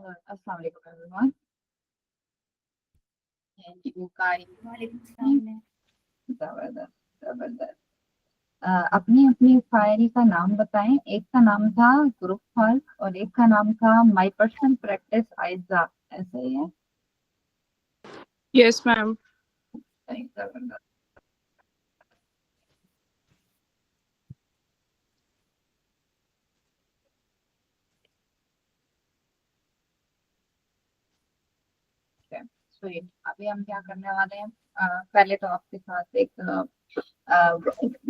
अस्सलाम वालेकुम everyone. Thank you कारी। वालेकुम सलाम। जबरदस्त जबरदस्त। अपनी अपनी शायरी का नाम बताएं। एक का नाम था ग्रुप वर्क और एक का नाम था माय पर्सनल प्रैक्टिस आयजा, ऐसे ही है। Yes, ma'am. जबरदस्त। स्वीट। अभी हम क्या करने वाले हैं, पहले तो आपके साथ एक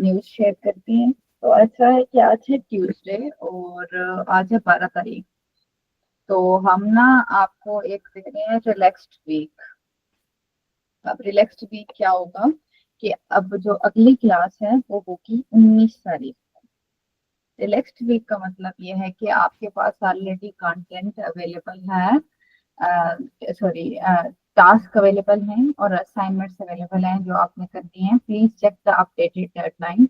न्यूज शेयर करती हैं। तो ऐसा है कि आज है ट्यूसडे और आज है 12 तारीख। तो हम ना आपको एक दे रहे हैं रिलैक्स्ड वीक। अब रिलैक्स्ड वीक क्या होगा कि अब जो अगली क्लास है वो होगी 19 तारीख। रिलैक्स्ड वीक का मतलब ये है कि आपके पास ऑलरेडी कंटेंट अवेलेबल है, सॉरी टास्क अवेलेबल हैं और असाइनमेंट्स अवेलेबल हैं जो आपने करनी है। Please check the updated deadline.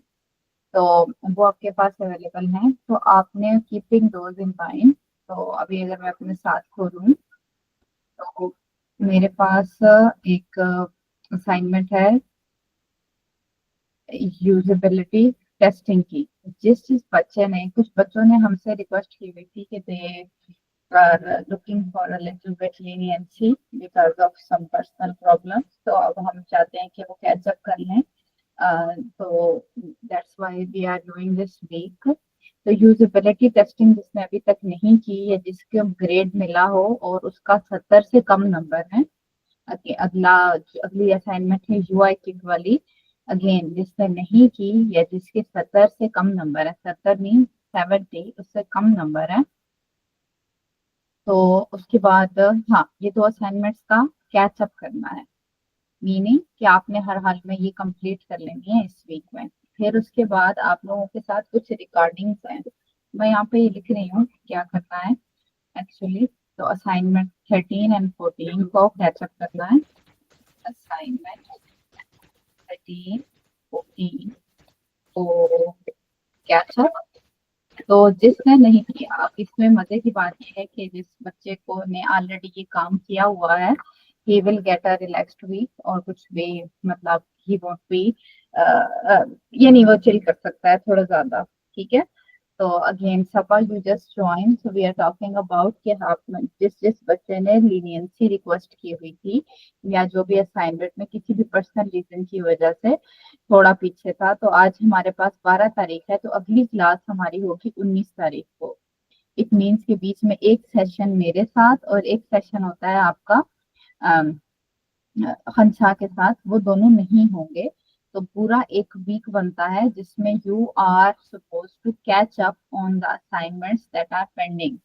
तो वो आपके पास अवेलेबल हैं, तो आपने कीपिंग दोज इन माइंड। तो अभी अगर मैं अपने साथ खोलूँ तो मेरे पास एक असाइनमेंट है यूजेबिलिटी टेस्टिंग की। जिस बच्चे ने, कुछ बच्चों ने हमसे रिक्वेस्ट की हुई थी कि they are looking for a little bit leniency because of some personal problems. तो अब हम चाहते हैं कि वो कैच अप कर लें। तो that's why we are doing this week. तो यूजेबिलिटी टेस्टिंग जिसने अभी तक नहीं की या जिसके ग्रेड मिला हो और उसका 70 से कम नंबर है, अगली असाइनमेंट है यूआई किट वाली। अगेन जिसने नहीं की या जिसके 70 से कम नंबर है, 70 मीन 70 उससे कम नंबर है, तो उसके बाद हाँ ये दो असाइनमेंट्स का कैच अप करना है। मीनिंग कि आपने हर हाल में ये कंप्लीट कर लेनी है इस वीक में। फिर उसके बाद आप लोगों के साथ कुछ रिकॉर्डिंग्स हैं। मैं यहाँ पे ये लिख रही हूँ क्या करना है एक्चुअली। तो असाइनमेंट 13 एंड 14 को कैचअप करना है। असाइनमेंट 13 14 को कैचअप। तो जिसने नहीं किया, अब इसमें मजे की बात यह है कि जिस बच्चे को ने ऑलरेडी ये काम किया हुआ है he will get a relaxed week और कुछ भी, मतलब ही वोंट बी, यानी वो चिल कर सकता है थोड़ा ज्यादा। ठीक है। तो again suppose you just join, so we are talking about कि आप जिस जिस बच्चे ने लीनियंसी रिक्वेस्ट की हुई थी या जो भी असाइनमेंट में किसी भी पर्सनल रीजन की वजह से थोड़ा पीछे था, तो आज हमारे पास 12 तारीख है, तो अगली क्लास हमारी होगी 19 तारीख को। इट मीन्स के बीच में एक सेशन मेरे साथ और एक सेशन होता है आपका हंसा के साथ, वो दोनों नहीं होंगे। तो पूरा एक वीक बनता है जिसमें you are suppose to catch up on the assignments that are pending.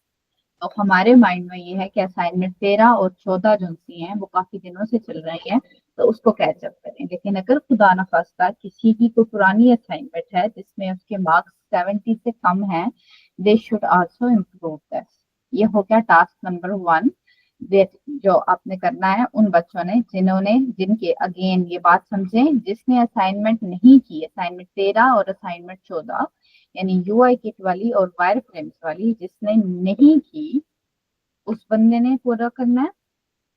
तो हमारे माइंड में ये है कि असाइनमेंट 13 और 14 जो सी हैं वो काफी दिनों से चल रही हैं, तो उसको कैच अप करें। लेकिन अगर खुदा न खास्ता किसी की कोई पुरानी असाइनमेंट है जिसमें उसके मार्क्स 70 से कम हैं, they should also improve that. ये हो गया टास्क नंबर 1। जो आपने करना है उन बच्चों ने जिन्होंने, जिनके, अगेन ये बात समझें, जिसने असाइनमेंट नहीं की, असाइनमेंट 13 और असाइनमेंट 14 यानी यूआई किट वाली और वायर फ्रेम्स वाली जिसने नहीं की, उस बंदे ने पूरा करना है।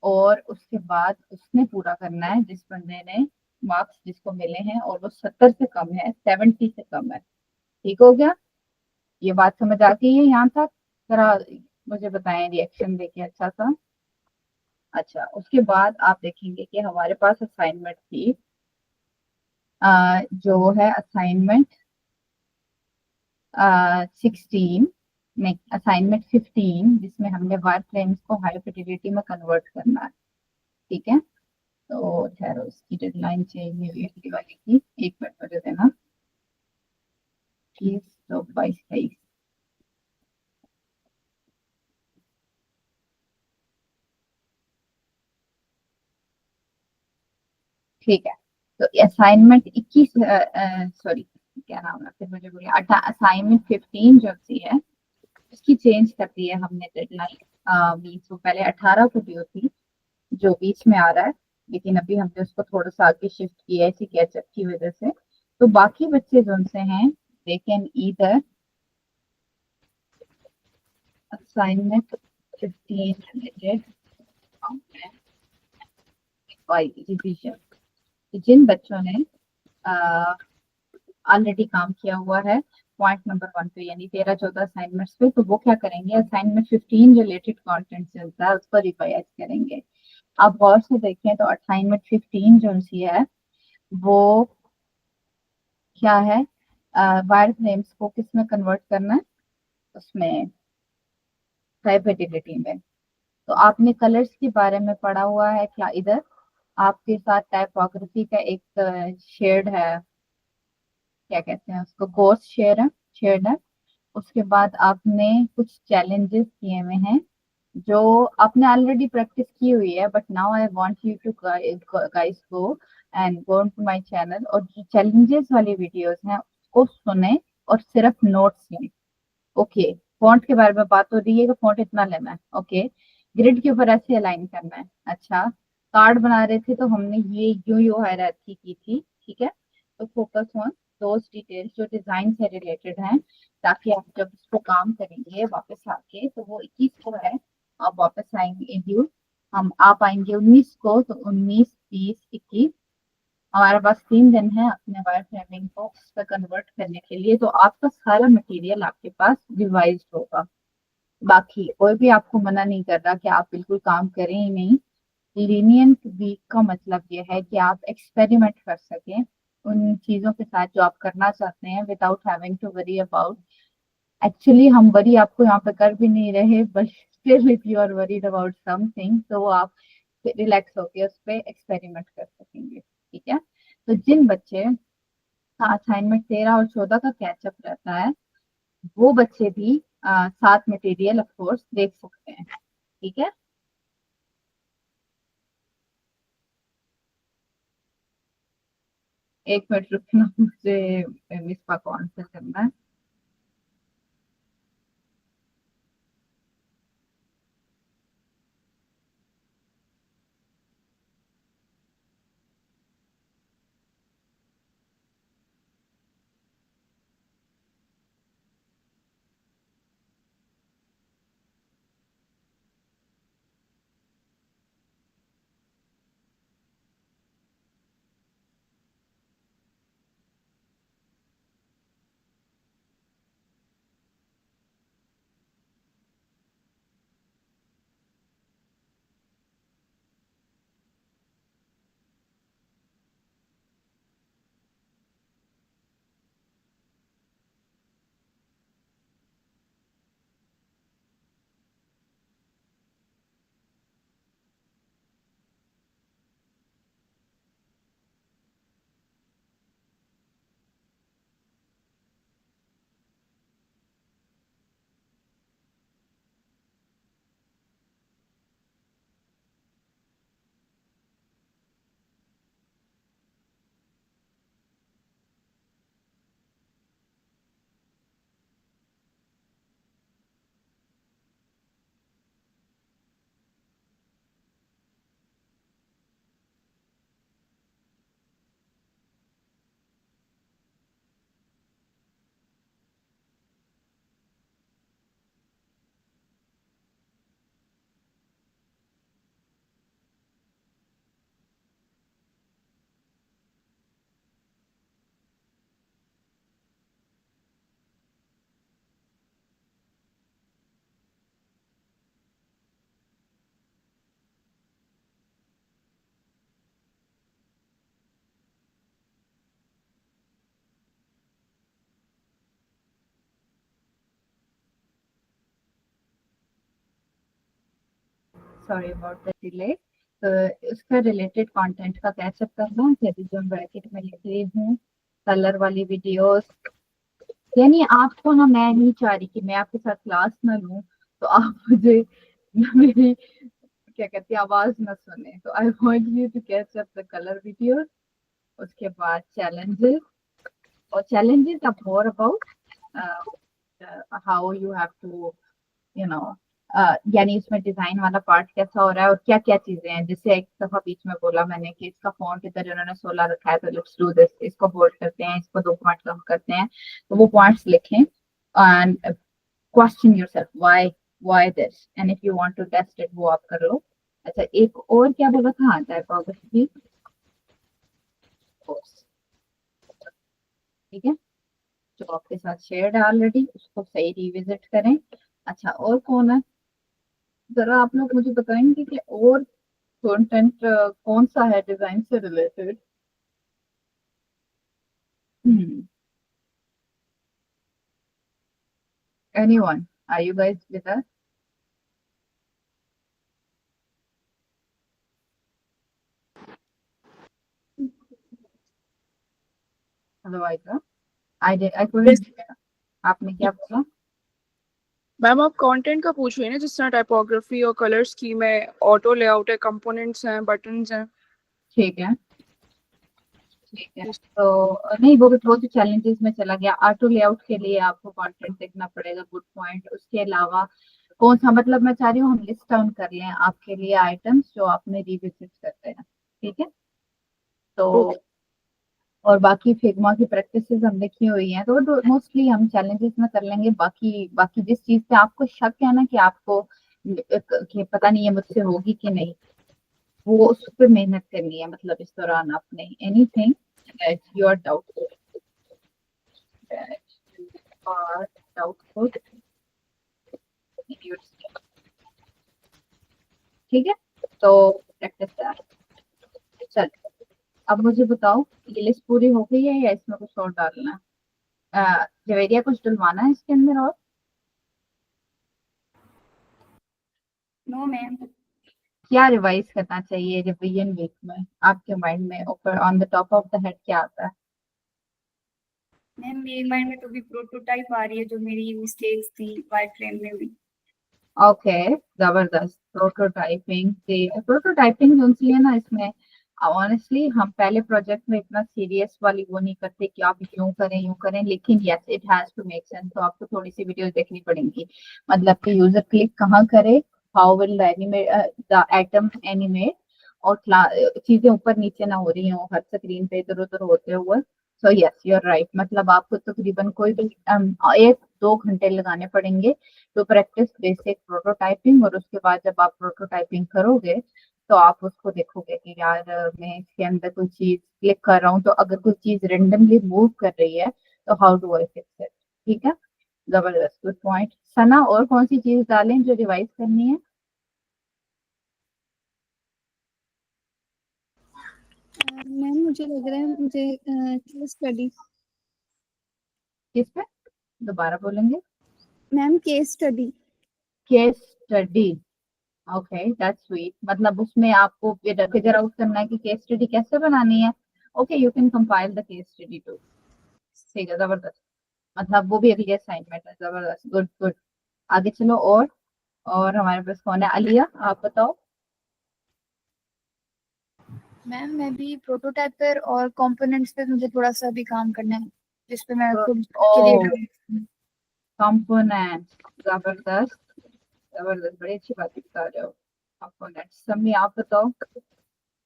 और उसके बाद उसने पूरा करना है जिस बंदे ने मार्क्स जिसको मिले हैं और वो 70 से कम है, 70 से कम है। ठीक हो गया? ये बात समझ आती है यहाँ तक? जरा मुझे बताएं रिएक्शन देके अच्छा सा। अच्छा, उसके बाद आप देखेंगे कि हमारे पास असाइनमेंट थी, जो है असाइनमेंट 16, नहीं असाइनमेंट 15, जिसमें हमने वायर फ्रेम्स को हाई फिdelity में कन्वर्ट करना है। ठीक है। तो खैर उसकी डेडलाइन चेंज हुई है अगली वाली की, एक मिनट मुझे देना प्लीज। तो 22-23। ठीक है। तो असाइनमेंट 21, सॉरी क्या नाम है फिर मुझे बोलिए, असाइनमेंट 15 जो सी है उसकी चेंज कर दी है हमने डेडलाइन। 20 को पहले 18 को ड्यू थी, जो बीच में आ रहा है, लेकिन अभी हमने उसको थोड़ा सा आगे शिफ्ट किया है इसी कैचअप की वजह से। तो बाकी बच्चे जो उनसे हैं they can either assignment 15 related by revision। जिन बच्चों ने ऑलरेडी काम किया हुआ है पॉइंट नंबर 1 पे यानी 13-14 असाइनमेंट्स पे, तो वो क्या करेंगे, असाइनमेंट 15 रिलेटेड कंटेंट जो होता है उसको रिवाइज करेंगे। आप गौर से देखें तो असाइनमेंट 15 जो सी है वो क्या है, वायर फ्रेम्स को किस में कन्वर्ट करना है, उसमें टाइपोग्राफी में। तो आपने कलर्स के बारे में पढ़ा हुआ है क्या, इधर आपके साथ टाइपोग्राफी का एक शेड है, क्या कहते हैं उसको, गोस्ट शेड है। उसके बाद आपने कुछ चैलेंजेस किए हुए हैं जो आपने ऑलरेडी प्रैक्टिस की हुई है, but now I want you to guys go and go to my channel और जो चैलेंजेस वाली वीडियोस हैं उसको सुने और सिर्फ नोट्स लें। ओके, फॉन्ट के बारे में बात हो रही है कि फॉन्ट इतना लेना है, ओके, ग्रिड के ऊपर ऐसे अलाइन करना है। अच्छा, कार्ड बना रहे थे तो हमने ये यूं हायरार्की की थी, ठीक है। तो फोकस ऑन दोस डिटेल्स जो डिजाइन से रिलेटेड हैं, ताकि आप जब इस पे काम करेंगे वापस आके तो वो 21 को है, आप वापस आएंगे ड्यू, हम आप आएंगे 19 को, तो 19, 20, 21 हमारे पास 3 दिन है अपने वायर फ्रेमिंग को उस पर कन्वर्ट करने के लिए। तो आपका सारा मटेरियल आपके पास रिवाइज होगा। बाकी कोई भी आपको मना नहीं कर रहा कि आप बिल्कुल काम करें ही नहीं। लीनियंट वीक का मतलब ये है कि आप एक्सपेरिमेंट कर सकें उन चीजों के साथ जो आप करना चाहते हैं without having to worry about, actually हम वरी आपको यहाँ पे कर भी नहीं रहे, but still if you are worried about something तो वो आप रिलैक्स होके उस पर एक्सपेरिमेंट कर सकेंगे, ठीक है। तो जिन बच्चे का असाइनमेंट 13 और 14 का कैचअप रहता है वो बच्चे भी साथ मटेरियल ऑफ कोर्स देख सकते हैं, ठीक है। एक मिनट रुकना, मुझे मिस का कौन सा करना है। Sorry about the delay. तो उसका रिलेटेड कंटेंट का कैचअप करना, जैसे जो ब्रैकेट में लिख रही हूँ, कलर वाली वीडियोस, यानी आपको ना, मैं नहीं चाह रही कि मैं आपके साथ क्लास ना लूं तो आप मुझे मेरी क्या कहती है आवाज ना सुने। तो I want you to catch up the colour videos, उसके बाद चैलेंजेस, और challenges are more about how you have to you know यानी इसमें डिजाइन वाला पार्ट कैसा हो रहा है और क्या क्या चीजें हैं। जैसे एक दफा बीच में बोला मैंने कि इसका फॉन्ट इधर उन्होंने 16 रखा है तो लेट्स डू दिस, इसको बोल्ड करते हैं, इसको 2 पॉइंट कम करते हैं, तो वो पॉइंट्स लिखें and question yourself why why this, and if you want to test it वो आप कर लो। अच्छा, एक और क्या बोला था? हाँ, टाइपोग्राफी कोर्स, ठीक है, जो आपके साथ शेयर्ड है ऑलरेडी, उसको सही रिविजिट करें। अच्छा, और कौन है? जरा आप लोग मुझे बताएंगे कि और कंटेंट कौन सा है डिजाइन से related? Anyone? Are you guys with us? Hello, Aika. I couldn't hear. आपने क्या बोला? मैम आप कंटेंट का पूछ रही हैं ना, जिस तरह टाइपोग्राफी और कलर स्कीम है, ऑटो लेआउट है, कंपोनेंट्स हैं, बटन्स हैं। ठीक है, ठीक है। तो नहीं, वो तो चैलेंजेस में चला गया। ऑटो लेआउट के लिए आपको कंटेंट देखना पड़ेगा, गुड पॉइंट। उसके अलावा कौन सा, मतलब मैं चाह रही हूँ हम लिस्ट डाउन कर लें आपके लिए आइटम्स जो आपने रिविजिट करते हैं, ठीक है? तो ओके। और बाकी फिग्मा की प्रैक्टिसेस हम देखी हुई हैं, तो मोस्टली हम चैलेंजेस में कर लेंगे। बाकी बाकी जिस चीज पे आपको शक है ना कि आपको कि पता नहीं है मुझसे होगी कि नहीं, वो उस पर मेहनत करनी है। मतलब इस दौरान आपने anything that you are doubtful, और डाउटफुल, ठीक है? तो प्रैक्टिस है। चल, अब मुझे बताओ, ये लिस्ट पूरी हो गई है या इसमें कुछ और डालना है? जवेरिया, कुछ डलवाना है इसके अंदर और? No ma'am. क्या रिवाइज करना चाहिए रिवीजन वीक में आपके माइंड में, ऊपर on the top of the head क्या आता है? मैम मेरे माइंड में तो भी प्रोटोटाइप आ रही है, जो मेरी मिस्टेक्स थी वाइट फ्रेम में भी। ओके, जबरदस्त। प्रोटोटाइपिंग जो सी है ना, इसमें ऑनेस्टली हम पहले प्रोजेक्ट में इतना सीरियस वाली वो नहीं करते कि आप यूं करें, लेकिन yes it has to make sense. तो आपको थोड़ी सी वीडियोस देखनी पड़ेंगी, मतलब कि यूजर क्लिक कहाँ करे, how will the item animate, और चीजें ऊपर नीचे ना हो रही हो हर स्क्रीन पे इधर उधर होते हुए। So yes you are right, मतलब आपको तकरीबन कोई भी 1-2 घंटे लगाने पड़ेंगे तो प्रैक्टिस बेसिक प्रोटोटाइपिंग। और उसके बाद जब आप प्रोटोटाइपिंग करोगे तो आप उसको देखोगे कि यार मैं इसके अंदर कोई चीज क्लिक कर रहा हूँ तो अगर कोई चीज रेंडमली मूव कर रही है तो how do I fix it, ठीक है? जबरदस्त, गुड पॉइंट। सना, और कौन सी चीज डालें जो रिवाइज करनी है? मैम मुझे लग रहा है मुझे केस स्टडी। किस पे? दोबारा बोलेंगे? Ma'am case study. Case study, okay that's sweet. मतलब उसमें आपको फिगर आउट करना है कि केस स्टडी कैसे बनानी है। Okay, you can compile the case study too. ठीक है, जबरदस्त। मतलब वो भी अगली असाइनमेंट है, जबरदस्त, गुड गुड। आगे चलो। और हमारे पास कौन है? अलिया, आप बताओ। मैम मैं भी प्रोटोटाइप पर और कंपोनेंट्स पे मुझे थोड़ा सा भी काम करना है, जिस पे मैं खुद के लिए ओ, कंपोनेंट, जबरदस्त, जबरदस्त, बड़ी अच्छी बात बता रहे हो। कंपोनेंट समी, आप बताओ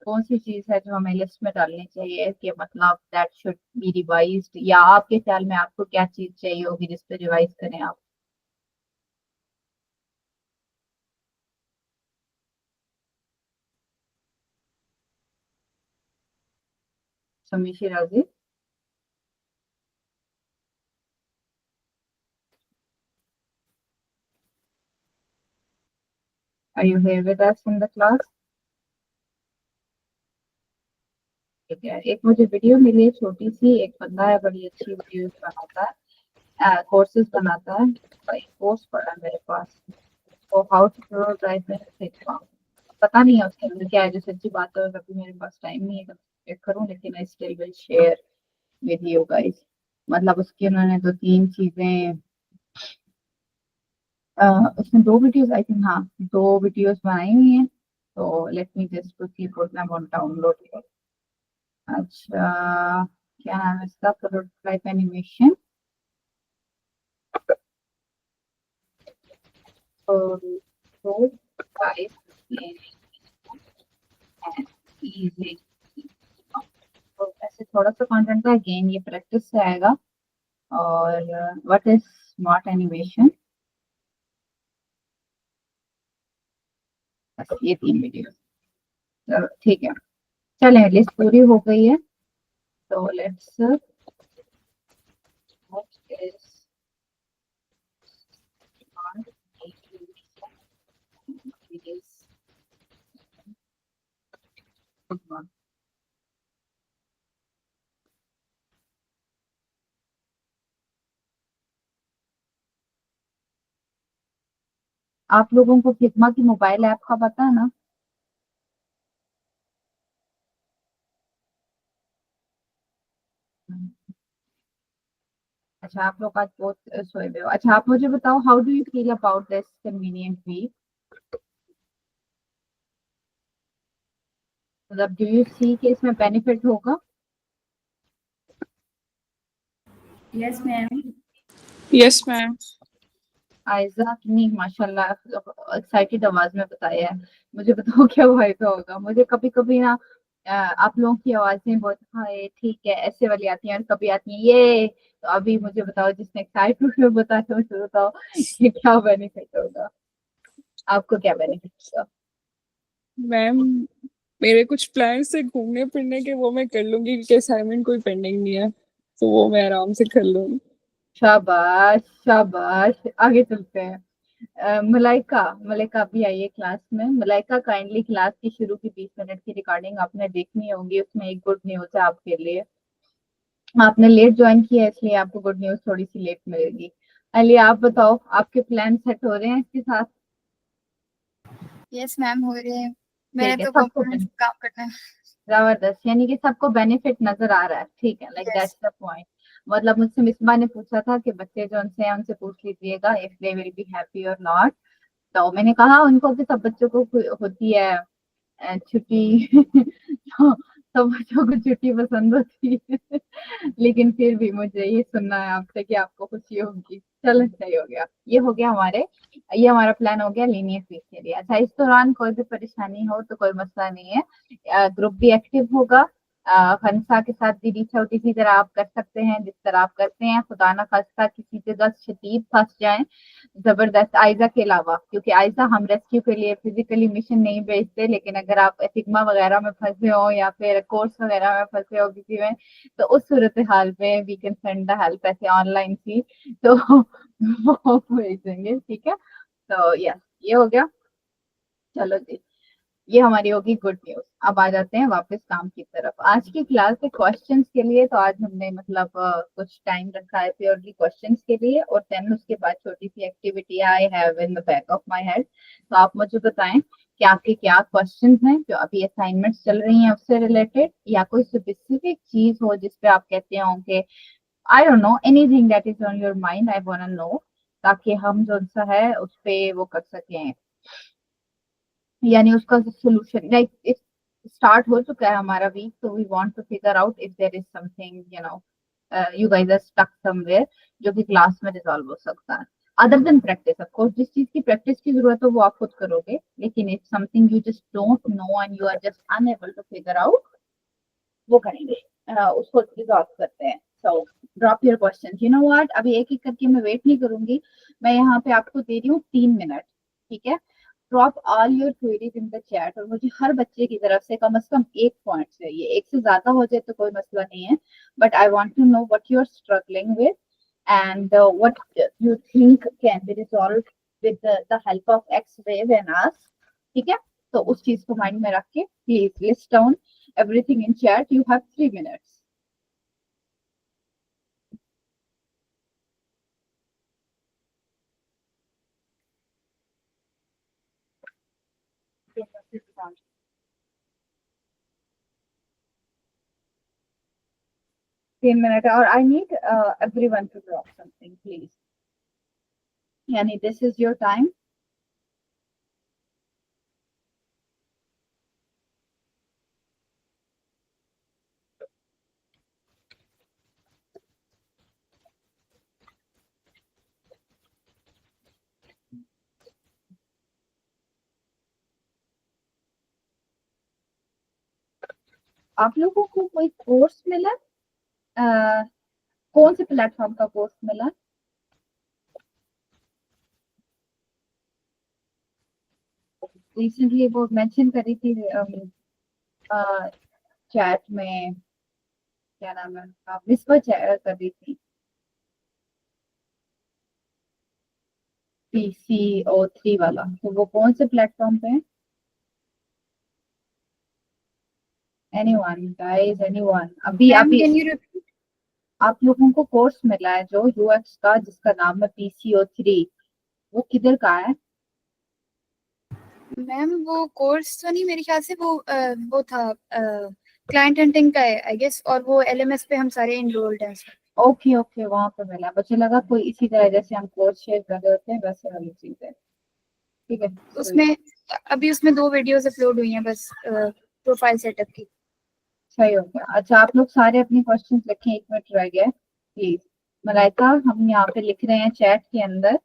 कौन सी चीज है जो हमें लिस्ट में डालनी चाहिए कि मतलब दैट शुड बी रिवाइज्ड, या आपके ख्याल में आपको क्या चीज चाहिए होगी जिस पे रिवाइज करें आप? समी Shirazi, are you here with us in the class? ठीक है, एक मुझे वीडियो मिली है छोटी सी, एक बंदा है बड़ी अच्छी वीडियोस बनाता है, कोर्सेज बनाता है, एक कोर्स पड़ा है मेरे पास, तो हाउ टू प्रोटोटाइप में सिखा। पता नहीं है उसके अंदर क्या है, जो सच्ची बात है कभी मेरे पास टाइम नहीं है तो चेक करूं, लेकिन I still will share with you guys. मतलब उसकी उन्होंने 2-3 चीजें, उसने 2 वीडियोस आई थिंक, हाँ 2 वीडियोस बनाई हुई हैं। तो let me just quickly put them on download. अच्छा, क्या नाम है इसका? Prototype animation, prototype easy. तो ऐसे थोड़ा सा कंटेंट का अगेन ये प्रैक्टिस से आएगा। और व्हाट इज स्मार्ट एनिमेशन? बस ये 3 वीडियो। चलो ठीक है, चलें लिस्ट पूरी हो गई है तो लेट्स आप लोगों को फिग्मा की मोबाइल ऐप का पता है ना? अच्छा आप लोग आज बहुत सोए हुए हो। अच्छा आप मुझे बताओ, how do you feel about this convenient week? मतलब डू यू सी कि इसमें बेनिफिट होगा? Yes ma'am. Yes ma'am. Aiza नहीं, माशाल्लाह एक्साइटेड आवाज में बताया है। मुझे बताओ क्या फायदा होगा? मुझे कभी कभी ना आप लोगों की आवाजें बहुत हाय ठीक है ऐसे वाली आती हैं और कभी आती हैं ये। तो अभी मुझे बताओ, जिसने एक्साइटमेंट में बताया मुझे बताओ कि क्या बेनिफिट होगा, आपको क्या बेनिफिट होगा? मैम मेरे कुछ प्लान्स थे घूमने फिरने के, वो मैं कर लूंगी क्योंकि असाइनमेंट कोई पेंडिंग नहीं है, तो वो मैं आराम से कर लूंगी। शाबाश शाबाश, आगे चलते हैं। मलाइका, मलाइका अभी आई है क्लास में। मलाइका काइंडली क्लास की शुरू की 20 मिनट की रिकॉर्डिंग आपने देखनी होगी, उसमें एक गुड न्यूज है आपके लिए। आपने लेट ज्वाइन किया है इसलिए आपको गुड न्यूज थोड़ी सी लेट मिलेगी। अली आप बताओ, आपके प्लान सेट हो रहे हैं इसके साथ? यस मैम हो रहे हैं, मैंने ठीक है, तो सबको कंपोनेंट्स पे काम करना है। जबरदस्त, यानी कि सबको बेनिफिट नजर आ रहा है। ठीक है, like yes. That's the point. मतलब मुझसे मिसबा ने पूछा था कि बच्चे जो उनसे हैं उनसे पूछ लीजिएगा if they will be happy और नॉट। तो मैंने कहा उनको कि सब बच्चों को होती है छुट्टी तो सब बच्चों को छुट्टी पसंद होती है लेकिन फिर भी मुझे ये सुनना है आपसे कि आपको खुशी होगी। चलो सही हो गया, ये हो गया हमारे, ये हमारा प्लान हो गया लीनियर वीक के लिए। अच्छा इस दौरान कोई भी परेशानी हो तो कोई मसला नहीं है, ग्रुप भी एक्टिव होगा। हंसा के साथ भी रीच आउट इसी तरह आप कर सकते हैं जिस तरह आप करते हैं। खुदा ना खास्ता किसी जगह शदीद फंस जाए, जबरदस्त आयजा के अलावा, क्योंकि आयजा हम रेस्क्यू के लिए फिजिकली मिशन नहीं भेजते, लेकिन अगर आप फिग्मा वगैरह में फंसे हो या फिर कोर्स वगैरह में फंसे हो किसी में, तो उस सूरत हाल में we can send the help ऐसे ऑनलाइन थी तो वो भेजेंगे। ठीक है, तो यस ये हो गया। चलो जी, ये हमारी होगी गुड न्यूज। अब आ जाते हैं वापस काम की तरफ। आज की क्लास के क्वेश्चंस के लिए तो आज हमने मतलब कुछ टाइम रखा है प्योरली क्वेश्चंस के लिए, और देन उसके बाद छोटी सी activity I have in the back of my head. तो आप मुझे बताएं कि आपके क्या क्वेश्चंस हैं जो अभी असाइनमेंट्स चल रही हैं उससे रिलेटेड, या कोई स्पेसिफिक चीज हो जिसपे आप कहते हो कि I don't know anything that is on your mind, I want to know, ताकि हम जो सा है उस पे वो कर सकें, यानी उसका सोल्यूशन लाइक स्टार्ट हो चुका है हमारा वीक, तो we want to figure out if there is something you guys are stuck somewhere जो कि क्लास में रिजॉल्व हो सकता है। Other than practice, of course जिस चीज की प्रैक्टिस की जरूरत है वो आप खुद करोगे, लेकिन if something you just don't know and you are just unable to figure out, वो करेंगे, उसको रिजॉल्व करते हैं। So drop your question, you know what, अभी एक एक करके मैं वेट नहीं करूंगी, मैं यहाँ पे आपको दे रही हूँ 3 मिनट। ठीक है, drop all your queries in the chat, और मुझे हर बच्चे की तरफ से कम एक पॉइंट चाहिए। एक से ज्यादा हो जाए तो कोई मसला नहीं है, but I want to know what you are struggling with and what you think can be resolve with the help of X wave and us. ठीक है, तो उस चीज को माइंड में रख के please list down everything in chat. You have 3 minutes. तीन मिनट और I need everyone to drop something, please. Yani this is your time. आप लोगों को कोई कोर्स मिला? कौन से प्लेटफॉर्म का कोर्स मिला? रिसेंटली वो मेंशन करी थी चैट में, क्या नाम है, विस्पर कर रही थी, PCO3 वाला, तो वो कौन से प्लेटफॉर्म पे है? Anyone guys, anyone? अभी मैम अभी कैन यू रिपीट? आप लोगों को कोर्स मिला है जो UX का, जिसका नाम है PCO3, वो किधर का है? मैम वो कोर्स तो नहीं, मेरे ख्याल से वो था क्लाइंट हंटिंग का है आई गेस, और वो LMS पे हम सारे इनरोल्ड हैं उसमें। ओके ओके, वहां पे मिला, मुझे लगा कोई इसी तरह जैसे हम कोर्स शेयर कर रहे होते हैं वैसे वाली चीज है। ठीक है, उसमें अभी उसमें 2 वीडियोस अपलोड हुई हैं बस प्रोफाइल सेटअप की। सही हो गया। अच्छा, आप लोग सारे अपने क्वेश्चंस लिखें, 1 मिनट रह गया प्लीज। मलाइका, हम यहाँ पे लिख रहे हैं चैट के अंदर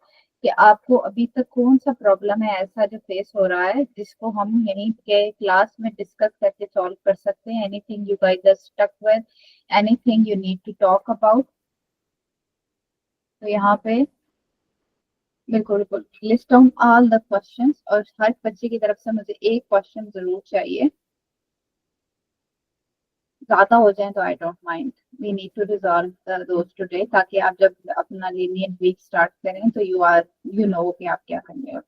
कि आपको अभी तक कौन सा प्रॉब्लम है ऐसा जो फेस हो रहा है, जिसको हम यहीं के क्लास में डिस्कस करके सॉल्व कर सकते हैं। Anything you guys are stuck with, anything you need to talk about. तो यहाँ पे बिल्कुल बिल्कुल list down all the questions, और हर बच्चे की तरफ से मुझे एक क्वेश्चन जरूर चाहिए। ज्यादा हो जाए तो I don't mind, we need to resolve those today, ताकि आप जब अपना लीनियंट वीक स्टार्ट करें तो यू नो कि आप क्या करने हो।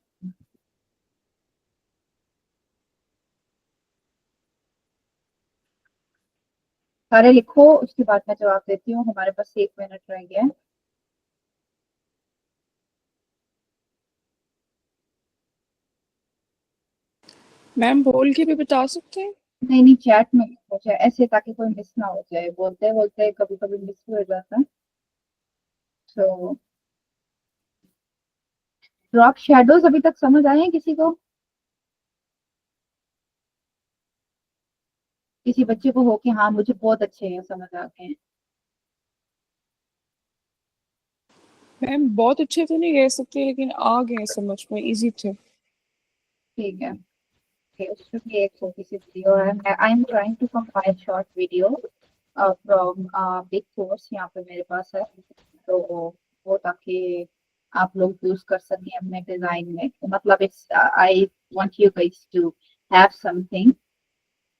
सारे लिखो, उसके बाद मैं जवाब देती हूँ। हमारे पास 1 मिनट रह गया है। मैम बोल के भी बता सकते हैं? नहीं नहीं, चैट में लिखो चाहे ऐसे, ताकि कोई मिस ना हो जाए, बोलते बोलते कभी कभी मिस भी हो जाता है। तो रॉक शेडोज अभी तक समझ आए हैं किसी को? किसी बच्चे को हो कि हाँ मुझे बहुत अच्छे हैं, समझ आ गए हैं? मैम बहुत अच्छे तो नहीं कह सकते, लेकिन आ गए समझ में, इजी थे। ठीक है। Okay, उसमें भी एक छोटी सी वीडियो है। I am trying to compile short video from big course, यहाँ पे मेरे पास है, तो वो ताकि आप लोग यूज कर सकें अपने डिजाइन में। तो मतलब it's, I want you guys to have something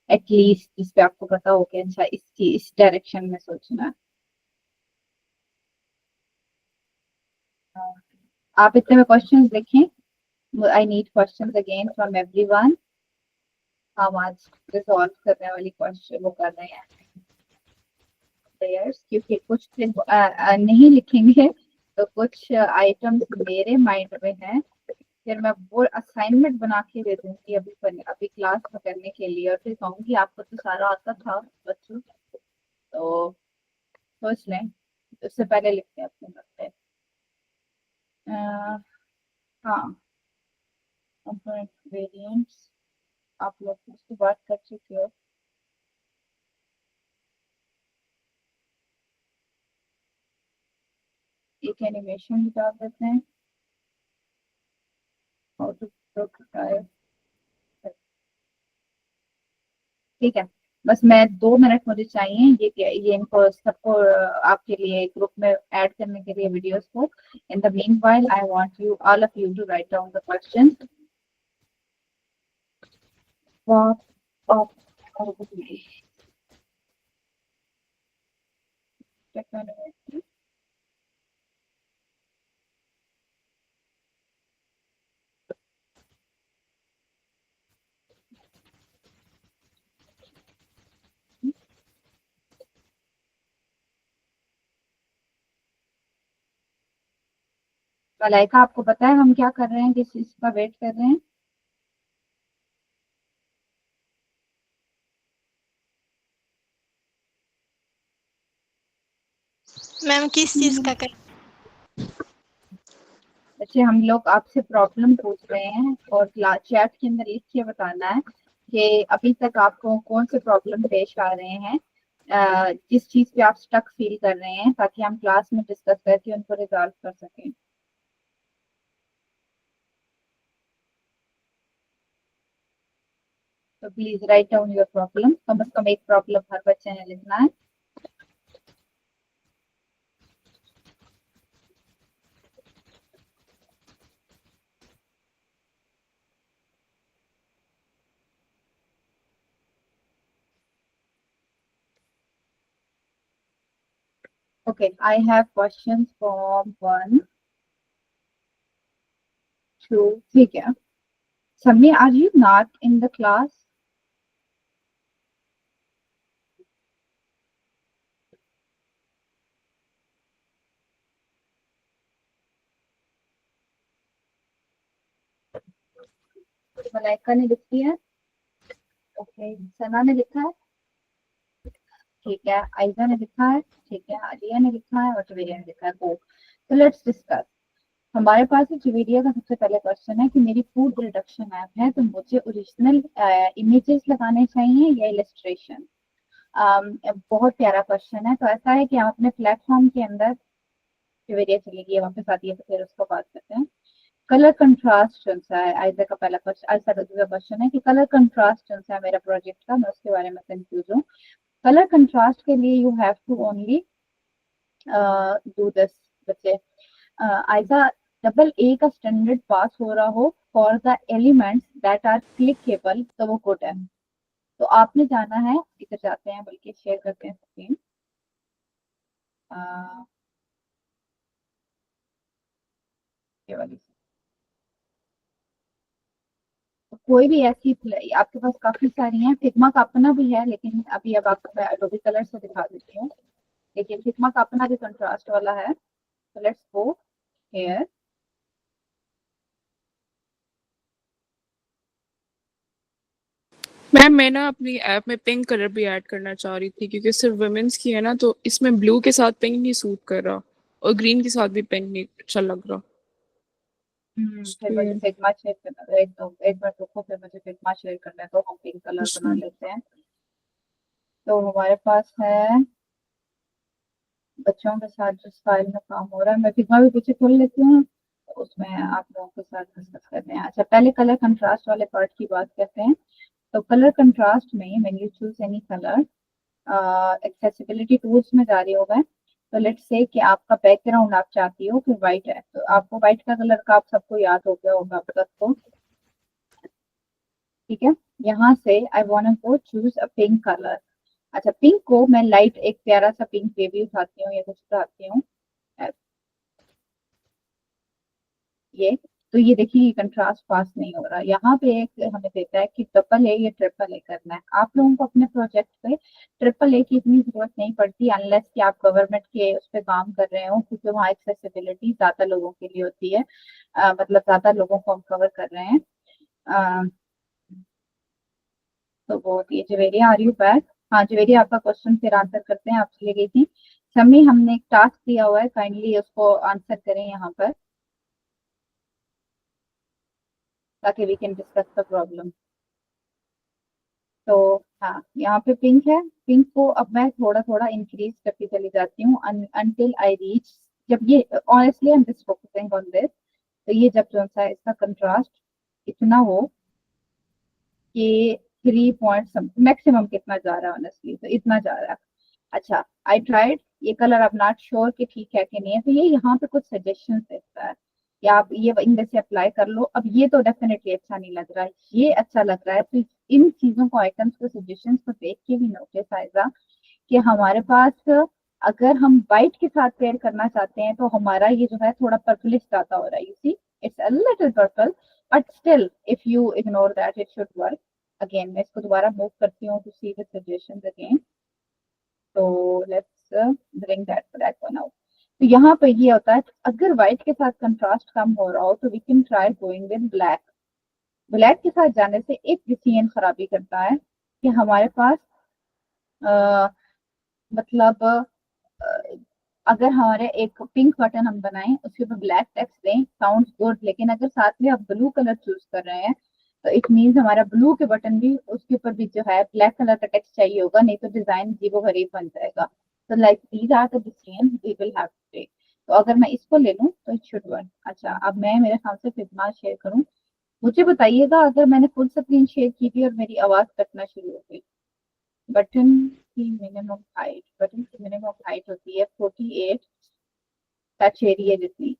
at least जिसपे आपको पता हो कि अच्छा इस डायरेक्शन में सोचना है। आप इतने में क्वेश्चंस लिखें। I need questions again from everyone. हम आज रिजॉल्व करने वाली क्वेश्चन वो कर रहे हैं प्लेयर्स, क्योंकि कुछ नहीं लिखेंगे तो कुछ आइटम्स मेरे माइंड में हैं, फिर मैं वो असाइनमेंट बना के दे दूंगी अभी क्लास में करने के लिए, और फिर कहूंगी आपको तो सारा आता था बच्चों, तो सोच लें। उससे पहले लिखते हैं अपने बच्चे। हाँ, कंपोनेंट वेरिएंट्स आप लोग उसकी बात कर चुके हो। एक एनिमेशन भी डाल देते हैं, हाउ टू प्रोटोटाइप। ठीक है, बस मैं 2 मिनट मुझे चाहिए, ये इनको सबको आपके लिए ग्रुप में ऐड करने के लिए वीडियोस को। In the mean while I want you all of you to write down the question. Malaika, आपको पता है हम क्या कर रहे हैं, किस चीज का वेट कर रहे हैं? मैम किस चीज का कर? बच्चे, हम लोग आपसे प्रॉब्लम पूछ रहे हैं और चैट के अंदर लिख के बताना है कि अभी तक आपको कौन से प्रॉब्लम पेश आ रहे हैं, किस चीज पे आप स्टक फील कर रहे हैं, ताकि हम क्लास में डिस्कस करके उनको रिजॉल्व कर सकें। तो please write down your problem, कम से कम एक प्रॉब्लम हर बच्चे ने लिखना है। Okay, I have questions from 1, 2, ठीक है. Sammy, are you not in the class? Malaika ने लिखी है. ओके, सना ने लिखा है. ठीक है, आयजा ने लिखा है. ठीक है, आलिया ने लिखा है और जवेरिया ने लिखा है. तो लेट्स डिस्कस. हमारे पास जवेरिया का सबसे पहले क्वेश्चन है कि मेरी फूड रिडक्शन ऐप है, तो मुझे ओरिजिनल इमेजेस लगाने चाहिए या इलस्ट्रेशन. बहुत प्यारा क्वेश्चन है. तो ऐसा है कि हम अपने प्लेटफॉर्म के अंदर, जवेरिया चलेगी वापस आती है तो फिर उसको बात करते हैं. कलर कंट्रास्ट कौन सा है? आयजा का पहला क्वेश्चन, आयजा का दूसरा क्वेश्चन है कि कलर कंट्रास्ट कौन सा है मेरा प्रोजेक्ट का. मैं उसके बारे में कंफ्यूज हूँ. कलर कंट्रास्ट के लिए you have to only do this. बच्चे, आयजा, डबल ए का स्टैंडर्ड पास हो रहा हो for the elements that are clickable तो वो गुड है. तो आपने जाना है, इधर जाते हैं, बल्कि शेयर करते हैं स्क्रीन. ये वाली. तो कोई भी ऐसी आपके पास काफी सारी हैं. फिग्मा का अपना भी है, लेकिन अभी अब आपको मैं एडोबी कलर से दिखा देती हूँ. लेकिन फिग्मा का अपना भी कंट्रास्ट वाला है. तो लेट्स गो हियर. मैम मैं ना अपनी ऐप में पिंक कलर भी ऐड करना चाह रही थी क्योंकि सिर्फ वुमेन्स की है ना, तो इसमें ब्लू के साथ पिंक नहीं सूट कर रहा और ग्रीन के साथ भी पिंक नहीं अच्छा लग रहा. फिर मुझे इसलिए फिग्मा शेयर करना. एक बार रुको, फिर मुझे फिग्मा शेयर करना है तो हम पिंक कलर बना इसमें लेते हैं. तो हमारे पास है बच्चों के साथ जिस फाइल में काम हो रहा है. मैं फिग्मा भी पीछे खोल लेती हूँ, तो उसमें आप लोगों के साथ डिस्कस करते हैं. अच्छा, पहले कलर कंट्रास्ट वाले पार्ट की बात करते हैं. तो कलर कंट्रास्ट में when you choose any colour, accessibility tools में जा रही हो मैं. तो लेट्स से कि आपका बैकग्राउंड आप चाहती हो कि व्हाइट है, तो आपको व्हाइट का कलर का आप सबको याद हो गया होगा अब तक तो. ठीक है, यहाँ से I want to choose a pink colour. अच्छा, पिंक को मैं लाइट एक प्यारा सा पिंक बेबी उठाती हूँ या कुछ उठाती हूँ. ये, तो ये देखिए ये कंट्रास्ट पास नहीं हो रहा. यहाँ पे एक हमें देता है कि ट्रिपल ए या ट्रिपल ए करना है. आप लोगों को अपने प्रोजेक्ट पे ट्रिपल ए की इतनी जरूरत नहीं पड़ती अनलेस कि आप गवर्नमेंट के उस पर काम कर रहे हो, क्योंकि वहाँ एक्सेसिबिलिटी ज्यादा लोगों के लिए होती है. मतलब ज्यादा लोगों को हम कवर कर रहे हैं. अ, तो वो ये जवेरिया, आर यू बैक? हाँ जवेरिया, आपका क्वेश्चन फिर आंसर करते हैं. आप चली गई थी. समी, हमने एक टास्क दिया हुआ है, काइंडली उसको आंसर करें यहाँ पर, ताकि we can discuss the problem. तो हाँ, यहाँ पे पिंक है. पिंक को अब मैं थोड़ा थोड़ा इंक्रीज करती चली जाती हूँ अनटिल आई रीच. जब ये, honestly I am just focusing on this. तो ये जब जो सा इसका कंट्रास्ट इतना हो कि 3 पॉइंट मैक्सिमम कितना जा रहा है ऑनेस्टली, तो इतना जा रहा है. अच्छा, आई ट्राइड. ये कलर अब नॉट श्योर कि ठीक है कि नहीं है, तो ये यहाँ पे कुछ सजेशन देता है कि आप ये इनमें से अप्लाई कर लो. अब ये तो डेफिनेटली अच्छा नहीं लग रहा है, ये अच्छा लग रहा है. तो इन चीजों को, आइटम्स को, सजेशंस को देख के भी नोटिस आएगा कि हमारे पास अगर हम व्हाइट के साथ पेयर करना चाहते हैं तो हमारा ये जो है थोड़ा पर्पलिश ज्यादा हो रहा है. You see, it's a little purple, but still if you ignore that it should work. Again मैं इसको दोबारा मूव करती हूँ to see the suggestions again. तो let's bring that one out. तो यहाँ पे ये होता है, अगर व्हाइट के साथ कंट्रास्ट कम हो रहा हो तो we can try going with black. Black के साथ जाने से एक डिसीजन खराबी करता है कि हमारे पास मतलब अगर हमारे एक पिंक बटन हम बनाएं, उसके ऊपर ब्लैक टेक्स्ट दें, साउंड्स गुड. लेकिन अगर साथ में आप ब्लू कलर चूज कर रहे हैं तो इट मीन्स हमारा ब्लू के बटन भी, उसके ऊपर भी जो है ब्लैक कलर का टेक्स्ट चाहिए होगा, नहीं तो डिजाइन अजीबो गरीब बन जाएगा. तो like these are the decision we will have to take. तो अगर मैं इसको ले लूं तो इट शुड वर्क. अच्छा, अब मैं मेरे ख्याल से फिग्मा शेयर करूं. मुझे बताइएगा अगर मैंने फुल स्क्रीन शेयर की थी और मेरी आवाज कटना शुरू हो गई. बटन की मिनिमम हाइट होती है 48 टच एरिया जितनी.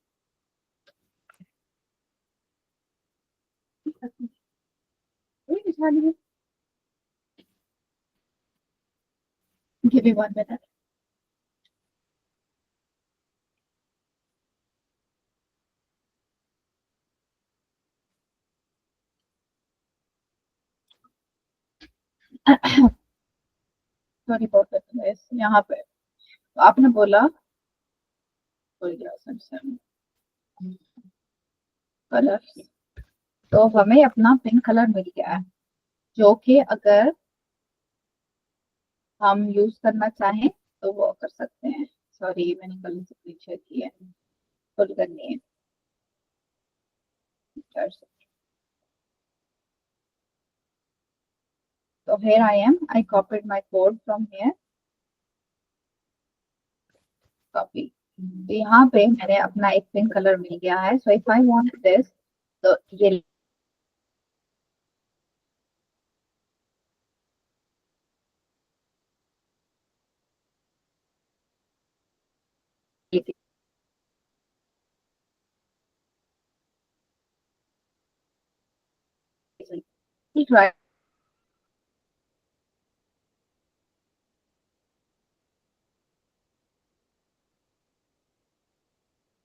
Give me 1 minute. Sorry for this, यहाँ पे तो आपने बोला कलर, तो हमें अपना पिंक कलर मिल गया है, जो कि अगर हम यूज करना चाहें तो वो कर सकते हैं। सॉरी मैंने कल से पीछे की है, फुल करनी है। So here I am, I copied my code from here, copy। तो यहाँ पे मैंने अपना एक पिंक कलर मिल गया है। So if I want this, तो ये ट्राई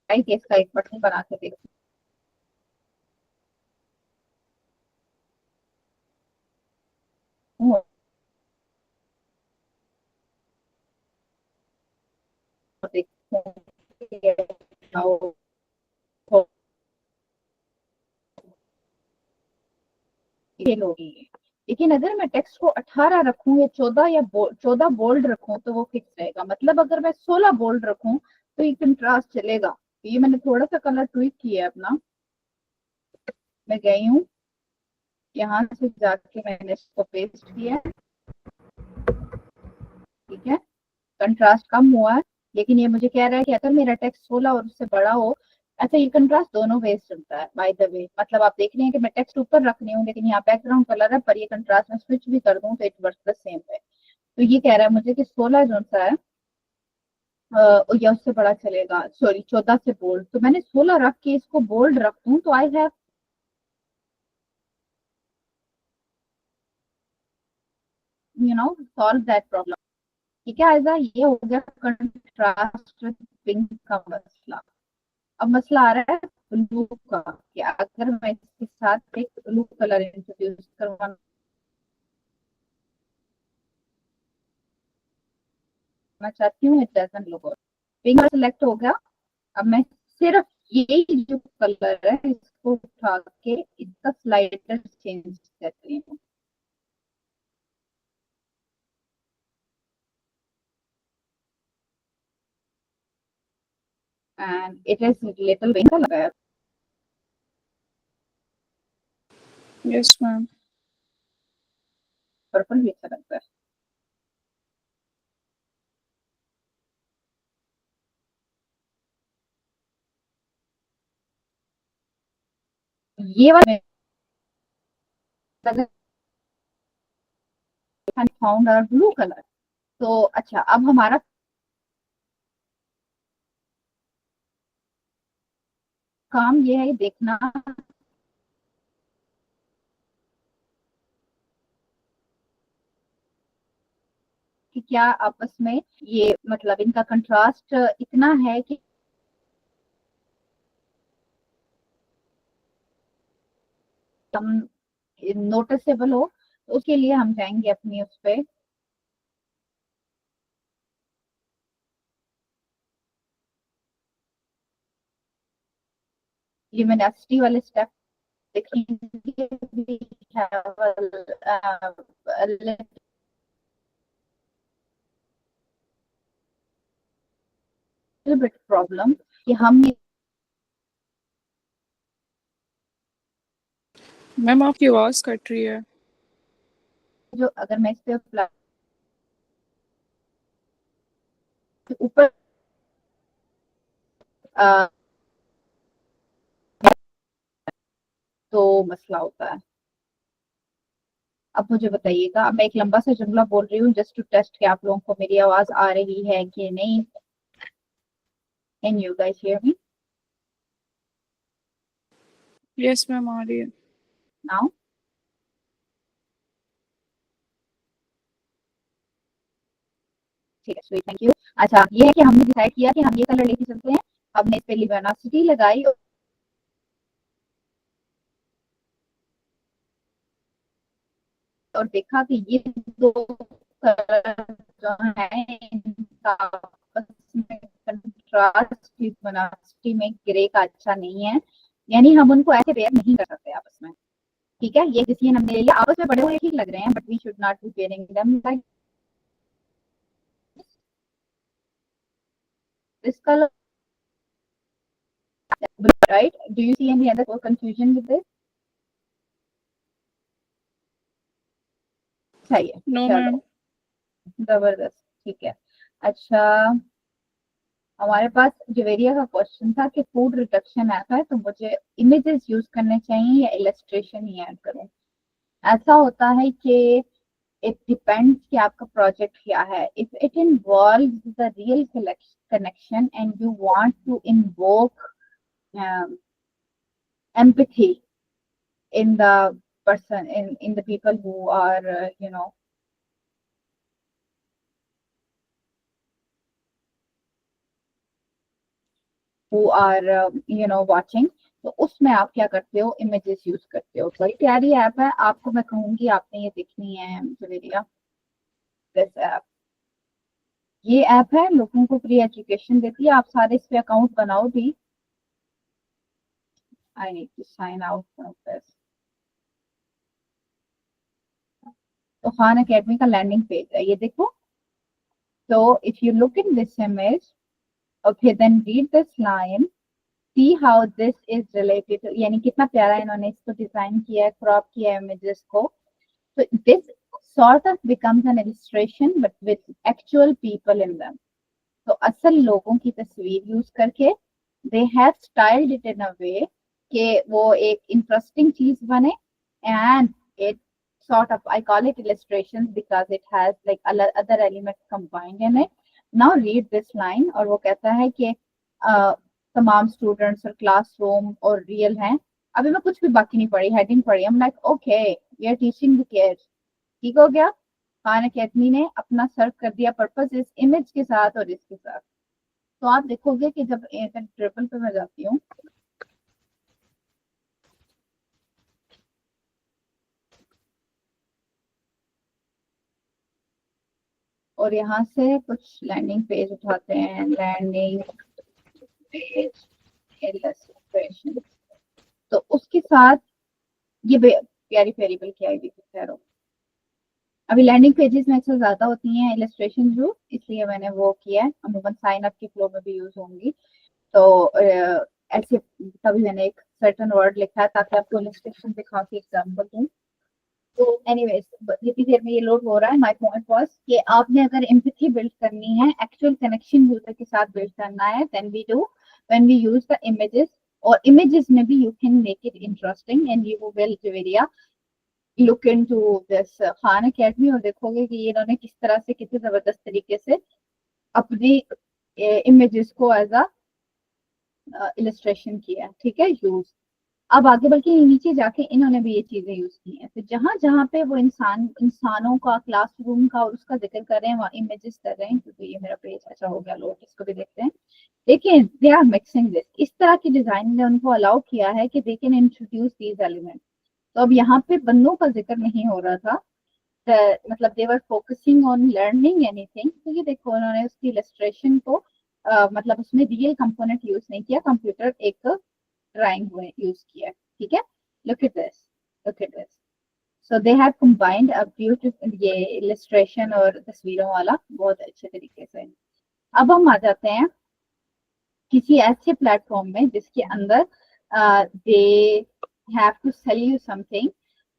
के इसका एक बटन बना के देखो। फेल होगी ये। लेकिन अगर मैं टेक्स्ट को 18 रखूं या 14 या 14 बोल्ड रखूं तो वो फिक्स रहेगा। मतलब अगर मैं 16 बोल्ड रखूं तो ये कंट्रास्ट चलेगा। तो ये मैंने थोड़ा सा कलर ट्विक किया है अपना। मैं गई हूँ, यहाँ से जाके मैंने इसको पेस्ट किया है, ठीक है, कंट्रास्ट कम हुआ है। लेकिन ये मुझे कह रहा है कि अगर मेरा टेक्स्ट 16 और उससे बड़ा हो, अच्छा ये कंट्रास्ट दोनों वे चलता है बाय द वे। मतलब आप देख रहे हैं कि मैं टेक्स्ट ऊपर रखनी हूँ लेकिन यहाँ बैकग्राउंड कलर है, पर ये कंट्रास्ट में स्विच भी कर दूं तो it works the same way. तो ये कह रहा है मुझे कि 16 जो सा है या उससे बड़ा चलेगा, सॉरी 14 से बोल्ड। तो मैंने 16 रख के इसको बोल्ड रख दूं तो I have solve that problem. ठीक है आयजा, ये हो गया कंट्रास्ट पिंक का मसला। अब मसला आ रहा है ब्लू का, कि अगर मैं इसके साथ एक ब्लू कलर इंट्रोड्यूस करवाना चाहती हूँ, it doesn't look good. Pink select हो गया। अब मैं सिर्फ यही जो कलर है इसको उठा के इसका स्लाइडर चेंज कर रही हूँ। And it is little pink colour. Yes ma'am. Purple भी अच्छा लगता है। ये वाला फाउंड आवर ब्लू कलर। तो अच्छा अब हमारा काम ये है देखना कि क्या आपस में ये मतलब इनका कंट्रास्ट इतना है कि हम नोटिसेबल हो। तो उसके लिए हम जाएंगे अपनी उस पे, ल्यूमिनोसिटी वाले स्टेप देखेंगे। We have a little bit problem कि हम मैम आपकी आवाज कट रही है। जो अगर मैं इस पे ऊपर तो मसला होता है। अब मुझे बताइएगा, अब मैं एक लंबा सा जुमला बोल रही हूँ जस्ट टू टेस्ट कि आप लोगों को मेरी आवाज आ रही है कि नहीं। Can you guys hear me yes ma'am आ रही है। नाउ? ठीक है, थैंक यू। अच्छा ये है कि हमने डिसाइड किया कि हम ये कलर लेके चलते हैं। हमने इस पे लिमिनोसिटी लगाई और देखा कि ये दो कलर जो है इनका आपस में कंट्रास्ट बना में ग्रे का अच्छा नहीं है, यानी हम उनको ऐसे पेयर नहीं कर सकते आपस में। ठीक है, ये डिसीजन हमने ले लिया, आपस में बड़े हुए ठीक लग रहे हैं but we should not be pairing them like this colour, right? Do you see any other confusion with this? सही है, नो चलो मैम। जबरदस्त, ठीक है। अच्छा, हमारे पास जवेरिया का क्वेश्चन था कि फूड रिडक्शन ऐप है तो मुझे इमेजेस यूज करने चाहिए या इलस्ट्रेशन ही ऐड करूं। ऐसा होता है कि इट डिपेंड्स कि आपका प्रोजेक्ट क्या है। If it involves the real connection and you want to invoke empathy in the person, in the people who are watching, तो उसमें आप क्या करते हो, इमेजेस यूज करते हो। बड़ी प्यारी ऐप है, आपको मैं कहूंगी आपने ये देखनी है जवेरिया दिस ऐप। ये ऐप है, लोगों को फ्री एजुकेशन देती है, आप सारे इस पे अकाउंट बनाओ भी। I need to sign out from this. तो खान अकेडमी का लैंडिंग पेज है, ये देखो। तो if you look in this image, okay, then read this line, see how this is related, यानी कितना प्यारा इन्होंने इसको डिजाइन किया है, क्रॉप किया है इमेजेस को। तो this sort of becomes an illustration but with actual people in them. तो असल लोगों की तस्वीर यूज करके they have styled it in a way कि वो एक इंटरेस्टिंग चीज बने, and it sort of, I call it illustrations because it has like other elements combined in it. Now read this line, और वो कहता है कि तमाम स्टूडेंट्स और क्लासरूम और रियल हैं। अभी मैं कुछ भी बाकी नहीं पढ़ी, हेडिंग पढ़ी, I'm like okay, we are teaching the kids। ठीक हो गया, खान अकेडमी ने अपना सर्व कर दिया पर्पस इस इमेज के साथ और इसके साथ। तो आप देखोगे कि जब ट्रिपल पे मैं जाती हूँ, और यहाँ से कुछ लैंडिंग पेज उठाते हैं, लैंडिंग पेज इलस्ट्रेशन, तो उसके साथ ये प्यारी प्यारी बल की आई हुई खैर। अभी लैंडिंग पेजेस में अक्सर ज्यादा होती हैं इलस्ट्रेशन जो, इसलिए मैंने वो किया है, अमूमन साइन अप के फ्लो में भी यूज होंगी। तो ऐसे तभी मैंने एक सर्टेन वर्ड लिखा है ताकि आपको इलस्ट्रेशन दिखा के एग्जांपल दूं। तो एनीवेज, जितनी देर में ये लोड हो रहा है, माय पॉइंट वाज कि आपने अगर एम्पैथी बिल्ड करनी है, एक्चुअल कनेक्शन यूजर के साथ बिल्ड करना है, then we do when we use the images. और इमेजेस में भी you can make it interesting and you will Javeria look into this Khan Academy और देखोगे कि इन्होंने किस तरह से, कितने जबरदस्त तरीके से अपनी इमेजेस को एज अ इलस्ट्रेशन किया। ठीक है, यूज। अब आगे बल्कि नीचे जाके इन्होंने भी ये चीजें यूज की हैं। तो जहां जहां पे वो इंसानों का, क्लासरूम का और उसका जिक्र कर रहे हैं, वहाँ इमेजेस कर रहे हैं। क्योंकि ये मेरा पेज अच्छा हो गया, लोग इसको भी देखते हैं। लेकिन दे आर मिक्सिंग दिस, इस तरह की डिजाइन ने उनको अलाउ किया है कि they can introduce these element. तो अब यहाँ पे बंदों का जिक्र नहीं हो रहा था, मतलब they were focusing on learning anything. तो ये देखो, उन्होंने उसकी इलस्ट्रेशन को मतलब उसमें रियल कंपोनेंट यूज नहीं किया, कंप्यूटर एक ड्राइंग हुए यूज किया। ठीक है, look at this, look at this. So they have combined a beautiful, ये इलस्ट्रेशन और तस्वीरों वाला बहुत अच्छे तरीके से। अब हम आ जाते हैं किसी ऐसे प्लेटफॉर्म में जिसके अंदर दे have to sell you something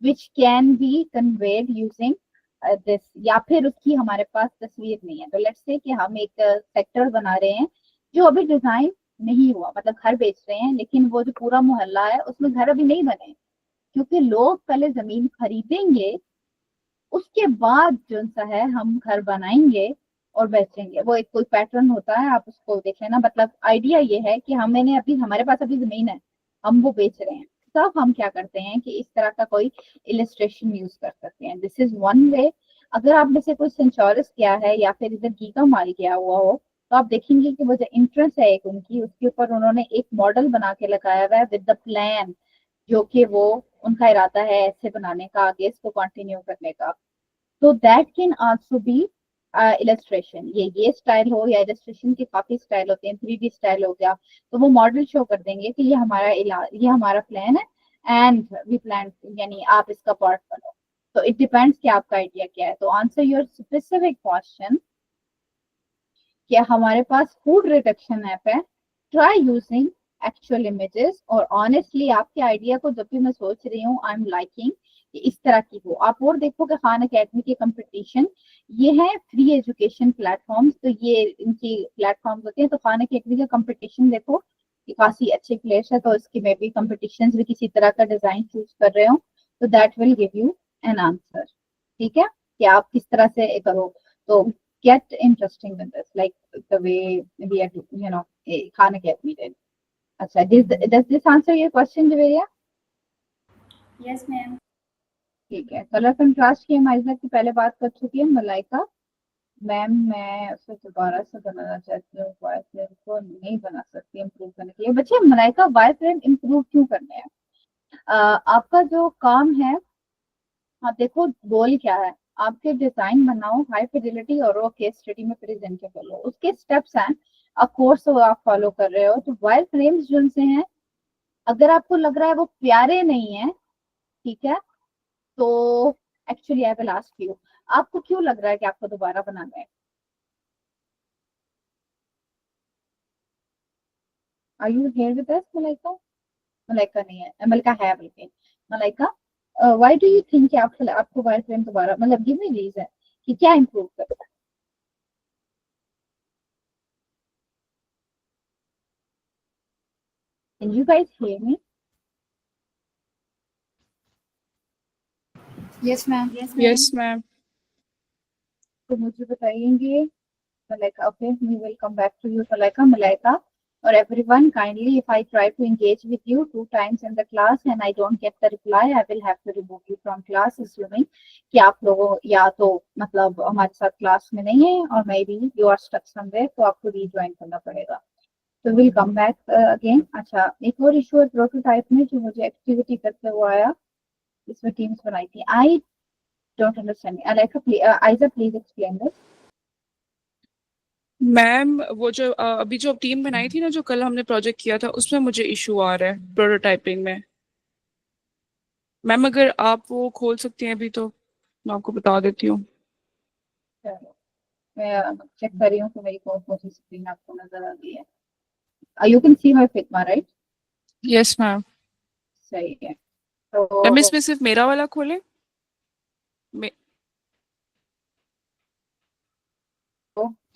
which can be conveyed using this, या फिर उसकी हमारे पास तस्वीर नहीं है। तो लेट्स से कि हम एक सेक्टर बना रहे हैं जो अभी डिजाइन नहीं हुआ, मतलब घर बेच रहे हैं, लेकिन वो जो पूरा मोहल्ला है उसमें घर अभी नहीं बने, क्योंकि लोग पहले जमीन खरीदेंगे, उसके बाद जो सा है हम घर बनाएंगे और बेचेंगे। वो एक कोई पैटर्न होता है, आप उसको देख लेना। मतलब आइडिया ये है कि हमने अभी, हमारे पास अभी जमीन है, हम वो बेच रहे हैं, तब हम क्या करते हैं कि इस तरह का कोई इलस्ट्रेशन यूज कर सकते हैं। This is one way. अगर आप में से कोई सेंचोरस किया है या फिर इधर गीगा माल किया हुआ हो, तो आप देखेंगे कि वो जो इंट्रेंस है एक उनकी, उसके ऊपर उन्होंने एक मॉडल बना के लगाया हुआ है विद द प्लान, जो कि वो उनका इरादा है ऐसे बनाने का, आगे इसको कंटिन्यू करने का, तो that can also be illustration. ये स्टाइल हो या इलस्ट्रेशन के काफी स्टाइल होते हैं, 3D स्टाइल हो गया, तो वो मॉडल शो कर देंगे कि ये हमारा प्लान है एंड वी प्लान, यानी आप इसका पार्ट बनो। तो इट डिपेंड्स कि आपका आइडिया क्या है। तो आंसर योर स्पेसिफिक क्वेश्चन, क्या हमारे पास फूड रिडक्शन ऐप है, ट्राई यूजिंग एक्चुअल इमेजेस। और ऑनेस्टली आपके आइडिया को जब भी मैं सोच रही हूँ आई एम लाइकिंग कि इस तरह की हो आप। और देखो कि खान अकेडमी के कंपटीशन ये है फ्री एजुकेशन प्लेटफॉर्म्स, तो ये इनकी प्लेटफॉर्म्स होते हैं। तो खान अकेडमी का कंपटीशन देखो कि काफी अच्छे प्लेस है, तो इसकी में भी कंपटीशन भी किसी तरह का डिजाइन चूज कर रहे हो, तो that will give you an answer. ठीक है, कि आप किस तरह से करो। तो get interesting with this, like the way we are, Khan Academy did. अच्छा, does this answer your question, Javeria? Yes, ma'am. ठीक है, कलर कंट्रास्ट की हम आइजा की पहले बात कर चुकी है। मलाइका मैम, मैं उसे दोबारा से बनाना चाहती हूँ, वायर फ्रेम को नहीं बना सकती इम्प्रूव करने के लिए। बच्चे मलाइका वायर फ्रेम इम्प्रूव क्यों करने हैं? आपका जो काम है, आप देखो गोल क्या है, आपके डिजाइन बनाओ हाई फिडिलिटी और वो केस स्टडी में प्रेजेंटेबल हो, उसके स्टेप्स हैं। कोर्स आप फॉलो कर रहे हो, तो वायर फ्रेम्स जो से हैं, अगर आपको लग रहा है वो प्यारे नहीं है, ठीक है, तो actually I will ask you, आपको क्यों लग रहा है कि आपको दोबारा बनाना है? Are you here with us Malaika? Malaika नहीं है, मलाइका है बल्कि। Malaika, why do you think कि आपको वायर फ्रेम दोबारा, मतलब गिव मी रीजन कि क्या इम्प्रूव करना है? Can you guys hear me? Yes, ma'am. Yes, ma'am. तो मुझे बताइएंगे। Malaika, okay, we will come back to you, Malaika, or everyone. Kindly, if I try to engage with you 2 times in the class and I don't get the reply, I will have to remove you from class, assuming कि आप लोगों या तो मतलब हमारे साथ class में नहीं है और maybe you are stuck somewhere, तो आपको rejoin करना पड़ेगा। तो we'll come back again। अच्छा, एक और इशू है प्रोटोटाइप में जो मुझे एक्टिविटी करते हुए आया, इसमें टीम्स बनाई थी। I don't understand. Aiza, please explain this. Ma'am वो जो अभी जो टीम बनाई थी ना, जो कल हमने प्रोजेक्ट किया था, उसमें मुझे इशू आ रहा है प्रोटोटाइपिंग में। मैम अगर आप वो खोल सकती हैं अभी तो मैं आपको बता देती हूँ। चलो, मैं चेक कर रही हूँ कि मेरी कौन कौन सी स्क्रीन आपको नजर आ रही है। You can see my Figma, right? Yes ma'am. सही है। मैम तो इसमें सिर्फ मेरा वाला खोले।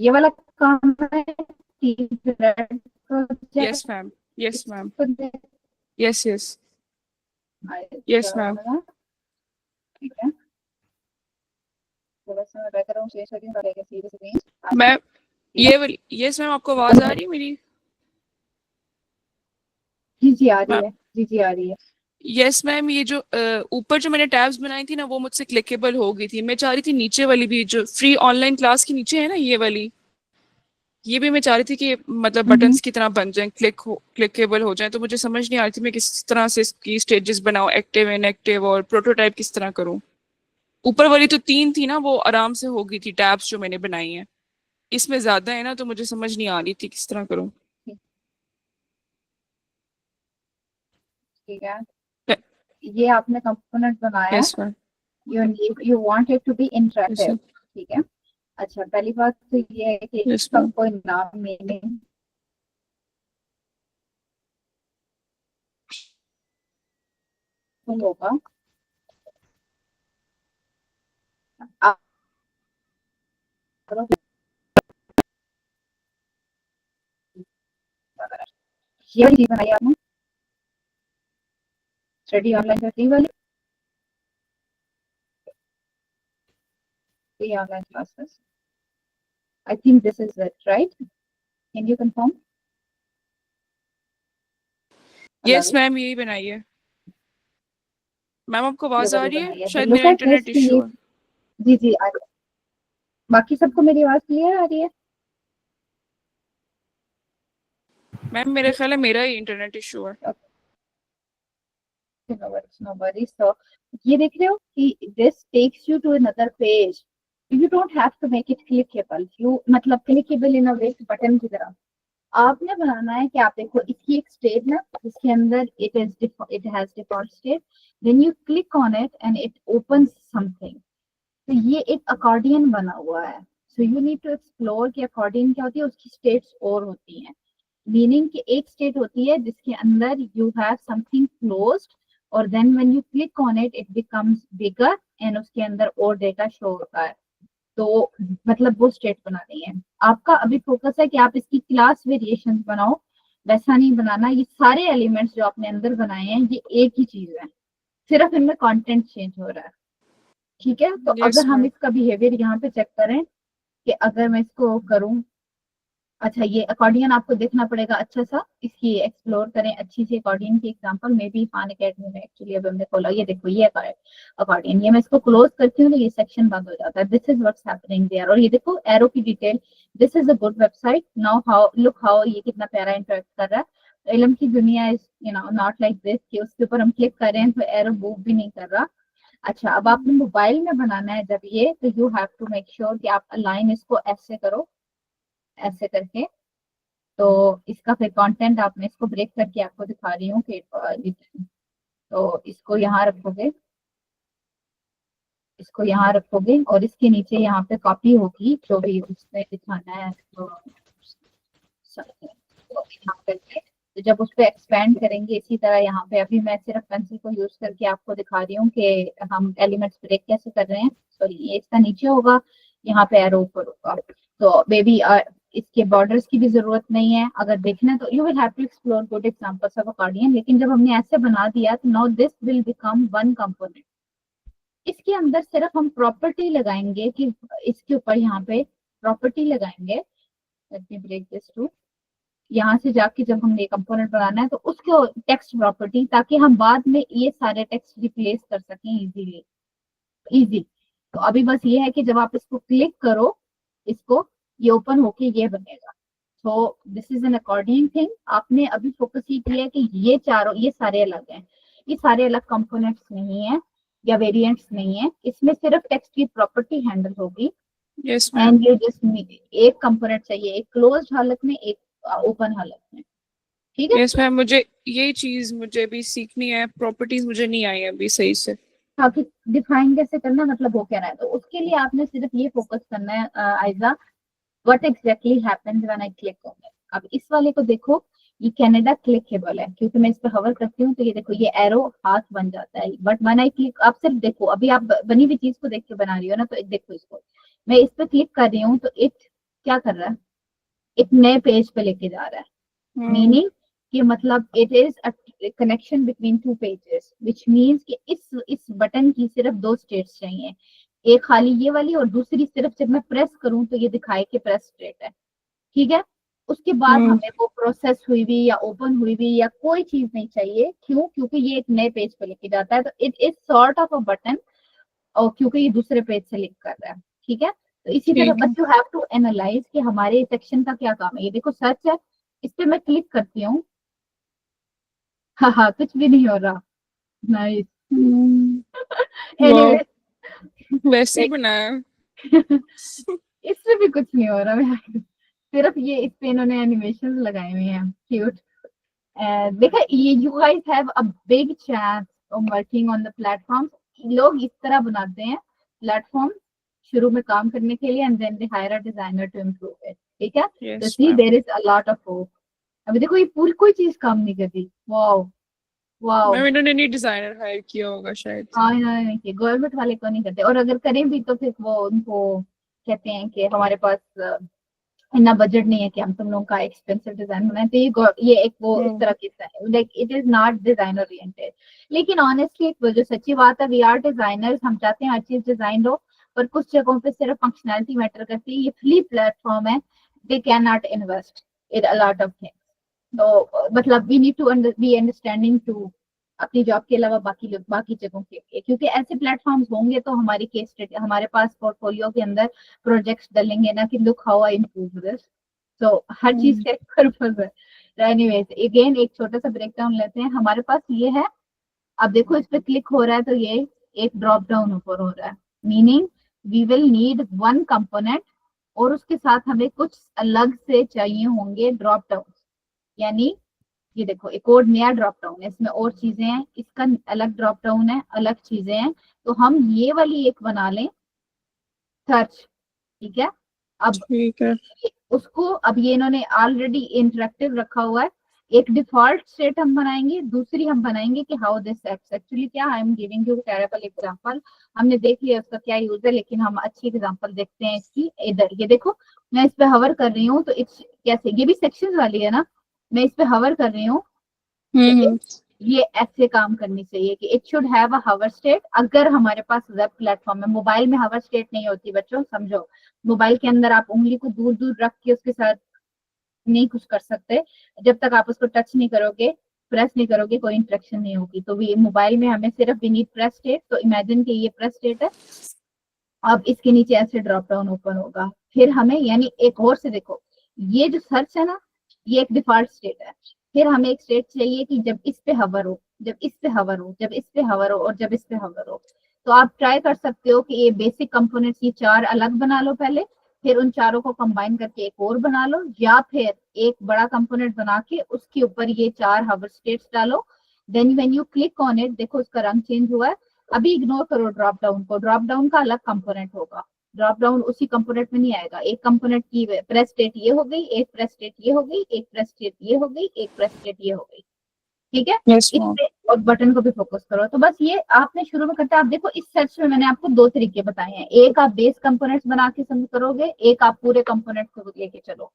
ये वाला काम है team yes project. Ma'am. Yes ma'am. Yes yes. Yes ma'am. ठीक है, थोड़ा सा मैं बैकग्राउंड चेंज करके करेंगे सीधे स्क्रीन। मैम ये वाली, यस मैम आपको आवाज आ रही है मेरी? जी जी आ रही मैम है, जी जी आ रही है। यस मैम, ये जो ऊपर जो मैंने टैब्स बनाई थी ना, वो मुझसे क्लिकेबल हो गई थी। मैं चाह रही थी नीचे वाली भी, जो फ्री ऑनलाइन क्लास की नीचे है ना ये वाली, ये भी मैं चाह रही थी कि मतलब बटन्स की तरह बन जाएं, क्लिकेबल हो जाएं। तो मुझे समझ नहीं आ रही थी मैं किस तरह से इसकी स्टेजेस बनाऊं, एक्टिव इनएक्टिव और प्रोटोटाइप किस तरह करूं। ऊपर वाली तो 3 थी ना, वो आराम से हो गई थी टैब्स जो मैंने बनाई हैं। इसमें ज्यादा है ना, तो मुझे समझ नहीं आ रही थी किस तरह करूं। ठीक है, ये आपने कंपोनेंट बनाया है, yes ma'am. You want it to be yes interactive, ma'am. ठीक है। अच्छा, पहली बात तो ये है कि यस इसका मैम। कोई नाम मीनिंग होगा। आप ये वाली चीज बनाई आपने, स्टडी ऑनलाइन करती वाली, free online classes. I think this is it, right? Can you confirm? Yes ma'am यही बनाई है। मैम आपको ये आवाज आ वाली रही है? बनाई है, तो शायद लुक मेरा एट दिस। इंटरनेट इशू है। जी जी आ रही है। बाकी सबको मेरी आवाज क्लियर आ रही है? मैम मेरे ख्याल है मेरा ही इंटरनेट इशू है। no worries, no worries. So ये देख रहे हो कि this takes you to another page. You don't have to make it clickable. You मतलब clickable in a way button की तरह आपने बनाना है कि आप देखो इसकी एक स्टेट ना इसके अंदर it has default state. Then you click on it and it opens something. तो ये एक अकॉर्डियन बना हुआ है. So you need to explore कि अकॉर्डियन क्या होती है, उसकी स्टेट्स और होती हैं. मीनिंग कि एक स्टेट होती है जिसके अंदर you have something closed और then when you click on it it becomes bigger and उसके अंदर और डेटा शो होता है. तो मतलब वो स्टेट बनानी है. आपका अभी फोकस है कि आप इसकी क्लास वेरिएशंस बनाओ, वैसा नहीं बनाना. ये सारे एलिमेंट्स जो आपने अंदर बनाए हैं ये एक ही चीज है, सिर्फ इनमें कंटेंट चेंज हो रहा है. ठीक है. तो Yes, अगर हम ma'am. इसका बिहेवियर यहाँ पे चेक करें कि अगर मैं इसको करूं, अच्छा ये अकॉर्डियन आपको देखना पड़ेगा अच्छा सा, इसकी एक्सप्लोर करें अच्छी सी अकॉर्डियन की example. May be Khan academy में एक्चुअली अभी हमने खोला. ये देखो ये अकॉर्डियन, ये मैं इसको क्लोज करती हूँ तो ये सेक्शन बंद हो जाता है. This is what's happening there. और ये देखो एरो की detail. This is a good website. Now how look how ये कितना प्यारा इंटरेक्ट कर रहा है. इल्म की दुनिया इज नॉट लाइक दिस कि उसके ऊपर हम क्लिक कर रहे हैं तो एरो मूव भी नहीं कर रहा. अच्छा अब आपने मोबाइल में बनाना है जब ये, तो you have to make sure कि आप अलाइन इसको ऐसे करो, ऐसे करके. तो इसका फिर कंटेंट आपने इसको ब्रेक करके आपको दिखा रही हूँ कि तो इसको यहाँ रखोगे, इसको यहाँ रखोगे और इसके नीचे यहाँ पे कॉपी होगी जो भी उसमें दिखाना है. तो यहाँ करके तो जब उस पर एक्सपेंड करेंगे इसी तरह यहाँ पे अभी मैं सिर्फ पेंसिल को यूज करके आपको दिखा रही हूँ कि हम एलिमेंट्स ब्रेक कैसे कर रहे हैं. सॉरी ये इसका नीचे होगा, यहाँ पे एरो ऊपर होगा. तो बेबी इसके बॉर्डर्स की भी जरूरत नहीं है. अगर देखना है तो you will have to explore good examples of accordion. लेकिन जब हमने ऐसे बना दिया तो now this will become one component. इसके अंदर सिर्फ हम प्रॉपर्टी लगाएंगे कि इसके ऊपर यहाँ पे प्रॉपर्टी लगाएंगे. Let me break this two. यहाँ से जाके जब हमने कंपोनेंट बनाना है तो उसको टेक्स्ट प्रॉपर्टी, ताकि हम बाद में ये सारे टेक्स्ट रिप्लेस कर सकें इजीली इजी. तो अभी बस ये है कि जब आप इसको क्लिक करो इसको ये ओपन होके ये बनेगा. तो this is an according thing. आपने अभी फोकस ये किया है कि ये चारों ये सारे अलग हैं, ये सारे अलग कंपोनेंट्स नहीं है या वेरिएंट्स नहीं है. इसमें सिर्फ टेक्स्ट की प्रॉपर्टी हैंडल होगी. Yes, ma'am. And you just एक कंपोनेंट चाहिए, एक क्लोज्ड हालत में एक ओपन हालत में. ठीक है. Yes, ma'am. मुझे ये चीज मुझे भी सीखनी है. प्रॉपर्टीज मुझे नहीं आई अभी सही से. हाँ कि डिफाइन कैसे करना, मतलब वो कह रहा है. तो उसके लिए आपने सिर्फ ये फोकस करना है Aiza, what exactly happens when I click on it. अब इस वाले को देखो, ये कनाडा क्लिकेबल है क्योंकि मैं इस पे हवर करती हूँ तो ये देखो ये एरो हाथ बन जाता है. बट व्हेन आई क्लिक, आप सिर्फ देखो अभी आप बनी हुई चीज को देख के बना रही हो ना, तो देखो इसको मैं इस पे क्लिक कर रही हूँ तो इट क्या कर रहा है, एक नए पेज पे लेके जा रहा है. मीनिंग कि मतलब it is a connection between two pages, which means कि इस बटन की सिर्फ दो स्टेट्स चाहिए, एक खाली ये वाली और दूसरी सिर्फ जब मैं प्रेस करूं तो ये दिखाए कि प्रेस स्टेट है. ठीक है. उसके बाद हमें वो प्रोसेस हुई भी या ओपन हुई भी या कोई चीज नहीं चाहिए. क्यों? क्योंकि ये एक नए पेज पे लेके जाता है. तो it is sort of a button, और क्योंकि ये दूसरे पेज से लिंक कर रहा है. ठीक है. तो इसी तरह but you have to analyse कि हमारे सेक्शन का क्या काम है. ये देखो सर्च है, इस पे मैं क्लिक करती हूँ, हाँ हाँ कुछ भी नहीं हो रहा. नाइस. एनीवे वैसे ही बनाया. इसमें भी कुछ नहीं हो रहा. सिर्फ ये इस पे इन्होंने एनिमेशन लगाए हुए हैं क्यूट. देखा ये you guys have a big chance of working on the platform. लोग इस तरह बनाते हैं प्लेटफॉर्म शुरू में काम करने के लिए and then they hire a designer to improve it. ठीक है. तो see there is a lot of hope. अभी देखो ये पूरी कोई चीज काम नहीं कर रही. Wow wow. मैम इन्होंने नहीं डिजाइनर हायर किया होगा शायद. हाँ इन्होंने नहीं किया, गवर्नमेंट वाले को नहीं करते. और अगर करें भी तो फिर वो उनको कहते हैं कि हमारे पास इतना बजट नहीं है कि हम तुम लोगों का एक्सपेंसिव डिजाइन बनाए. तो ये एक वो इस तरह की है, like it is not design oriented. लेकिन ऑनेस्टली वो जो सच्ची बात है, वी आर डिजाइनर्स, हम चाहते हैं हर चीज डिजाइन हो, पर कुछ जगहों पे सिर्फ फंक्शनैलिटी मैटर करती है. ये फ्री प्लेटफॉर्म है, they can not invest in a lot of things. तो मतलब we need to be understanding to अपनी जॉब के अलावा बाकी जगहों के लिए, क्योंकि ऐसे प्लेटफॉर्म्स होंगे तो हमारी केस स्टडी, हमारे पास पोर्टफोलियो के अंदर प्रोजेक्ट्स डलेंगे ना कि look how I improve this. तो हर चीज का पर्पस है. एनीवेज अगेन एक छोटा सा ब्रेकडाउन लेते हैं. हमारे पास ये है अब देखो इस पे क्लिक हो रहा है तो ये एक ड्रॉप डाउन ऊपर हो रहा है, meaning we will need one component और उसके साथ हमें कुछ अलग से चाहिए होंगे ड्रॉप डाउन। यानी ये देखो एक और नया ड्रॉप डाउन है, इसमें और चीजें हैं, इसका अलग ड्रॉप डाउन है, अलग चीजें हैं। तो हम ये वाली एक बना लें सर्च, ठीक है। अब ठीक है। उसको अब ये इन्होंने ऑलरेडी इंटरेक्टिव रखा हुआ है। एक डिफॉल्ट स्टेट हम बनाएंगे, दूसरी हम बनाएंगे कि हाउ दिस एक्ट्स एक्चुअली क्या। I am giving you terrible example, हमने देख लिया उसका क्या यूज है, लेकिन हम अच्छी एग्जांपल देखते हैं इसकी। इधर ये देखो मैं इस पे हवर कर रही हूँ तो इट्स कैसे, ये भी सेक्शंस वाली है ना, मैं इस पे हवर कर रही हूँ हम्म। ये ऐसे काम करनी चाहिए कि it should have a hover state. अगर हमारे पास वेब प्लेटफॉर्म है, मोबाइल में हवर स्टेट नहीं होती बच्चों, समझो। मोबाइल के अंदर आप उंगली को दूर दूर रख के उसके साथ नहीं कुछ कर सकते, जब तक आप उसको टच नहीं करोगे, प्रेस नहीं करोगे, कोई इंटरेक्शन नहीं होगी। तो ये मोबाइल में हमें सिर्फ वी नीड प्रेस स्टेट। तो इमेजिन कि ये प्रेस स्टेट है, अब इसके नीचे ऐसे ड्रॉप डाउन ओपन होगा। फिर हमें यानी एक और से देखो, ये जो सर्च है ना ये एक डिफॉल्ट स्टेट है। फिर हमें एक स्टेट चाहिए कि जब इस पे हवर हो, जब इस पे हवर हो, जब इस पे हवर हो और जब इस पे हवर हो। तो आप ट्राई कर सकते हो कि ये बेसिक कंपोनेंट्स ये चार अलग बना लो पहले, फिर उन चारों को कंबाइन करके एक और बना लो, या फिर एक बड़ा कंपोनेंट बना के उसके ऊपर ये चार हवर स्टेट्स डालो। Then when you click on it, देखो उसका रंग चेंज हुआ है। अभी इग्नोर करो ड्रॉप डाउन को, ड्रॉप डाउन का अलग कंपोनेंट होगा, ड्रॉप डाउन उसी कंपोनेंट में नहीं आएगा। एक कंपोनेंट की प्रेस स्टेट ये हो गई, एक प्रेस स्टेट ये हो गई, एक प्रेस स्टेट ये हो गई, एक प्रेस स्टेट ये हो गई, ठीक है। यस इस मैम। पे और बटन को भी फोकस करो। तो बस ये आपने शुरू में करते, आप देखो इस सर्च में मैंने आपको दो तरीके बताए हैं, एक आप बेस कंपोनेंट्स बना के समझ करोगे, एक आप पूरे कंपोनेंट को लेके चलो।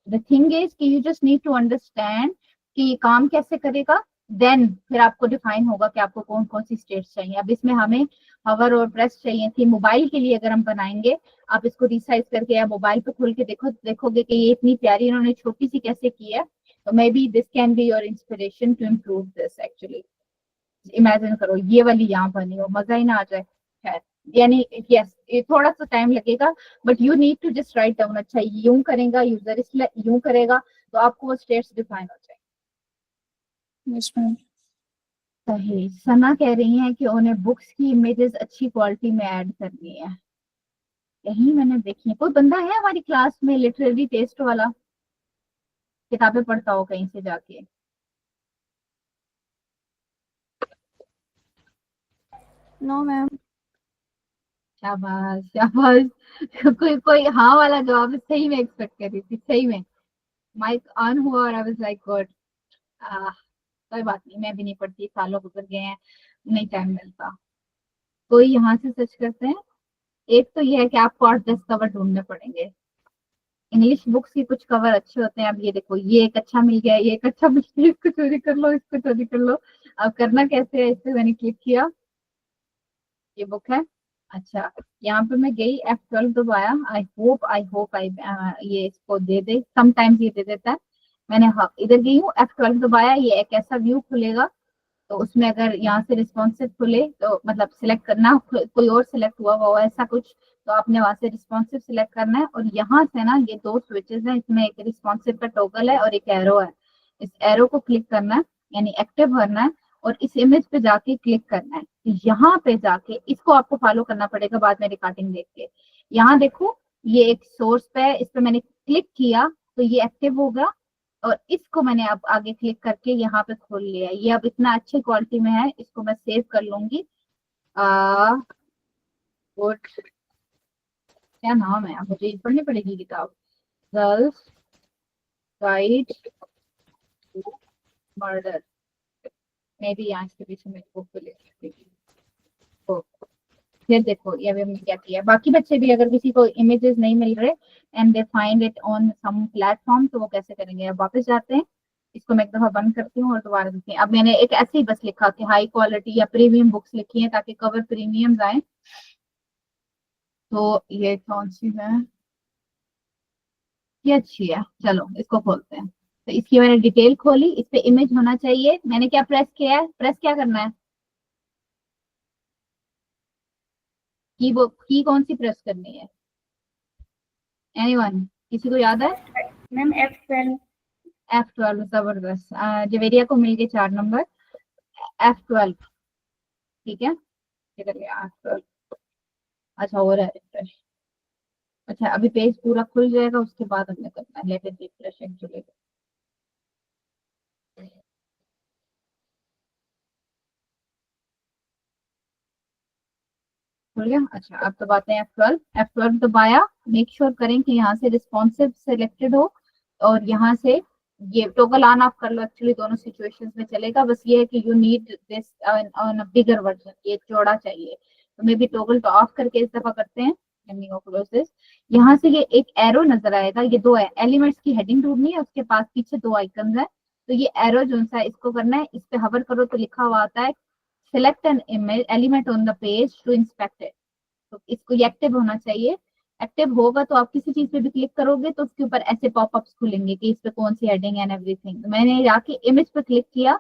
द थिंग इज कि you just need to understand कि ये काम कैसे करेगा, देन फिर आपको डिफाइन होगा कि आपको कौन कौन सी स्टेट्स चाहिए। अब इसमें हमें हवर और प्रेस चाहिए थी मोबाइल के लिए। अगर हम बनाएंगे, आप इसको रिसाइज करके या मोबाइल पे खोल के देखो, देखोगे कि ये इतनी प्यारी इन्होंने छोटी सी कैसे की है। तो maybe this can be your inspiration to improve this actually. Imagine करो ये वाली यहाँ बनी हो, मजा ही ना आ जाए। खैर, यानी यस ये थोड़ा सा टाइम लगेगा, but you need to just write down. अच्छा यूं करेगा यूजर, इसलिए यूं करेगा तो आपको वो स्टेट्स डिफाइन हो जाए। Yes ma'am. सही। सना कह रही है कि उन्हें बुक्स की इमेजेस अच्छी क्वालिटी में ऐड करनी है। यही मैंने देखी है। कोई बंदा है हमारी क्लास में लिटरेरी टेस्ट वाला, किताबें पढ़ता हो कहीं से जाके? No ma'am. शाबाश शाबाश कोई कोई हाँ वाला जवाब सही में एक्सपेक्ट कर रही थी, सही में। माइक ऑन हुआ और आई वाज लाइक गुड। कोई बात नहीं, मैं भी नहीं पढ़ती, सालों गुजर गए हैं, नहीं टाइम मिलता। कोई यहाँ से सर्च करते हैं। एक तो ये है कि आपको 8-10 कवर ढूंढने पड़ेंगे। इंग्लिश बुक्स के कुछ कवर अच्छे होते हैं। अब ये देखो ये एक अच्छा मिल गया, ये एक अच्छा मिल गया, इसको चोरी कर लो, इसको चोरी कर लो। अब करना कैसे है, इस पे मैंने क्लिक किया, ये बुक है। अच्छा यहाँ पे मैं गई, F12 दबाया। आई होप ये इसको दे दे, समटाइम्स ये दे देता है। मैंने हाँ इधर गई हूँ, F12 दबाया, ये एक ऐसा व्यू खुलेगा। तो उसमें अगर यहाँ से रिस्पॉन्सिव खुले तो मतलब सिलेक्ट करना, कोई और सिलेक्ट हुआ हो ऐसा कुछ, तो आपने वहां से रिस्पॉन्सिव सिलेक्ट करना है। और यहाँ से ना ये दो स्विचेस हैं, इसमें एक रिस्पॉन्सिव का टॉगल है और एक एरो है। इस एरो को क्लिक करना है, यानी एक्टिव करना है, और इस इमेज पे जाके क्लिक करना है। तो यहाँ पे जाके इसको आपको फॉलो करना पड़ेगा बाद में रिकॉर्डिंग देख के। यहाँ देखो ये एक सोर्स पे है, इस पे मैंने क्लिक किया तो ये एक्टिव होगा, और इसको मैंने अब आगे क्लिक करके यहाँ पे खोल लिया। ये अब इतना अच्छी क्वालिटी में है, इसको मैं सेव कर लूंगी। गुड, क्या नाम है, अब मुझे ये पढ़नी पड़ेगी किताब, girls guide to murder. Maybe यहाँ इसके पीछे मेरे बुक ले सकती हूँ। फिर देखो ये अभी हमने क्या किया। बाकी बच्चे भी अगर किसी को इमेजेस नहीं मिल रहे and they find it on some platform, तो वो कैसे करेंगे। अब वापस जाते हैं, इसको मैं एक दफा बंद करती हूँ और दोबारा देखते हैं। अब मैंने एक ऐसे ही बस लिखा कि हाई क्वालिटी या प्रीमियम बुक्स लिखी है ताकि कवर प्रीमियम आए। तो ये कौन सी है, ये अच्छी है, चलो इसको खोलते हैं। तो इसकी मैंने डिटेल खोली, इस पे इमेज होना चाहिए। मैंने क्या प्रेस किया है, प्रेस क्या करना है, की कौन सी प्रेस करनी है, एनीवन, किसी को याद है? Ma'am F12। F12, जबरदस्त। जवेरिया को मिल गए 4 नंबर। F12 ठीक है, ये करिए आप। अच्छा हो रहा है रिफ्रेश। अच्छा अभी पेज पूरा खुल जाएगा, उसके बाद हमने करना है लेट इट रिफ्रेश एक्चुअली। खुल गया। अच्छा अब तो बातें F12 दबाया। मेक श्योर करें कि यहाँ से रिस्पॉन्सिव सिलेक्टेड हो, और यहाँ से ये टॉगल ऑन ऑफ कर लो, एक्चुअली दोनों सिचुएशंस में चलेगा। बस ये है कि you need this on a bigger version, ये चौड़ा चाहिए, तो मे बी टॉगल तो ऑफ करके इस दफा करते हैं। यहाँ से ये एक एरो नजर आएगा, ये दो एलिमेंट्स की हेडिंग ढूंढनी है, उसके पास पीछे दो आइकन है, तो ये एरो जो सा है इसको करना है, इस पे हवर करो तो लिखा हुआ आता है select an image element on the page to inspect it. तो इसको ये एक्टिव होना चाहिए। एक्टिव होगा तो आप किसी चीज पे भी क्लिक करोगे तो उसके ऊपर ऐसे पॉपअप्स खुलेंगे कि इस पे कौन सी हेडिंग एंड एवरीथिंग। तो मैंने जाके इमेज पे क्लिक किया,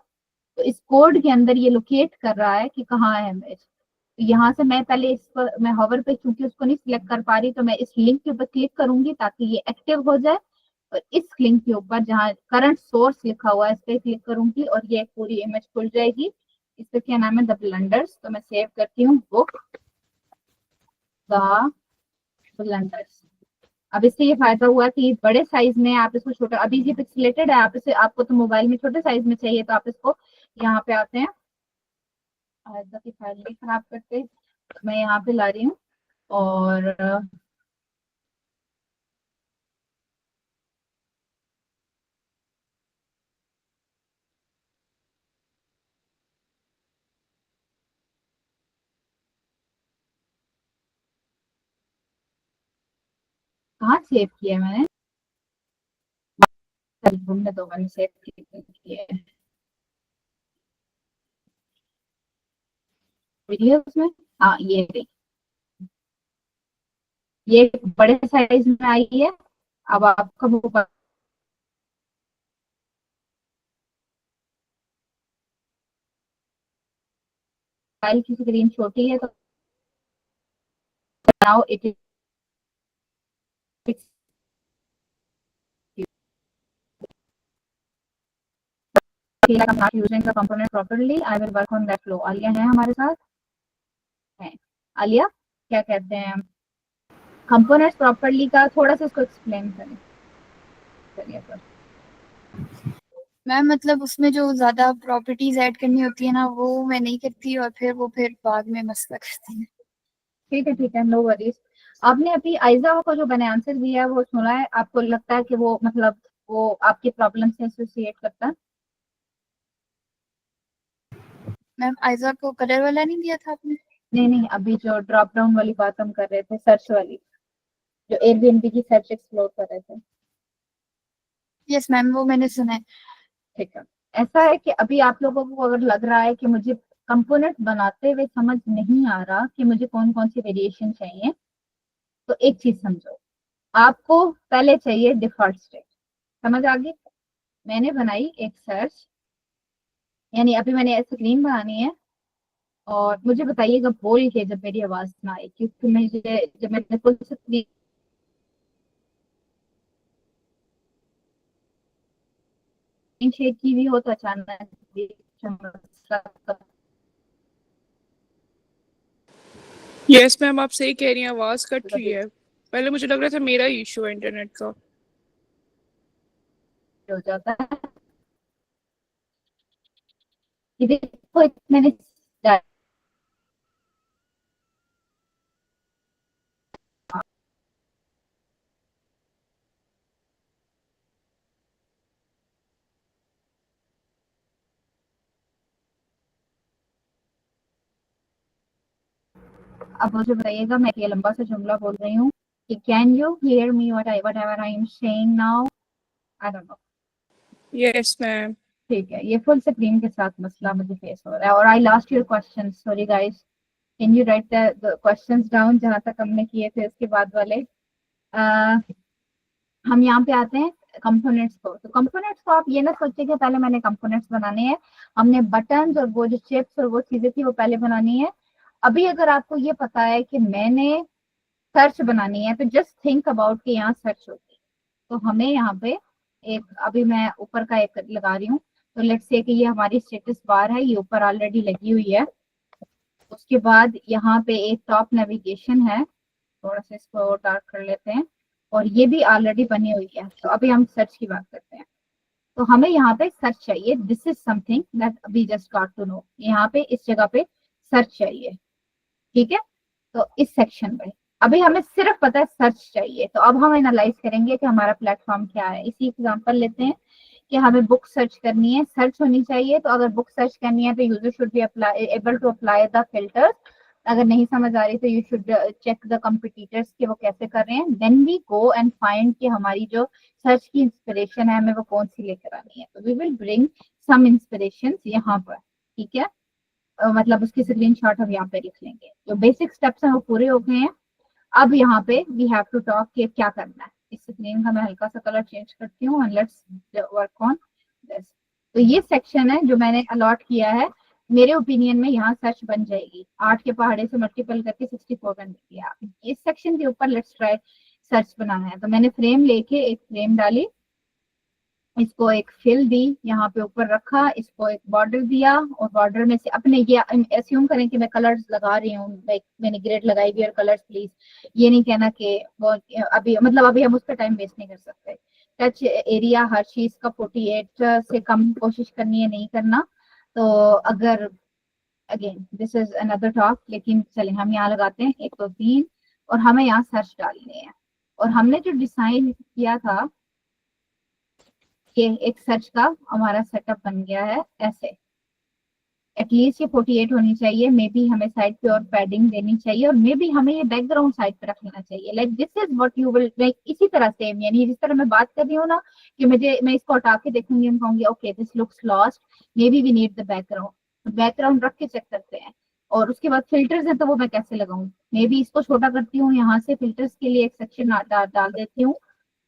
तो इस कोड के अंदर ये लोकेट कर रहा है कि कहाँ है इमेज। तो यहाँ से मैं पहले इस पर मैं हॉवर पे चूंकि उसको नहीं सिलेक्ट कर पा रही, तो मैं इस लिंक के ऊपर क्लिक करूंगी ताकि ये एक्टिव हो जाए, और इस लिंक के ऊपर जहाँ करंट सोर्स लिखा हुआ है इस पे क्लिक करूंगी और ये पूरी इमेज खुल जाएगी। इस पे क्या नाम है, द ब्लंडर्स। तो मैं सेव करती हूँ बुक द ब्लंडर्स। अब इससे ये फायदा हुआ कि बड़े साइज में आप इसको छोटा, अभी ये पिक्सेलेटेड है, आप इसे आपको तो मोबाइल में छोटे साइज में चाहिए, तो आप इसको यहाँ पे आते हैं, की फाइल नहीं खराब करते, मैं यहाँ पे ला रही हूँ और कहाँ सेव किया है मैंने, घूमने दो, मैंने सेव किया है वीडियोस में। हाँ ये रही, ये बड़े साइज में आई है। अब आपका मोबाइल की स्क्रीन छोटी है तो now it is feel like I'm not using the component properly. I will work on that flow. Alia है हमारे साथ, है आलिया, क्या कहते हैं कंपोनेंट्स प्रॉपरली का थोड़ा सा इसको एक्सप्लेन करें। चलिए पर मैम मतलब उसमें जो ज्यादा प्रॉपर्टीज ऐड करनी होती है ना, वो मैं नहीं करती, और फिर बाद में मसला करती है। ठीक है, नो वरीज। आपने अभी आयजा को जो मैंने आंसर दिया है वो सुना है, आपको लगता है कि वो मतलब वो आपकी प्रॉब्लम से एसोसिएट करता है? मैम आयजा को कलर वाला नहीं दिया था आपने? नहीं, अभी जो ड्रॉप डाउन वाली बात हम कर रहे थे, सर्च वाली, जो एयरबीएनबी की सर्च एक्सप्लोर कर रहे थे। यस मैम, वो मैंने सुना है। ठीक है, ऐसा है कि अभी आप लोगों को अगर लग रहा है कि मुझे कंपोनेंट बनाते हुए समझ नहीं आ रहा कि मुझे कौन कौन सी वेरिएशन चाहिए, तो एक चीज समझो, आपको पहले चाहिए डिफॉल्ट स्टेट। समझ आ गई? मैंने बनाई एक सर्च, यानी अभी मैंने स्क्रीन बनानी है, और मुझे बताइएगा बोल के जब मेरी आवाज ना आए, क्योंकि मुझे जब मैंने फुल स्क्रीन शेयर की हुई हो तो अचानक यस मैम, आप सही कह रही हैं, आवाज कट रही है। पहले मुझे लग रहा था मेरा इशू है इंटरनेट का। हो जाता है कि देखो मैंने अब मुझे बताइएगा, मैं ये लंबा सा जुमला बोल रही हूँ कि can you hear me what ever I am saying now? I don't no. Yes ma'am. ठीक है, ये फुल स्क्रीन के साथ मसला मुझे फेस हो रहा है। और I last your question, sorry guys, can you write the questions down जहां तक हमने किए थे उसके बाद वाले। हम यहाँ पे आते हैं कंपोनेंट्स को। तो कंपोनेंट्स को आप ये ना सोचिए कि पहले मैंने कंपोनेंट्स बनाने हैं, हमने बटन्स और वो जो चिप्स और वो चीजें थी वो पहले बनानी है। अभी अगर आपको ये पता है कि मैंने सर्च बनानी है, तो जस्ट थिंक अबाउट कि यहाँ सर्च होगी, तो हमें यहाँ पे एक, अभी मैं ऊपर का एक लगा रही हूँ, तो लेट्स से कि ये हमारी स्टेटस बार है, ये ऊपर ऑलरेडी लगी हुई है। उसके बाद यहाँ पे एक टॉप नेविगेशन है, थोड़ा सा इसको डार्क कर लेते हैं, और ये भी ऑलरेडी बनी हुई है। तो अभी हम सर्च की बात करते हैं। तो हमें यहाँ पे सर्च चाहिए, this is something that we just got to know, यहाँ पे इस जगह पे सर्च चाहिए, ठीक है। तो इस सेक्शन में अभी हमें सिर्फ पता है सर्च चाहिए। तो अब हम एनालाइज करेंगे कि हमारा प्लेटफॉर्म क्या है। इसी एग्जांपल लेते हैं कि हमें बुक सर्च करनी है, सर्च होनी चाहिए। तो अगर बुक सर्च करनी है तो user should be able to apply the filters. अगर नहीं समझ आ रही तो you should check the competitors कि वो कैसे कर रहे हैं। Then we go and find कि हमारी जो सर्च की इंस्पिरेशन है हमें वो कौन सी लेकर आनी है। तो we will bring some inspiration यहाँ पर, ठीक है। मतलब उसकी स्क्रीनशॉट हम यहाँ पे लिख लेंगे। जो बेसिक स्टेप्स हैं वो पूरे हो गए हैं। अब यहाँ पे वी हैव टू टॉक कि क्या करना है। इस स्क्रीन का मैं हल्का सा कलर चेंज करती हूँ and let's work on this. तो ये सेक्शन है जो मैंने अलॉट किया है। मेरे ओपिनियन में यहाँ सर्च बन जाएगी। 8 के पहाड़े से मल्टीपल करके 64 बन गया। इस सेक्शन के ऊपर लेट्स ट्राई सर्च बनाना है। तो मैंने फ्रेम लेके एक फ्रेम डाली, इसको एक फिल दी, यहाँ पे ऊपर रखा, इसको एक बॉर्डर दिया, और बॉर्डर में से अपने ये एस्यूम करें कि मैं कलर्स लगा रही हूँ, लाइक मैंने ग्रेड लगाई हुई और कलर्स प्लीज। ये नहीं कहना कि वो अभी मतलब अभी हम उस पर टाइम वेस्ट नहीं कर सकते। टच एरिया हर चीज का 48 से कम कोशिश करनी है, नहीं करना। तो अगर again this is another talk, लेकिन चले हम यहाँ लगाते हैं 1 2 3, और हमें यहाँ सर्च डालने हैं। और हमने जो डिजाइन किया था ये एक सर्च का हमारा सेटअप बन गया है ऐसे। एटलीस्ट ये 48 होनी चाहिए। मे बी हमें साइड पे और पैडिंग देनी चाहिए, और मे बी हमें ये बैकग्राउंड साइड पे रख लेना चाहिए। Like this is what you will like. इसी तरह से यानी जिस तरह मैं बात कर रही हूँ ना कि मैं इसको हटा के देखूंगी और कहूंगी okay this looks lost, maybe we need the background. Background रख के चेक करते हैं। और उसके बाद फिल्टर्स है तो वो मैं कैसे लगाऊं। मे बी इसको छोटा करती हूँ, यहाँ से फिल्टर्स के लिए एक सेक्शन डाल देती हूँ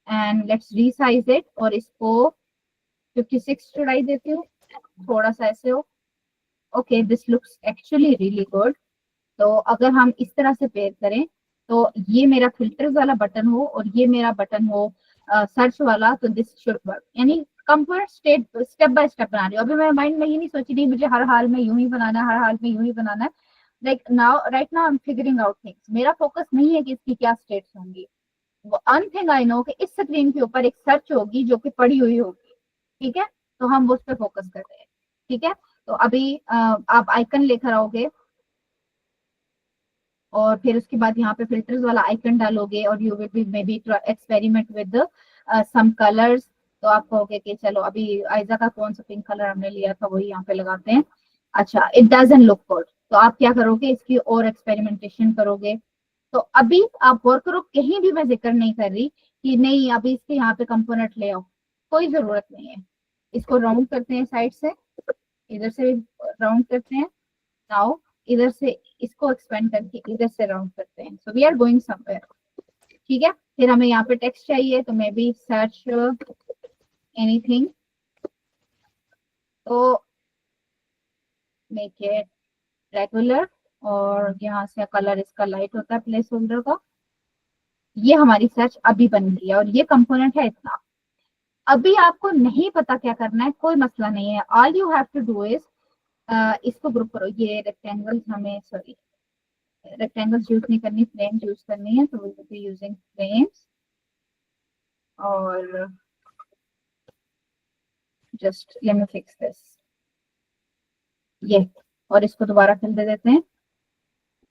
एंड लेट्स रीसाइज इट, और इसको 56 चढ़ाई देती हूँ, थोड़ा सा ऐसे हो। Okay this looks actually really good. तो अगर हम इस तरह से पेयर करें तो ये मेरा फिल्टर्स वाला बटन हो और ये मेरा बटन हो सर्च वाला, तो दिस शुड वर्क। यानी कंफर्ट स्टेप बाय स्टेप बना रही हूँ। अभी मैं माइंड में ये नहीं सोच रही मुझे हर हाल में यूं ही बनाना है, हर हाल में यूं ही बनाना है। Like now right now I am figuring out things. मेरा फोकस नहीं है कि इसकी क्या स्टेट्स होंगी। वन थिंग आई नो कि इस स्क्रीन के ऊपर एक सर्च होगी जो कि पड़ी हुई होगी, ठीक है। तो हम उस पर फोकस कर रहे हैं, ठीक है। तो अभी आप आइकन लेकर आओगे और फिर उसके बाद यहाँ पे फिल्टर्स वाला आइकन डालोगे, और you will be maybe experiment with some colours. तो आप कहोगे कि चलो अभी आयजा का कौन सा पिंक कलर हमने लिया था वही यहाँ पे लगाते हैं। अच्छा इट डजंट लुक गुड, तो आप क्या करोगे इसकी और एक्सपेरिमेंटेशन करोगे। तो अभी आप गौर करो, कहीं भी मैं जिक्र नहीं कर रही कि नहीं अभी इसके यहाँ पे कंपोनेंट ले आओ, कोई जरूरत नहीं है। इसको राउंड करते हैं साइड से, इधर से राउंड करते हैं। नाउ इधर से इसको एक्सपेंड करके इधर से राउंड करते हैं। So we are going somewhere, ठीक है। फिर हमें यहाँ पे टेक्स्ट चाहिए, तो मे बी सर्च एनीथिंग, तो मेक इट रेगुलर, और यहाँ से कलर इसका लाइट होता है प्लेस होल्डर का। ये हमारी सर्च अभी बन गई है और ये कंपोनेंट है इतना। अभी आपको नहीं पता क्या करना है, कोई मसला नहीं है। All you have to do is इसको ग्रुप करो। ये रेक्टेंगल्स हमें सॉरी रेक्टेंगल्स यूज नहीं करनी, फ्रेम्स यूज करनी है। तो we will be using frames, और just let me fix this ये, और इसको दोबारा फिल दे देते हैं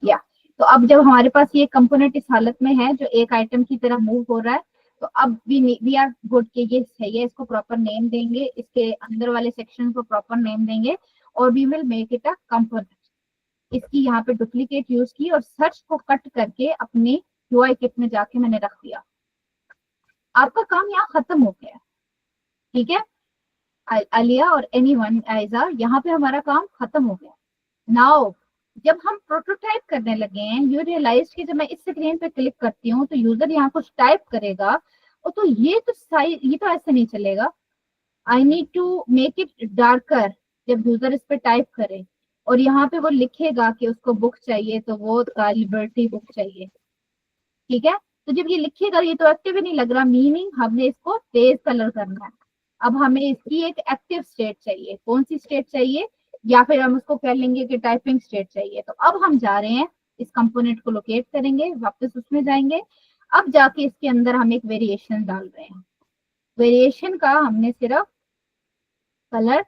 या। तो अब जब हमारे पास ये कंपोनेंट इस हालत में है जो एक आइटम की तरह मूव हो रहा है, तो अब वी आर गुड के ये सही है। इसको प्रॉपर नेम देंगे, इसके अंदर वाले सेक्शन को प्रॉपर नेम देंगे, और we will make it a component. इसकी यहाँ पे डुप्लीकेट यूज की और सर्च को कट करके अपने UI किट में जाके मैंने रख दिया। आपका काम यहाँ खत्म हो गया, ठीक है। आलिया और एनीवन आयजा, यहाँ पे हमारा काम खत्म हो गया। नाउ जब हम प्रोटोटाइप करने लगे हैं, यू रियलाइज कि जब मैं इस स्क्रीन पे क्लिक करती हूँ तो यूजर यहाँ कुछ टाइप करेगा, और तो ये तो ऐसे नहीं चलेगा। I need to make it darker जब यूजर इस पे टाइप करे, और यहाँ पे वो लिखेगा कि उसको बुक चाहिए, तो वो लिबर्टी बुक चाहिए, ठीक है। तो जब ये लिखेगा ये तो एक्टिव ही नहीं लग रहा, मीनिंग हमने इसको तेज कलर करना है। अब हमें इसकी एक एक्टिव स्टेट चाहिए। कौन सी स्टेट चाहिए? या फिर हम उसको कह लेंगे कि टाइपिंग स्टेट चाहिए। तो अब हम जा रहे हैं, इस कंपोनेंट को लोकेट करेंगे, वापस उसमें जाएंगे। अब जाके इसके अंदर हम एक वेरिएशन डाल रहे हैं। वेरिएशन का हमने सिर्फ कलर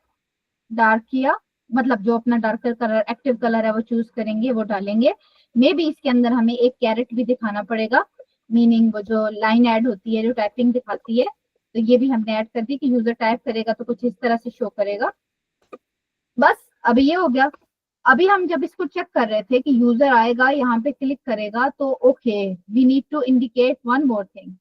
डार्क किया, मतलब जो अपना डार्कर कलर एक्टिव कलर है वो चूज करेंगे, वो डालेंगे। मे बी इसके अंदर हमें एक कैरेट भी दिखाना पड़ेगा, मीनिंग वो जो लाइन ऐड होती है जो टाइपिंग दिखाती है, तो ये भी हमने ऐड कर दी कि यूजर टाइप करेगा तो कुछ इस तरह से शो करेगा। बस अभी ये हो गया। अभी हम जब इसको चेक कर रहे थे कि यूजर आएगा यहाँ पे क्लिक करेगा तो okay, we need to indicate one more thing.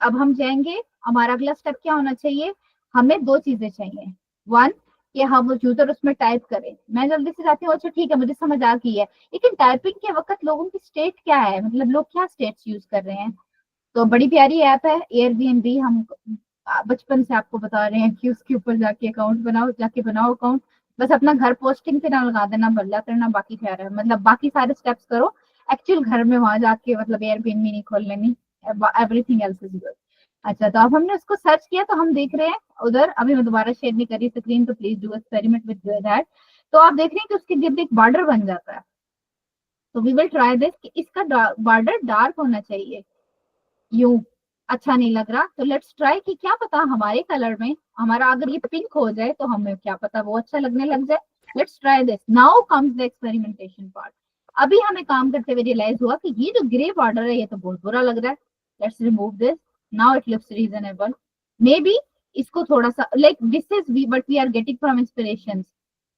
अब हम जाएंगे, हमारा अगला स्टेप क्या होना चाहिए, हमें दो चीजें चाहिए। वन, कि हम वो यूजर उसमें टाइप करें। मैं जल्दी से जाती हूँ, अच्छा ठीक है मुझे समझ आ गई है, लेकिन टाइपिंग के वक्त लोगों की स्टेट क्या है, मतलब लोग क्या स्टेट्स यूज कर रहे हैं। तो बड़ी प्यारी ऐप है एयरबीएनबी, हम बचपन से आपको बता रहे हैं कि उसके ऊपर जाके अकाउंट बनाओ, जाके बनाओ अकाउंट, बस अपना घर पोस्टिंग पे ना लगा देना, बल्ला करना, बाकी क्या है, मतलब बाकी सारे स्टेप्स करो, एक्चुअल घर में वहां जाके मतलब एयरबीएनबी नहीं खोल लेनी, एवरीथिंग एल्स इज गुड। अच्छा, तो अब हमने उसको सर्च किया तो हम देख रहे हैं उधर, अभी मैं दोबारा शेयर नहीं कर रही स्क्रीन, तो please do experiment with that. तो आप देख रहे हैं कि उसके गिर्द एक बॉर्डर बन जाता है। तो वी विल ट्राई दिस कि इसका बॉर्डर डार्क होना चाहिए, यूं अच्छा नहीं लग रहा, तो लेट्स ट्राई कि क्या पता हमारे कलर में हमारा अगर ये पिंक हो जाए तो हमें क्या पता वो अच्छा लगने लग जाए। Let's try this, now comes the experimentation part. अभी हमें काम करते हुए रियलाइज हुआ कि ये जो ग्रे बॉर्डर है ये तो बहुत बुरा लग रहा है, let's remove this, now it looks reasonable. Maybe इसको थोड़ा सा like this is we but we are getting from inspiration,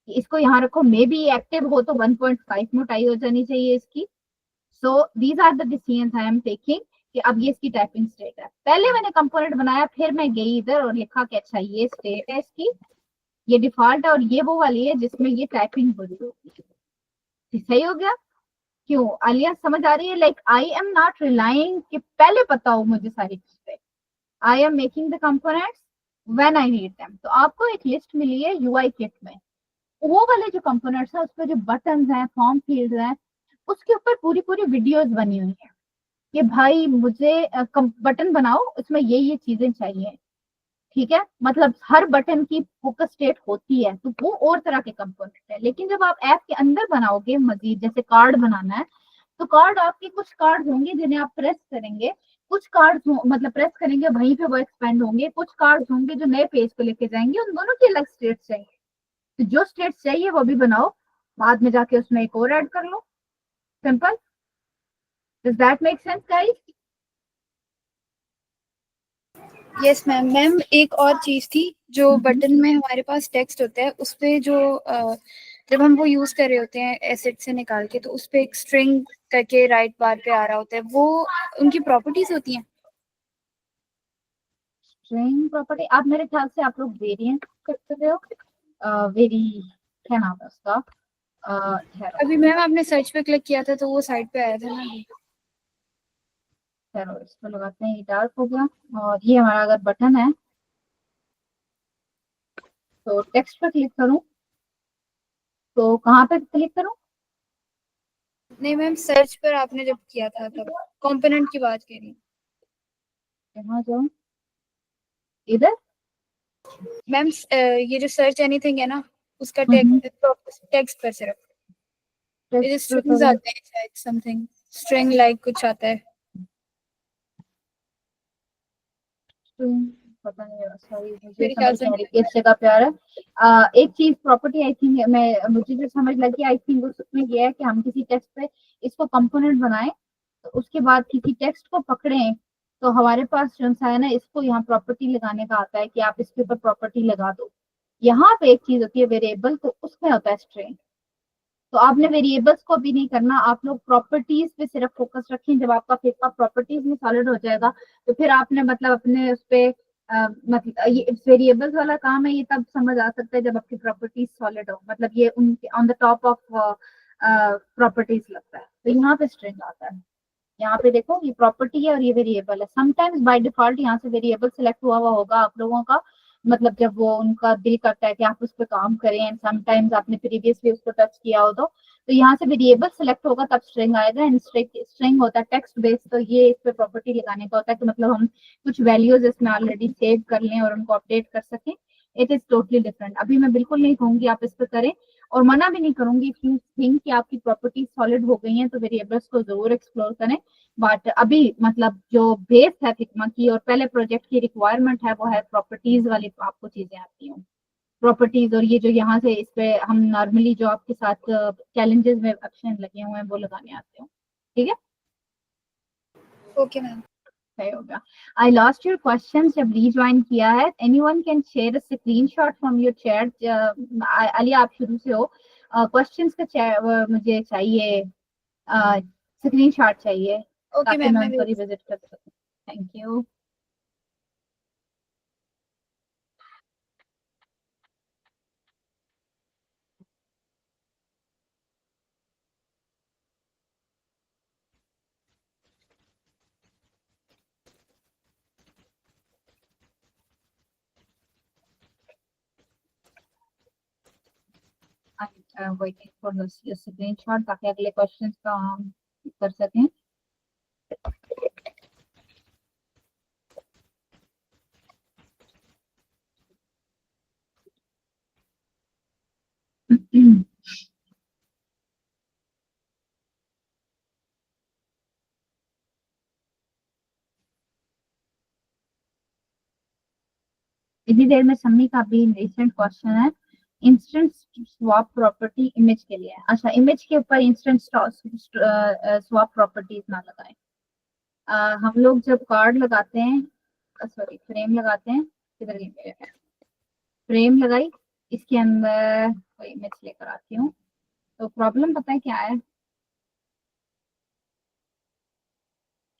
इसको यहाँ रखो, मे बी एक्टिव हो तो 1.5 मोटाई हो जानी चाहिए इसकी। So these are the decisions I am taking कि अब ये इसकी टाइपिंग स्टेट है। पहले मैंने कंपोनेंट बनाया, फिर मैं गई इधर और लिखा कि अच्छा ये स्टेट है इसकी, ये डिफॉल्ट है, और ये वो वाली है जिसमें ये टाइपिंग हो रही होगी। सही हो गया? क्यों आलिया, समझ आ रही है? Like I am not relying कि पहले पता हो मुझे सारी चीजें, आई am making the components when I need them. तो आपको एक लिस्ट मिली है यूआई किट में, वो वाले जो कंपोनेंट्स है उसपे जो बटन है, फॉर्म फील्ड है, उसके ऊपर पूरी पूरी वीडियोस बनी हुई है कि भाई मुझे बटन बनाओ, उसमें ये चीजें चाहिए, ठीक है। मतलब हर बटन की फोकस स्टेट होती है, तो वो और तरह के कंपोनेंट है। लेकिन जब आप ऐप के अंदर बनाओगे मजीद, जैसे कार्ड बनाना है, तो कार्ड आपके कुछ कार्ड होंगे जिन्हें आप प्रेस करेंगे, कुछ कार्ड मतलब प्रेस करेंगे वहीं पे वो एक्सपेंड होंगे, कुछ कार्ड होंगे जो नए पेज पे लेके जाएंगे, उन दोनों की अलग स्टेट चाहिए। तो जो स्टेट चाहिए वो भी बनाओ, बाद में जाके उसमें एक और ऐड कर लो, simple. Does that make sense, guys? Yes ma'am. Ma'am एक और चीज थी, जो बटन में हमारे पास टेक्स्ट होता है उस पे जो जब हम वो यूज कर रहे होते हैं एसेट से निकाल के, तो उस पे एक स्ट्रिंग करके राइट बार पे आ रहा होता है, वो उनकी प्रॉपर्टीज होती हैं। स्ट्रिंग प्रॉपर्टी आप मेरे ख्याल से आप लोग वेरिएंट कर सकते हो, वेरी क्या नाम है उसका, अभी मैम आपने सर्च पे क्लिक किया था तो वो साइड पे आया था ना। चलो इसको लगाते हैं, ये डार्क हो गया। और ये हमारा अगर बटन है तो टेक्स्ट पर क्लिक करूं तो कहाँ पे क्लिक करूं? नहीं मैम, सर्च पर आपने जब किया था तब कंपोनेंट की बात करी। कहाँ जाऊं? इधर मैम ये जो सर्च एनीथिंग है ना, उसका हम्म, टेक्स्ट पर सिर्फ ये जो टेक्स्ट पर स्ट्रिंग्स करूं? आते हैं, शायद समथिंग स्ट्रिंग लाइक कुछ आता है। पता नहीं, सॉरी मुझे मेरे समझ ख्याल से नहीं आ रही किस जगह पे आ रहा है। एक चीज प्रॉपर्टी आई थिंक मैं मुझे जो समझ लगी, आई थिंक उसमें ये है कि हम किसी टेक्स्ट पे इसको कंपोनेंट बनाएं, तो उसके बाद किसी टेक्स्ट को पकड़ें, तो हमारे पास जो सा है ना, इसको यहाँ प्रॉपर्टी लगाने का आता है कि आप इसके ऊपर प्रॉपर्टी लगा दो। यहाँ पे एक चीज होती है वेरिएबल, तो उसमें होता है स्ट्रिंग। तो आपने वेरिएबल्स को भी नहीं करना, आप लोग प्रॉपर्टीज पे सिर्फ फोकस रखें। जब आपका पेपर प्रॉपर्टीज में सॉलिड हो जाएगा तो फिर आपने मतलब अपने उस पे मतलब ये वेरिएबल्स वाला काम है, ये तब समझ आ सकता है जब आपकी प्रॉपर्टीज सॉलिड हो, मतलब ये उनके on the top of properties लगता है। तो यहाँ पे स्ट्रिंग आता है, यहाँ पे देखो ये प्रॉपर्टी है और ये वेरिएबल है। समटाइम्स बाय डिफॉल्ट यहाँ से वेरिएबल सिलेक्ट हुआ होगा आप लोगों का, मतलब जब वो उनका दिल करता है कि आप उस पर काम करें, एंड समटाइम्स आपने प्रीवियसली उसको टच किया हो, तो यहाँ से वेरिएबल सिलेक्ट होगा तब स्ट्रिंग आएगा। एंड स्ट्रिंग होता है टेक्स्ट बेस, तो ये इस पे प्रॉपर्टी लगाने का होता है कि मतलब हम कुछ वैल्यूज इसमें ऑलरेडी सेव कर लें और उनको अपडेट कर सकें। It is totally different. अभी मैं बिल्कुल नहीं कहूंगी आप इस पर करें, और मना भी नहीं करूंगी इफ यू थिंक कि आपकी प्रॉपर्टीज सॉलिड हो गई हैं तो वेरिएबल्स को जरूर एक्सप्लोर करें। बट अभी मतलब जो बेस है फिग्मा की और पहले प्रोजेक्ट की रिक्वायरमेंट है वो है प्रॉपर्टीज वाली आपको चीजें आती हूँ, प्रॉपर्टीज। और ये जो यहाँ से इस पे हम नॉर्मली जो आपके साथ चैलेंजेस में ऑप्शन लगे हुए हैं वो लगाने आते हो, ठीक है। Okay ma'am. सही हो गया। आई लॉस्ट योर क्वेश्चन जब रीज्वाइन किया है। Anyone can share a screenshot from your chat. Ali आप शुरू से हो। क्वेश्चंस का मुझे चाहिए, स्क्रीनशॉट चाहिए ओके ताकि मैम, मैं मैं उनको भेज रिविजिट कर सकूं। Thank you. Waiting for the screenshot ताकि अगले क्वेश्चंस का हम कर सकें। इतनी देर में समी का भी रिसेंट क्वेश्चन है, इंस्टेंट स्वैप प्रॉपर्टी इमेज के लिए। अच्छा, इमेज के ऊपर इंस्टेंट स्वैप प्रॉपर्टीज ना लगाएं। हम लोग जब कार्ड लगाते हैं, सॉरी फ्रेम लगाते हैं, किधर गई मेरे, फ्रेम लगाई, इसके अंदर कोई इमेज लेकर आती हूँ। तो प्रॉब्लम पता है क्या है,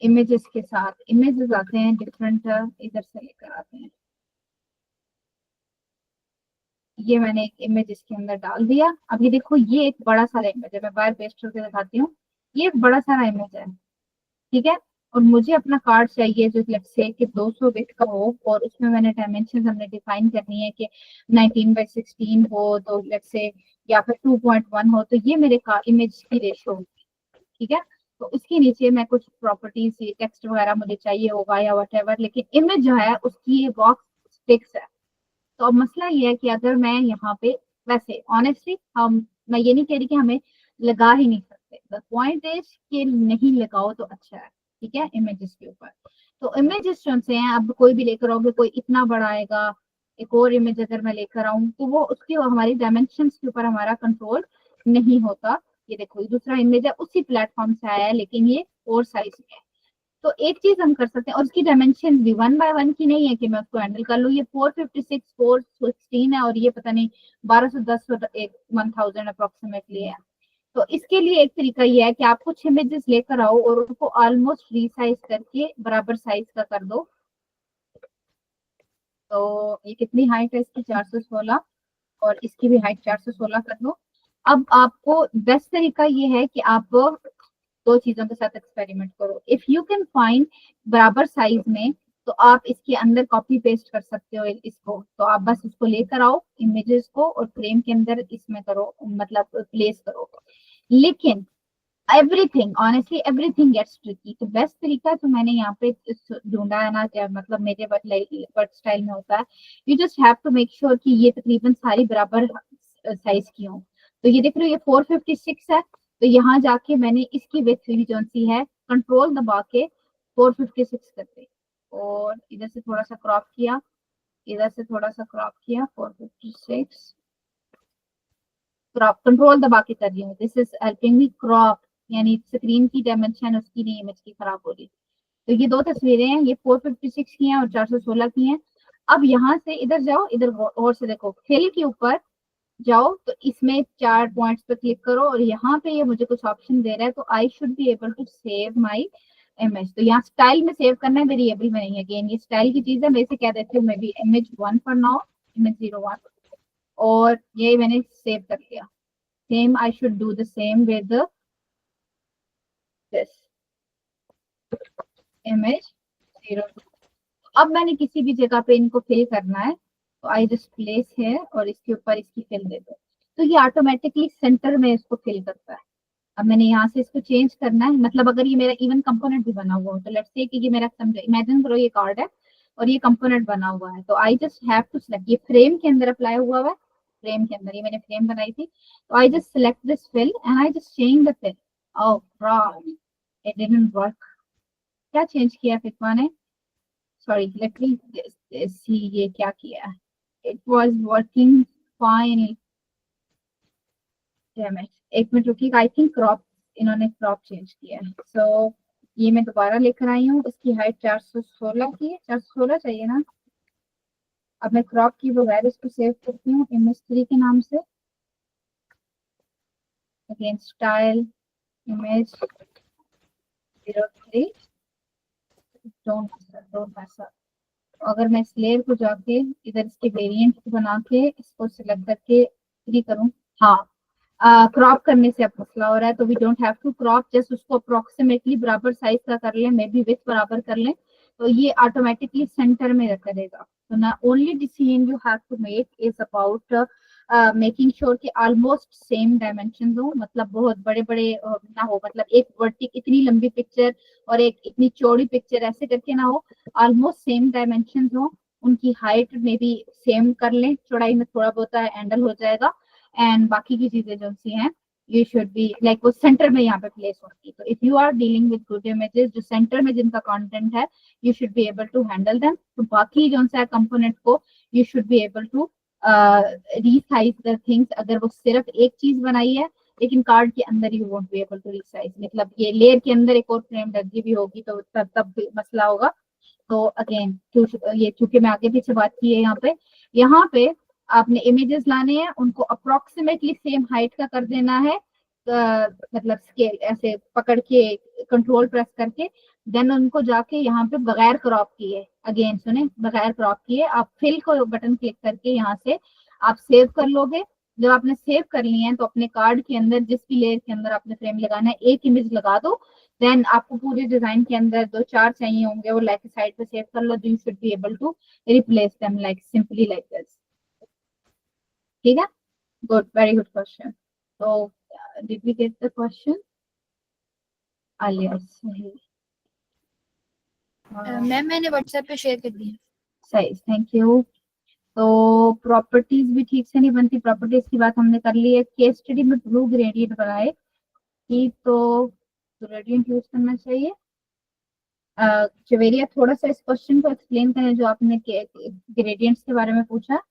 इमेजेस के साथ इमेजेस आते हैं डिफरेंट, इधर से लेकर आते हैं। ये मैंने एक इमेज इसके अंदर डाल दिया। अब ये देखो, ये एक बड़ा सारा इमेज है, मैं बाहर पेस्ट करके दिखाती हूँ। ये एक बड़ा सारा इमेज है, ठीक है। और मुझे अपना कार्ड चाहिए जो लेट्स से कि 200 बिट का हो, और उसमें मैंने डायमेंशन हमने डिफाइन करनी है कि 19/16 हो तो लेट्स से, या फिर 2.1 हो, तो ये मेरे का इमेज की रेशियो होगी, ठीक है। तो उसके नीचे मैं कुछ प्रॉपर्टीज, टेक्स्ट वगैरह मुझे चाहिए होगा या वट, लेकिन इमेज जो है उसकी ये बॉक्स फिक्स है। तो अब मसला ये है कि अगर मैं यहाँ पे, वैसे ऑनेस्टली हम, मैं ये नहीं कह रही कि हमें लगा ही नहीं सकते, द पॉइंट इज कि नहीं लगाओ तो अच्छा है, ठीक है, इमेजेस के ऊपर। तो इमेजेस जो से हैं, अब कोई भी लेकर आओगे, कोई इतना बड़ा आएगा, एक और इमेज अगर मैं लेकर आऊं तो वो उसकी हमारी डायमेंशंस के ऊपर हमारा कंट्रोल नहीं होता। ये देखो, ये दूसरा इमेज है, उसी प्लेटफॉर्म से आया है लेकिन ये और साइज में है। तो एक चीज हम कर सकते हैं, और उसकी डायमेंशन भी 1 by 1 की नहीं है कि मैं उसको हैंडल कर लूँ। ये 456 416 है, और ये पता नहीं 1210 1000 अप्रोक्सीमेटली है। तो इसके लिए एक तरीका ये है कि आप कुछ इमेजेस लेकर आओ और उनको ऑलमोस्ट रीसाइज करके बराबर साइज का कर दो। तो ये कितनी हाइट है इसकी, 416, और इसकी भी हाइट 416 कर दो। अब आपको बेस्ट तरीका ये है कि आप दो चीजों के साथ एक्सपेरिमेंट करो। इफ यू कैन फाइंड बराबर साइज में, तो आप इसके अंदर कॉपी पेस्ट कर सकते हो इसको। तो आप बस इसको लेकर आओ इमेजेस को, और फ्रेम के अंदर इसमें करो, मतलब प्लेस करो। लेकिन everything, honestly everything gets tricky. तो बेस्ट तरीका जो मैंने यहाँ पे ढूंढा है ना, मतलब मेरे वर्ड स्टाइल में होता है, you just have to make sure कि ये तकरीबन सारी बराबर साइज की हो। तो ये देख रहे हो, ये 456 है, तो यहाँ जाके मैंने इसकी विड्थ जो सी है, कंट्रोल दबा के 456 कर दी, और इधर से थोड़ा सा क्रॉप किया, इधर से थोड़ा सा क्रॉप किया, 456 क्रॉप, कंट्रोल दबा के कर रही हूँ। This is helping me crop, यानी स्क्रीन की डायमेंशन उसकी नहीं, इमेज की खराब हो रही। तो ये दो तस्वीरें हैं, ये 456 की हैं और 416 की हैं। अब यहाँ से इधर जाओ, इधर और से देखो, फिल के ऊपर जाओ, तो इसमें 4 पॉइंट्स पे क्लिक करो, और यहाँ पे ये मुझे कुछ ऑप्शन दे रहा है। तो I should be able to save my image. तो यहाँ स्टाइल में सेव करना है, वेरिएबल में नहीं है। अगेन ये स्टाइल की चीज है, मैं इसे कह देती हूँ may be image 1 for now, image 01, और ये मैंने सेव कर लिया। Same I should do the same with this image 02। अब मैंने किसी भी जगह पे इनको फिल करना है, तो आई जस्ट प्लेस है और इसके ऊपर इसकी फिल दे दो, तो ये ऑटोमेटिकली सेंटर में इसको फिल करता है। अब मैंने यहाँ से इसको चेंज करना है, मतलब अगर ये मेरा इवन कंपोनेंट भी बना हुआ हो, तो लेट्स से कि ये मेरा, इमेजिन करो ये कार्ड है, और ये कंपोनेंट बना हुआ है, तो I just have to select, ये फ्रेम के अंदर अप्लाई हुआ है, फ्रेम के अंदर, ये मैंने फ्रेम बनाई थी, तो I just select this fill and I just change the fill. Oh god, it didn't work. क्या चेंज किया फिकवा ने? सॉरी, लेट मी सी ये क्या किया। It was working fine. Damn it, एक मिनट रुकिएगा, आई थिंक क्रॉप, इन्होंने क्रॉप चेंज किया है। सो ये मैं दोबारा लेकर आई हूँ, इसकी हाइट 416 की है, 416 चाहिए ना। अब मैं क्रॉप की बगैर इसको सेव करती हूँ इमेज 3 के नाम से। Again style image 03, don't mess up. अगर मैं इस लेयर को जाके इधर इसके वेरिएंट को बना के इसको सिलेक्ट करके 3 करूँ, हाँ क्रॉप करने से अब मसला हो रहा है, तो we don't have to crop, just उसको अप्रोक्सीमेटली बराबर साइज का कर लें, मे बी विथ बराबर कर लें, तो ये ऑटोमेटिकली सेंटर में रख देगा। तो ना only decision you have to make is about making sure कि ऑलमोस्ट सेम डायमेंशन हो, मतलब बहुत बड़े बड़े ना हो, मतलब एक वर्टिक इतनी लंबी पिक्चर और एक इतनी चौड़ी पिक्चर ऐसे करके ना हो, ऑलमोस्ट सेम डायमेंशन हो, उनकी हाइट में भी सेम कर लें, चौड़ाई में थोड़ा बहुत हैंडल हो जाएगा, एंड बाकी की चीजें जो सी हैं यू शुड बी लाइक वो सेंटर में यहाँ पे प्लेस होगी। तो if you are dealing with good images जो सेंटर में जिनका कंटेंट है, you should be able to handle them. तो बाकी जो सा कंपोनेंट को you should be able to resize the things. अगर वो सिर्फ एक चीज बनाई है लेकिन कार्ड के अंदर you won't be able to resize, मतलब ये लेयर के अंदर एक और फ्रेम लगी भी होगी तो तब भी मसला होगा। तो अगेन ये चूंकि मैं आगे पीछे बात की है, यहाँ पे आपने इमेजेस लाने हैं, उनको अप्रोक्सीमेटली सेम हाइट का कर देना है, मतलब स्केल ऐसे पकड़ के कंट्रोल प्रेस करके, देन उनको जाके यहाँ पे बगैर क्रॉप किए, अगेन सुने, बगैर क्रॉप किए आप फिल को बटन क्लिक करके यहाँ से आप सेव कर लोगे। जब आपने सेव कर लिए हैं तो अपने कार्ड के अंदर जिस भी लेयर के अंदर आपने फ्रेम लगाना है एक इमेज लगा दो, देन आपको पूरे डिजाइन के अंदर 2-4 चाहिए होंगे वो लाइक साइड पे सेव कर लो, you should be able to replace them like simply like this. ठीक है, गुड, वेरी गुड क्वेश्चन। तो did we get the question? Yes, सही। मैम मैंने व्हाट्सएप पे शेयर कर दिया। सही, थैंक यू। तो प्रॉपर्टीज भी ठीक से नहीं बनती, प्रॉपर्टीज की बात हमने कर ली है। केस स्टडी में ब्लू ग्रेडियंट बनाए कि तो ग्रेडियंट यूज करना चाहिए। जवेरिया थोड़ा सा इस क्वेश्चन को एक्सप्लेन करें जो आपने ग्रेडियंट्स के बारे में पूछा।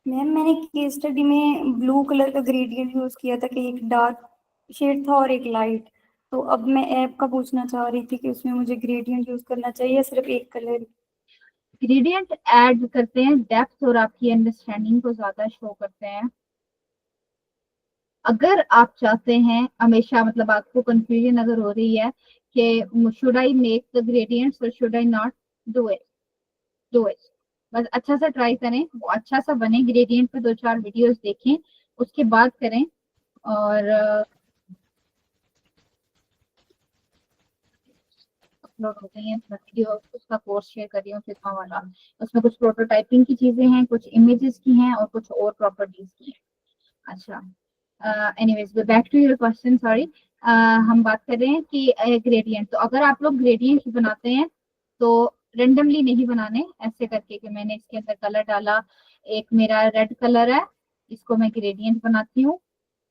मैम मैंने केस स्टडी में ब्लू कलर का ग्रेडियंट यूज किया था कि एक डार्क शेड था और एक लाइट, तो अब मैं ऐप का पूछना चाह रही थी कि उसमें मुझे ग्रेडियंट यूज करना चाहिए या सिर्फ एक कलर? ग्रेडियंट ऐड करते हैं डेप्थ और आपकी अंडरस्टैंडिंग को ज्यादा शो करते हैं। अगर आप चाहते हैं हमेशा, मतलब आपको कंफ्यूजन अगर हो रही है कि should I make the gradients और should I not, do it, do it. बस अच्छा सा ट्राई करें, वो अच्छा सा बने, ग्रेडियंट पे 2-4 वीडियोस देखें, उसके बाद करें। और अपलोड हो गई है वीडियो, उसका कोर्स शेयर कर रही हूँ फिर वाला, उसमें कुछ प्रोटोटाइपिंग की चीजें हैं, कुछ इमेजेस की हैं और कुछ और प्रॉपर्टीज की हैं। अच्छा, anyways back to your question, sorry. हम बात कर रहे हैं कि ग्रेडियंट, तो अगर आप लोग ग्रेडियंट बनाते हैं तो रेंडमली नहीं बनाने, ऐसे करके कि मैंने इसके अंदर कलर डाला, एक मेरा रेड कलर है, इसको मैं ग्रेडियंट बनाती हूँ,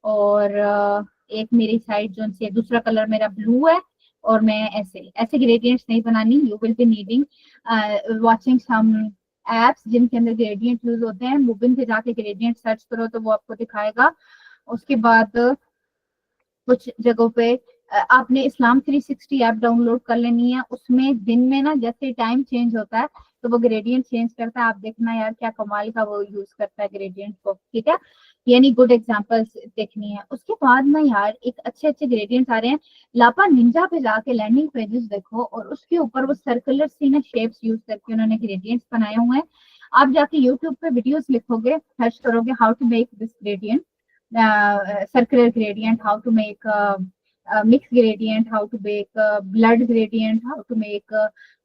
और एक मेरी साइड जो से दूसरा कलर मेरा ब्लू है, और मैं ऐसे ऐसे ग्रेडियंट्स नहीं बनानी। You will be needing watching some apps जिनके अंदर ग्रेडियंट यूज होते हैं। मूविंग पे जाके ग्रेडियंट सर्च करो तो वो आपको दिखाएगा। उसके बाद कुछ जगहों पे आपने इस्लाम 360 ऐप डाउनलोड कर लेनी है, उसमें दिन में ना जैसे टाइम चेंज होता है तो वो ग्रेडियंट चेंज करता है, आप देखना यार क्या कमाल का वो यूज करता है ग्रेडियंट को, ठीक है। यानी गुड एग्जांपल्स देखनी है। उसके बाद ना यार एक अच्छे अच्छे ग्रेडियंट्स आ रहे हैं, लापा निंजा पे जाके लैंडिंग पेजेस देखो और उसके ऊपर वो सर्कुलर सी ना शेप्स यूज करके उन्होंने ग्रेडियंट्स बनाए हुए हैं। आप जाके यूट्यूब पे वीडियोस लिखोगे, सर्च करोगे how to make this gradient, circular gradient, how to make mixed gradient, how to make blood gradient, how to make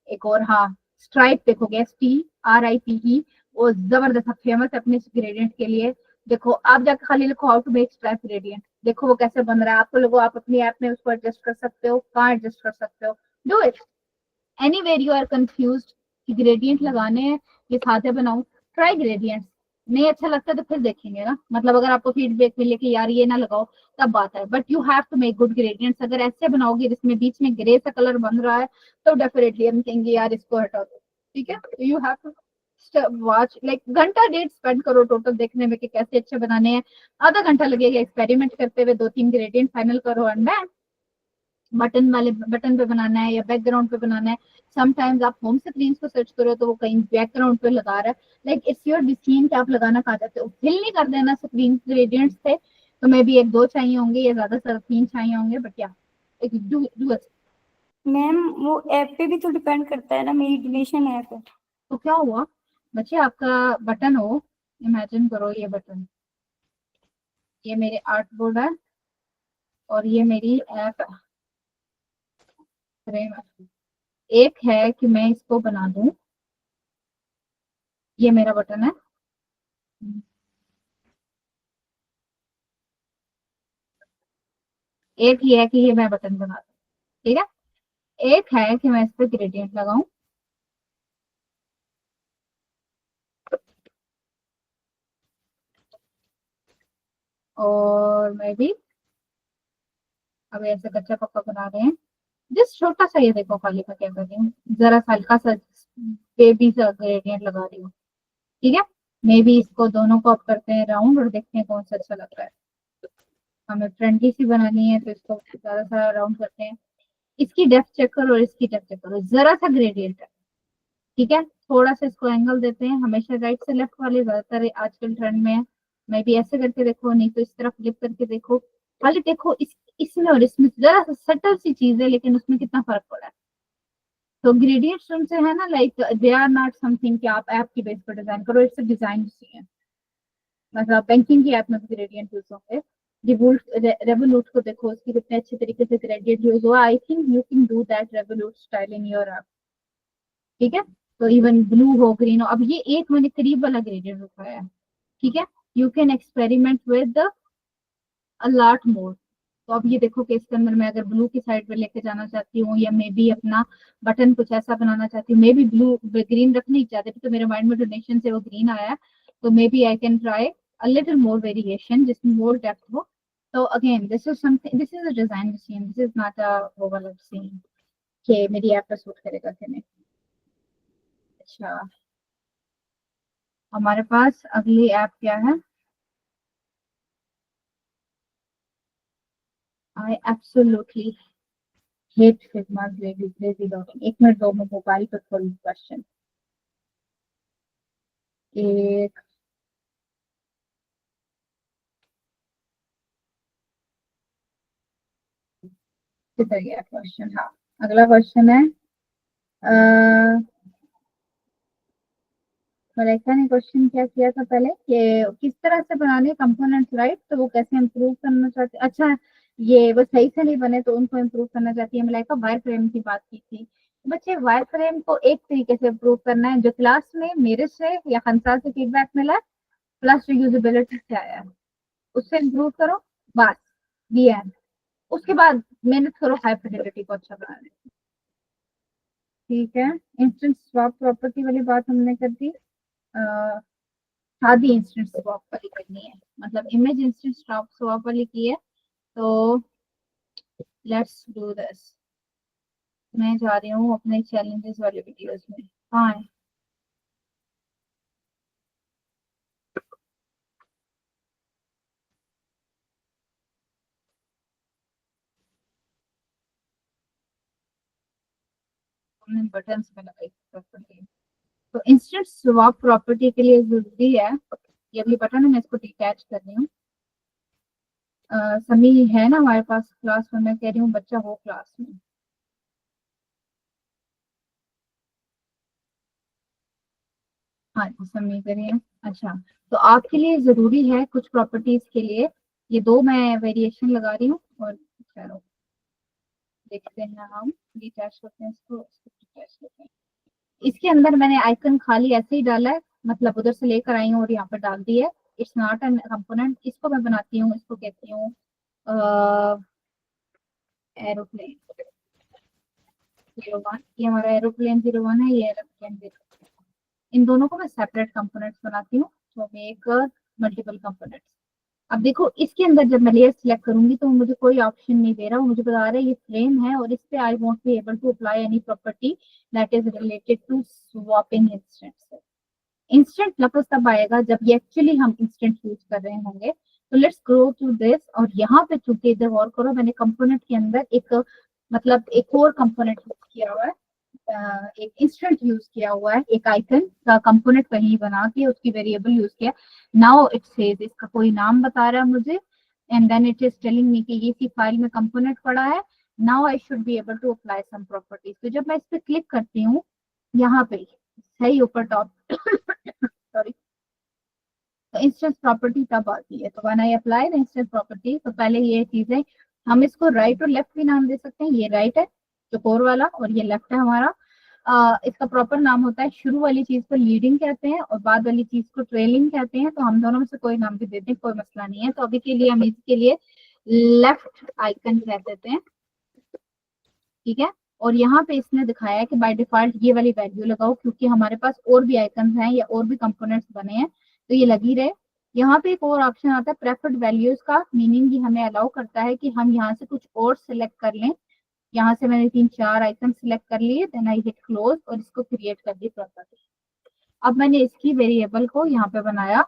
एक और, हाँ स्ट्राइप देखोगे, STRIPE, वो जबरदस्त फेमस है अपने ग्रेडियंट के लिए। देखो आप जाकर खाली लिखो how to make stripe gradient, देखो वो कैसे बन रहा है। आपको लोगों, आप अपनी ऐप में उसको एडजस्ट कर सकते हो, कहाँ एडजस्ट कर सकते हो, do it. Anywhere you are confused, कि ग्रेडियंट लगाने हैं, ये सादे बनाऊं, ट्राई ग्रेडियंट। नहीं अच्छा लगता तो फिर देखेंगे ना, मतलब अगर आपको फीडबैक मिले कि यार ये ना लगाओ तब बात है, but you have to make good gradients. अगर ऐसे बनाओगे जिसमें बीच में ग्रे सा कलर बन रहा है तो डेफिनेटली हम कहेंगे यार इसको हटा दो, ठीक है। तो you have to watch, like घंटा डेढ़ स्पेंड करो टोटल देखने में कि कैसे अच्छे बनाने हैं। आधा घंटा लगेगा एक्सपेरिमेंट करते हुए, 2-3 ग्रेडियंट फाइनल करो एंड बटन वाले बटन पे बनाना है या बैकग्राउंड पे बनाना है। समटाइम्स आप होम स्क्रीन को सर्च करो तो वो कहीं बैकग्राउंड पे लगा रहा है, लाइक इट्स योर डिसीजन कि आप लगाना कहाँ चाहते हो। फिल नहीं कर देना स्क्रीन ग्रेडियंट्स थे तो मे बी 1-2 चाहिए होंगे या ज्यादा से 3 चाहिए होंगे, बट या डू। मैम वो ऐप पे भी तो डिपेंड करता है ना, मेरी डोनेशन ऐप है। तो क्या हुआ बच्चे, आपका बटन हो, इमेजिन करो ये बटन, ये मेरे आर्ट बोर्ड है और ये मेरी ऐप है, फ्रेम है। एक है कि मैं इसको बना दूं, ये मेरा बटन है, एक ही है कि ये मैं बटन बना दूं, ठीक है। एक है कि मैं इस पे ग्रेडियंट लगाऊं, और मैं भी अब ऐसे कच्चा पक्का बना रहे हैं। जिस छोटा सा ये देखो खाली मैं क्या कर रही हूँ, जरा सा हल्का सा बेबी सा ग्रेडियंट लगा रही हूँ, ठीक है। मे बी इसको दोनों को अप करते हैं राउंड और देखते हैं कौन सा अच्छा लग रहा है। हमें फ्रेंडली सी बनानी है तो इसको ज्यादा सा राउंड करते हैं। इसकी डेप्थ चेक करो और इसकी डेप्थ चेक करो, जरा सा ग्रेडियंट है, ठीक है। थोड़ा सा इसको एंगल देते हैं, हमेशा राइट से लेफ्ट वाले ज्यादातर आजकल ट्रेंड में है। मैं भी ऐसे करके देखो, नहीं तो इस तरफ फ्लिप करके देखो, खाली देखो इसमें और इसमें जरा सा सटल सी चीज है लेकिन उसमें कितना फर्क पड़ा है। तो ग्रेडियंट्स उनसे है ना, like they are not something कि आप ऐप की बेस पर डिजाइन करो, इट्स डिजाइन चाहिए। मतलब बैंकिंग की ऐप में भी ग्रेडियंट यूज होंगे। रेवोलूट को देखो, उसकी कितने अच्छे तरीके से ग्रेडियंट यूज हुआ। I think you can do that Revolut style in your app, ठीक है। तो इवन ब्लू हो ग्रीन हो, अब ये एक मैंने करीब वाला ग्रेडियंट रखा है, ठीक है। You can experiment with a lot more. तो अब ये देखो कि इसके अंदर मैं अगर ब्लू की साइड पे लेके जाना चाहती हूँ या मे बी अपना बटन कुछ ऐसा बनाना चाहती हूँ, मे बी ब्लू ग्रीन रखना ही चाहते थे तो मेरे माइंड में डोनेशन से वो ग्रीन आया, तो maybe I can try a little more variation जिसमें मोर डेप्थ हो। तो again this is something, this is a design scene, this is not a वो वाला सीन कि मेरी ऐप पर सूट करेगा कि नहीं। अच्छा, हमारे पास अगली ऐप क्या है? I absolutely hate Figma glazy dotting. 1 minute दो, मैं मोबाइल पर खोलूं क्वेश्चन। एक किधर गया क्वेश्चन? हाँ, अगला क्वेश्चन है, मलाइका ने क्वेश्चन क्या किया था पहले कि किस तरह से बनाने कंपोनेंट्स, राइट, तो वो कैसे इम्प्रूव करना चाहते। अच्छा, ये वो सही से नहीं बने तो उनको इम्प्रूव करना चाहती है मलाइका। वायर फ्रेम की बात की थी बच्चे, वायर फ्रेम को एक तरीके से इम्प्रूव करना है जो क्लास में मेरे से या खंसा से फीडबैक मिला है, प्लस जो यूजेबिलिटी से आया है उससे इम्प्रूव करो, बस दी एंड। उसके बाद मेहनत करो हाई फिडेलिटी को अच्छा बनाने, ठीक है। इंस्टेंट स्वैप प्रॉपर्टी वाली बात हमने कर दी। आधी इंस्टेंट स्वैप वाली करनी है, मतलब इमेज इंस्टेंट स्वैप वाली की है। तो लेट्स डू दिस। मैं जा रही हूँ अपने चैलेंजेस वाले वीडियोस में। हाँ, हमने बटन्स में लगाई प्रॉपर्टी। तो इंस्टेंट स्वैप प्रॉपर्टी के लिए जरूरी है, ये भी बटन है, मैं इसको डिटैच कर रही हूँ। समी है ना हमारे पास क्लास में, मैं कह रही हूँ बच्चा हो क्लास में। हाँ जी, समी करिए। अच्छा, तो आपके लिए जरूरी है कुछ प्रॉपर्टीज के लिए, ये दो मैं वेरिएशन लगा रही हूँ और चलो देखते हैं हम। डिटैच करते हैं इसको डिटैच करते हैं। इसके अंदर मैंने आइकन खाली ऐसे ही डाला है, मतलब उधर से लेकर आई हूँ और यहाँ पर डाल दी है। It's not an component. इसको मैं बनाती हूँ, इसको कहती हूँ एरोप्लेन। 01, ये हमारा एरोप्लेन 01 है, ये एरोप्लेन 01। इन दोनों को मैं सेपरेट कंपोनेंट्स बनाती हूँ, तो मेक मल्टीपल कंपोनेंट्स। अब देखो इसके अंदर जब मैं लेयर सिलेक्ट करूंगी तो मुझे कोई ऑप्शन नहीं दे रहा, वो मुझे बता रहा है ये फ्रेम है और इस पे I want be able to apply any property that is related to swapping instant. Instant लफ्ज तब आएगा जब ये एक्चुअली हम इंस्टेंट यूज कर रहे होंगे। तो लेट्स गो टू दिस, और यहाँ पे चूंकि इधर गौर करो मैंने कंपोनेंट के अंदर एक मतलब एक और कंपोनेंट यूज किया हुआ है, एक इंस्टेंट यूज किया हुआ है, एक आइकन का कंपोनेंट कहीं बना के उसकी वेरिएबल यूज किया। नाउ इट सेज, इसका कोई नाम बता रहा है मुझे, and then it is telling me कि ये सी फाइल में कंपोनेंट पड़ा है। Now I should be able to apply some properties. तो जब मैं इस पे क्लिक करती हूँ यहाँ पे सही ऊपर टॉप सॉरी, तो इंस्टेंस प्रॉपर्टी तब आती है। तो when I apply the instance property, तो पहले ये चीजें हम इसको राइट और लेफ्ट भी नाम दे सकते हैं। ये राइट है चौकोर वाला और ये लेफ्ट है हमारा। इसका प्रॉपर नाम होता है, शुरू वाली चीज को लीडिंग कहते हैं और बाद वाली चीज को ट्रेलिंग कहते हैं। तो हम दोनों में से कोई नाम भी देते हैं, कोई मसला नहीं है। तो अभी के लिए हम इसके लिए लेफ्ट आइकन कह देते हैं, ठीक है। और यहाँ पे इसने दिखाया है कि बाय डिफॉल्ट ये वाली वैल्यू लगाओ, क्योंकि हमारे पास और भी आइकन हैं या और भी कंपोनेंट्स बने हैं तो ये लगी रहे। यहाँ पे एक और ऑप्शन आता है प्रेफर्ड वैल्यूज का, मीनिंग ये हमें अलाउ करता है कि हम यहाँ से कुछ और सिलेक्ट कर लें। यहाँ से मैंने 3-4 आइकन सिलेक्ट कर लिए, देन आई हिट क्लोज और इसको क्रिएट कर दी प्रॉपर्टी। अब मैंने इसकी वेरिएबल को यहाँ पे बनाया,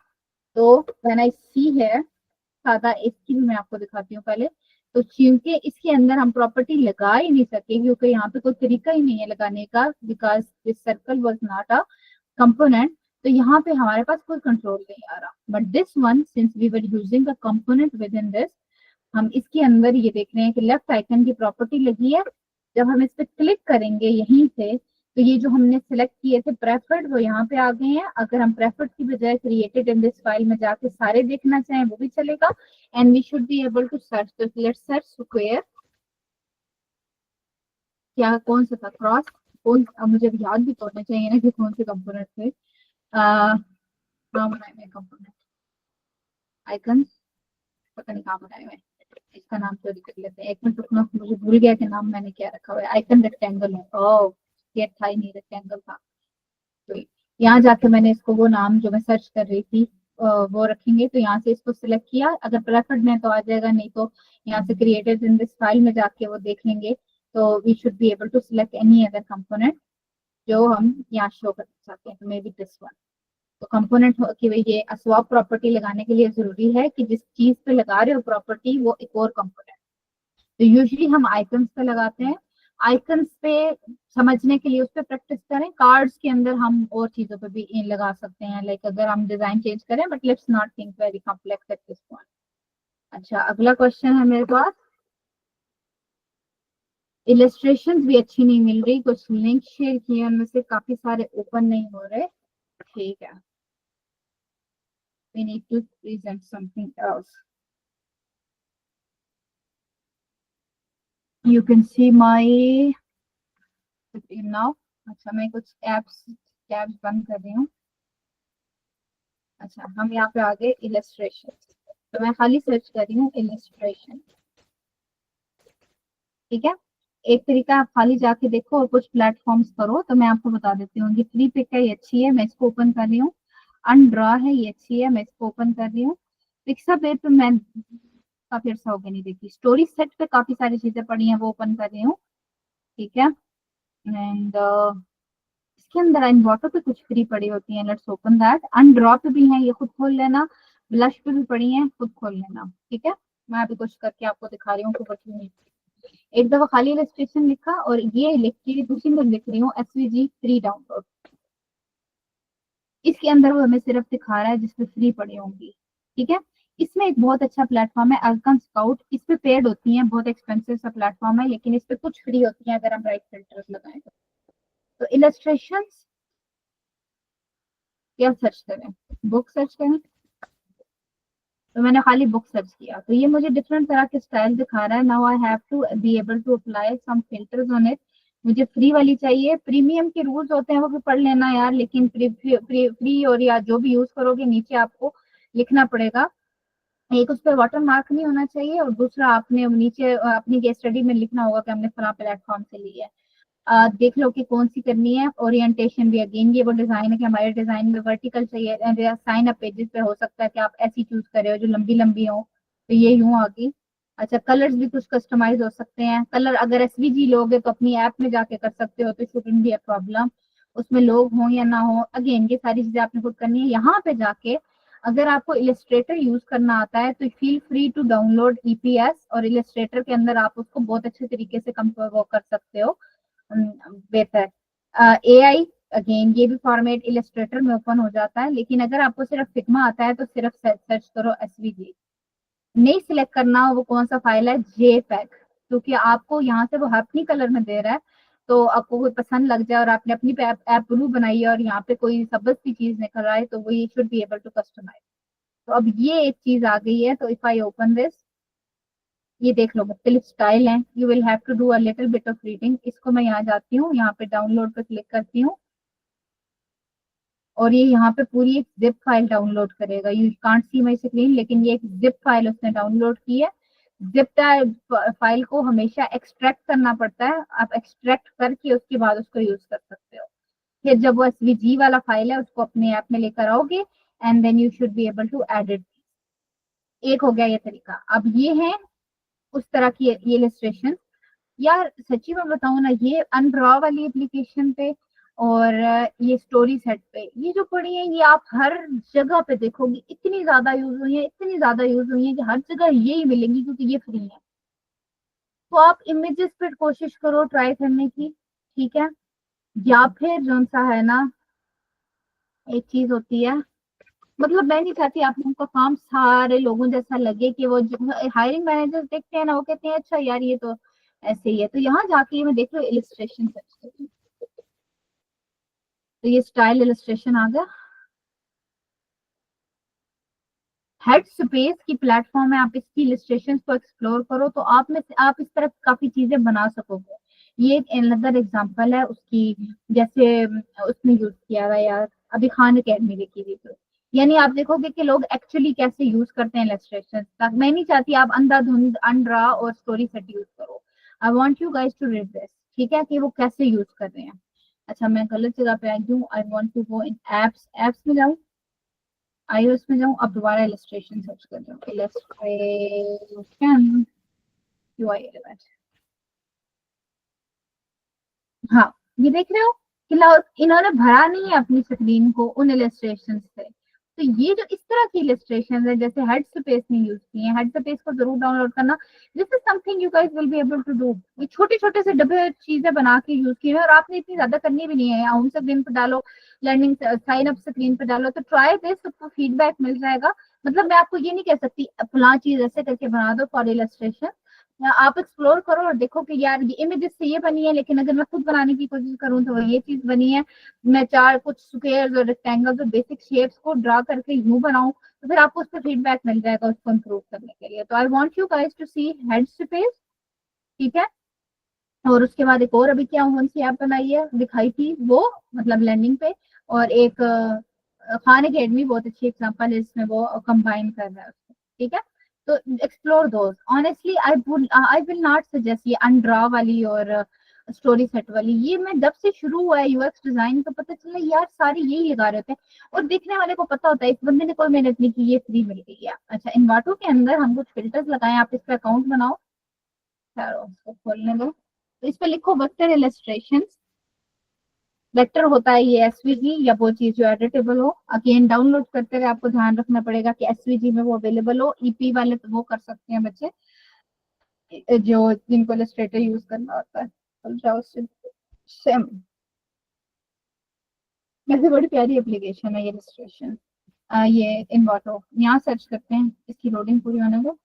तो व्हेन आई सी है सादा, इसकी भी मैं आपको दिखाती हूँ पहले। तो क्योंकि इसके अंदर हम प्रॉपर्टी लगा ही नहीं सके क्योंकि यहाँ पे कोई तरीका ही नहीं है लगाने का, because this circle was not a component, तो यहाँ पे हमारे पास कोई कंट्रोल नहीं आ रहा। But this one since we were using a component within this, हम इसके अंदर ये देख रहे हैं कि लेफ्ट आइकन की प्रॉपर्टी लगी है। जब हम इस पे क्लिक करेंगे यहीं से, तो ये जो हमने सिलेक्ट किए थे प्रेफर्ड वो यहाँ पे आ गए हैं। अगर हम प्रेफर्ड की बजाय क्रिएटेड इन दिस फाइल में जाके सारे देखना चाहें वो भी चलेगा, and we should be able to search. तो लेट्स सर्च स्क्वायर, क्या कौन सा था क्रॉस, कौन, अब मुझे याद भी तो होना चाहिए ना कि कौन से कंपोनेंट थे। कंपोनेंट आइकन पता नहीं कहाँ बनाए हुए, इसका नाम चोरी कर लेते हैं। एक मिनट रुकना, मुझे भूल गया कि नाम मैंने क्या रखा हुआ है। आइकन रेक्टेंगल है, ओह ये था ही नहीं, रेक्टेंगल था। तो यहाँ जाके मैंने इसको वो नाम जो मैं सर्च कर रही थी वो रखेंगे। तो यहाँ से इसको सिलेक्ट किया, अगर प्रेफर्ड में तो आ जाएगा, नहीं तो यहाँ से क्रिएटेड इन दिस फाइल में जाके वो देख लेंगे। तो we should be able to select any other component जो हम यहाँ शो करना चाहते हैं, तो मे बी दिस वन। तो कंपोनेंट की भाई ये स्वैप प्रॉपर्टी लगाने के लिए जरूरी है कि जिस चीज पे लगा रहे हो प्रॉपर्टी वो एक और कंपोनेंट। तो यूजुअली हम आइकन्स पे लगाते हैं, आइकन्स पे समझने के लिए उस पर प्रैक्टिस करें। कार्ड्स के अंदर हम और चीजों पे भी लगा सकते हैं, लाइक अगर हम डिजाइन चेंज करें, but let's not think very complex at this point. अच्छा अगला क्वेश्चन है मेरे पास, इलस्ट्रेशन भी अच्छी नहीं मिल रही, कुछ लिंक शेयर किए उनमें से काफी सारे ओपन नहीं हो रहे, ठीक है। We need to present something else. You can see my screen now. अच्छा मैं कुछ टैब्स बंद कर रही हूँ। अच्छा हम यहाँ पे आ गए इलस्ट्रेशन, तो मैं खाली सर्च कर रही हूँ इलस्ट्रेशन, ठीक है। एक तरीका आप खाली जाके देखो और कुछ प्लेटफॉर्म्स करो। तो मैं आपको बता देती हूँ, ये फ्री पिक है, ये अच्छी है, मैं इसको ओपन कर रही हूँ। अनड्रॉ है, ये अच्छी है, मैं इसको ओपन कर रही हूँ। पिक्सा पे तो मैं काफी अर्सा हो गया नहीं देखी। स्टोरी सेट पे काफी सारी चीजें पड़ी हैं, वो ओपन कर रही हूँ, ठीक है। एंड इसके अंदर इन्वर्टर पे कुछ फ्री पड़ी होती है, लेट्स ओपन दैट। अनड्रॉ पे भी है, ये खुद खोल लेना। ब्लश पे भी पड़ी है, खुद खोल लेना, ठीक है। मैं अभी कुछ करके आपको दिखा रही हूँ कि बच्चों ने एक दफा खाली इलस्ट्रेशन लिखा और ये लिख के दूसरी में लिख रही हूँ SVG फ्री डाउनलोड। इसके अंदर वो हमें सिर्फ दिखा रहा है जिसपे फ्री पड़ी होंगी, ठीक है। इसमें एक बहुत अच्छा प्लेटफॉर्म है अल्कन स्काउट, इस पे पेड होती है, बहुत एक्सपेंसिव सा प्लेटफॉर्म है, लेकिन इस पे कुछ फ्री होती है अगर हम राइट फिल्टर्स लगाएं तो। इलस्ट्रेशंस क्या सर्च करें, बुक सर्च करें, तो मैंने खाली बुक सर्च किया तो ये मुझे डिफरेंट तरह के स्टाइल दिखा रहा है। Now I have to be able to apply some filters on it. मुझे फ्री वाली चाहिए, प्रीमियम के रूल्स होते हैं वो भी पढ़ लेना यार, लेकिन फ्री और या जो भी यूज करोगे नीचे आपको लिखना पड़ेगा। एक उस पर वाटर मार्क नहीं होना चाहिए और दूसरा आपने नीचे अपनी केस स्टडी में लिखना होगा कि हमने फला प्लेटफॉर्म से ली है। देख लो कि कौन सी करनी है। ओरिएंटेशन भी अगेन ये वो डिजाइन है कि हमारे डिजाइन में वर्टिकल चाहिए, साइन अप पेजेस पे हो सकता है कि आप ऐसी चूज करे हो जो लंबी लंबी हो, तो ये यूं आ गई। अच्छा, कलर्स भी कुछ कस्टमाइज हो सकते हैं। कलर अगर एसवीजी लोगे तो अपनी ऐप में जाके कर सकते हो, तो शुडंट बी अ प्रॉब्लम। उसमें लोग हों या ना हो, अगेन ये सारी चीजें आपने खुद करनी है। यहाँ पे जाके अगर आपको इलस्ट्रेटर यूज करना आता है तो feel free to download EPS, और इलस्ट्रेटर के अंदर आप उसको बहुत अच्छे तरीके से वो कर सकते हो, बेहतर। एआई अगेन ये भी फॉर्मेट इलस्ट्रेटर में ओपन हो जाता है, लेकिन अगर आपको सिर्फ फिग्मा आता है तो सिर्फ सर्च करो एसवीजी। नहीं सिलेक्ट करना हो वो कौन सा फाइल है, जेपैग, क्योंकि आपको यहाँ से वो अपनी कलर में दे रहा है, तो आपको कोई पसंद लग जाए और आपने अपनी ऐप ब्लू बनाई है और यहाँ पे कोई सबस की चीज निकल रहा है, तो वो ये should be able to customise. तो अब ये एक चीज आ गई है। तो इफ आई ओपन दिस, ये देख लो मुख्तलिफ स्टाइल हैं। You will have to do a little bit of reading. इसको मैं यहाँ जाती हूँ, यहाँ पे डाउनलोड पे क्लिक करती हूँ, और ये यहाँ पे पूरी एक जिप फाइल डाउनलोड करेगा। You can't see my screen, लेकिन ये एक जिप फाइल उसने डाउनलोड की है। जिप फाइल को हमेशा एक्सट्रैक्ट करना पड़ता है, आप एक्सट्रैक्ट करके उसके बाद उसको यूज कर सकते हो। फिर जब वो एसवीजी वाला फाइल है उसको अपने ऐप में लेकर आओगे, and then you should be able to add it. एक हो गया ये तरीका। अब ये है उस तरह की ये इलस्ट्रेशन। यार सच्ची में बताऊं ना, ये अनड्रॉ वाली एप्लीकेशन पे और ये स्टोरी सेट पे ये जो पड़ी है, ये आप हर जगह पे देखोगे, इतनी ज्यादा यूज हुई है, इतनी ज्यादा यूज हुई है कि हर जगह यही मिलेंगी क्योंकि ये फ्री है। तो आप इमेजेस पे कोशिश करो ट्राई करने की, ठीक है। या फिर जो सा है ना, एक चीज होती है, मतलब मैं नहीं चाहती आप लोगों का काम सारे लोगों जैसा लगे कि वो हायरिंग मैनेजर्स देखते हैं ना, वो कहते हैं अच्छा यार ये तो ऐसे ही है। तो यहाँ जाके मैं देख लो इलिस्ट्रेशन सर्च करूँ, तो ये स्टाइल इलस्ट्रेशन आ गया। हेड स्पेस की प्लेटफॉर्म है, आप इसकी इलस्ट्रेशन को एक्सप्लोर करो तो आप इस तरह काफी चीजें बना सकोगे। ये एक अनदर एग्जांपल है उसकी, जैसे उसने यूज किया हुआ यार अभी खान अकेडमी देखी हुई। तो यानी आप देखोगे कि लोग एक्चुअली कैसे यूज करते हैं इलस्ट्रेशन। मैं नहीं चाहती आप अंधाधुंध अनड्रा और स्टोरी सेट यूज करो। I want you guys to read this, ठीक है, कि वो कैसे यूज कर रहे हैं। अच्छा मैं गलत जगह पे आई हूँ, I want to go in apps. Apps में जाऊँ, आईओएस में जाऊँ, अब दोबारा इलस्ट्रेशन सर्च कर रहा हूँ, इलस्ट्रेशन यूआई एलिमेंट। हाँ, ये देख रहे हो कि इन्होंने भरा नहीं है अपनी स्क्रीन को उन इलस्ट्रेशन से। तो ये जो इस तरह की इलस्ट्रेशन है, जैसे हेड स्पेस ने यूज की है, हेड स्पेस को जरूर डाउनलोड करना। This is something you guys will be able to do. ये छोटे छोटे से डब्बे चीजें बना के यूज की है, और आपने इतनी ज्यादा करनी भी नहीं है। होम स्क्रीन पर डालो, लर्निंग साइन अप स्क्रीन पर डालो, तो ट्राई दिस, सबको फीडबैक मिल जाएगा। मतलब मैं आपको ये नहीं कह सकती फलां चीज ऐसे करके बना दो फॉर इलस्ट्रेशन। आप एक्सप्लोर करो और देखो कि यार ये इमेजेस से ये बनी है, लेकिन अगर मैं खुद बनाने की कोशिश करूँ तो ये चीज बनी है। मैं चार कुछ स्क्वायर्स और रेक्टेंगल्स और बेसिक शेप्स को ड्रा करके यूं बनाऊं, तो फिर आपको उस पर फीडबैक मिल जाएगा उसको इम्प्रूव करने के लिए। तो I want you guys to see head space, ठीक है। और उसके बाद एक और अभी क्या कौन सी ऐप बनाई है दिखाई थी वो, मतलब लैंडिंग पे। और एक खान अकेडमी बहुत अच्छी एग्जांपल है, इसमें वो कंबाइन कर रहा है उसको, ठीक है। तो explore those honestly. I will not suggest ये अनड्रा वाली और स्टोरी सेट वाली। ये मैं जब से शुरू हुआ है यूएक्स डिजाइन तो पता चला यार सारे यही लगा रहे थे, और देखने वाले को पता होता है इस बंदे ने कोई मेहनत नहीं की, ये फ्री मिल गई है। अच्छा, इन्वाटो के अंदर हम कुछ फिल्टर्स लगाएं, आप इस पर अकाउंट बनाओ, चलो उसको खोलने दो। तो इस पे लिखो वेक्टर इलस्ट्रेशन। वेक्टर होता है ये एसवीजी या वो चीज जो एडिटेबल हो। अगेन डाउनलोड करते रहे, आपको ध्यान रखना पड़ेगा कि एसवीजी में वो अवेलेबल हो। ईपी वाले तो वो कर सकते हैं बच्चे जो जिनको इलस्ट्रेटर यूज करना होता है। सेम वैसे बड़ी प्यारी एप्लीकेशन है ये इलस्ट्रेशन। ये इन्वाटो, यहाँ सर्च करते हैं, इसकी लोडिंग पूरी होने दो।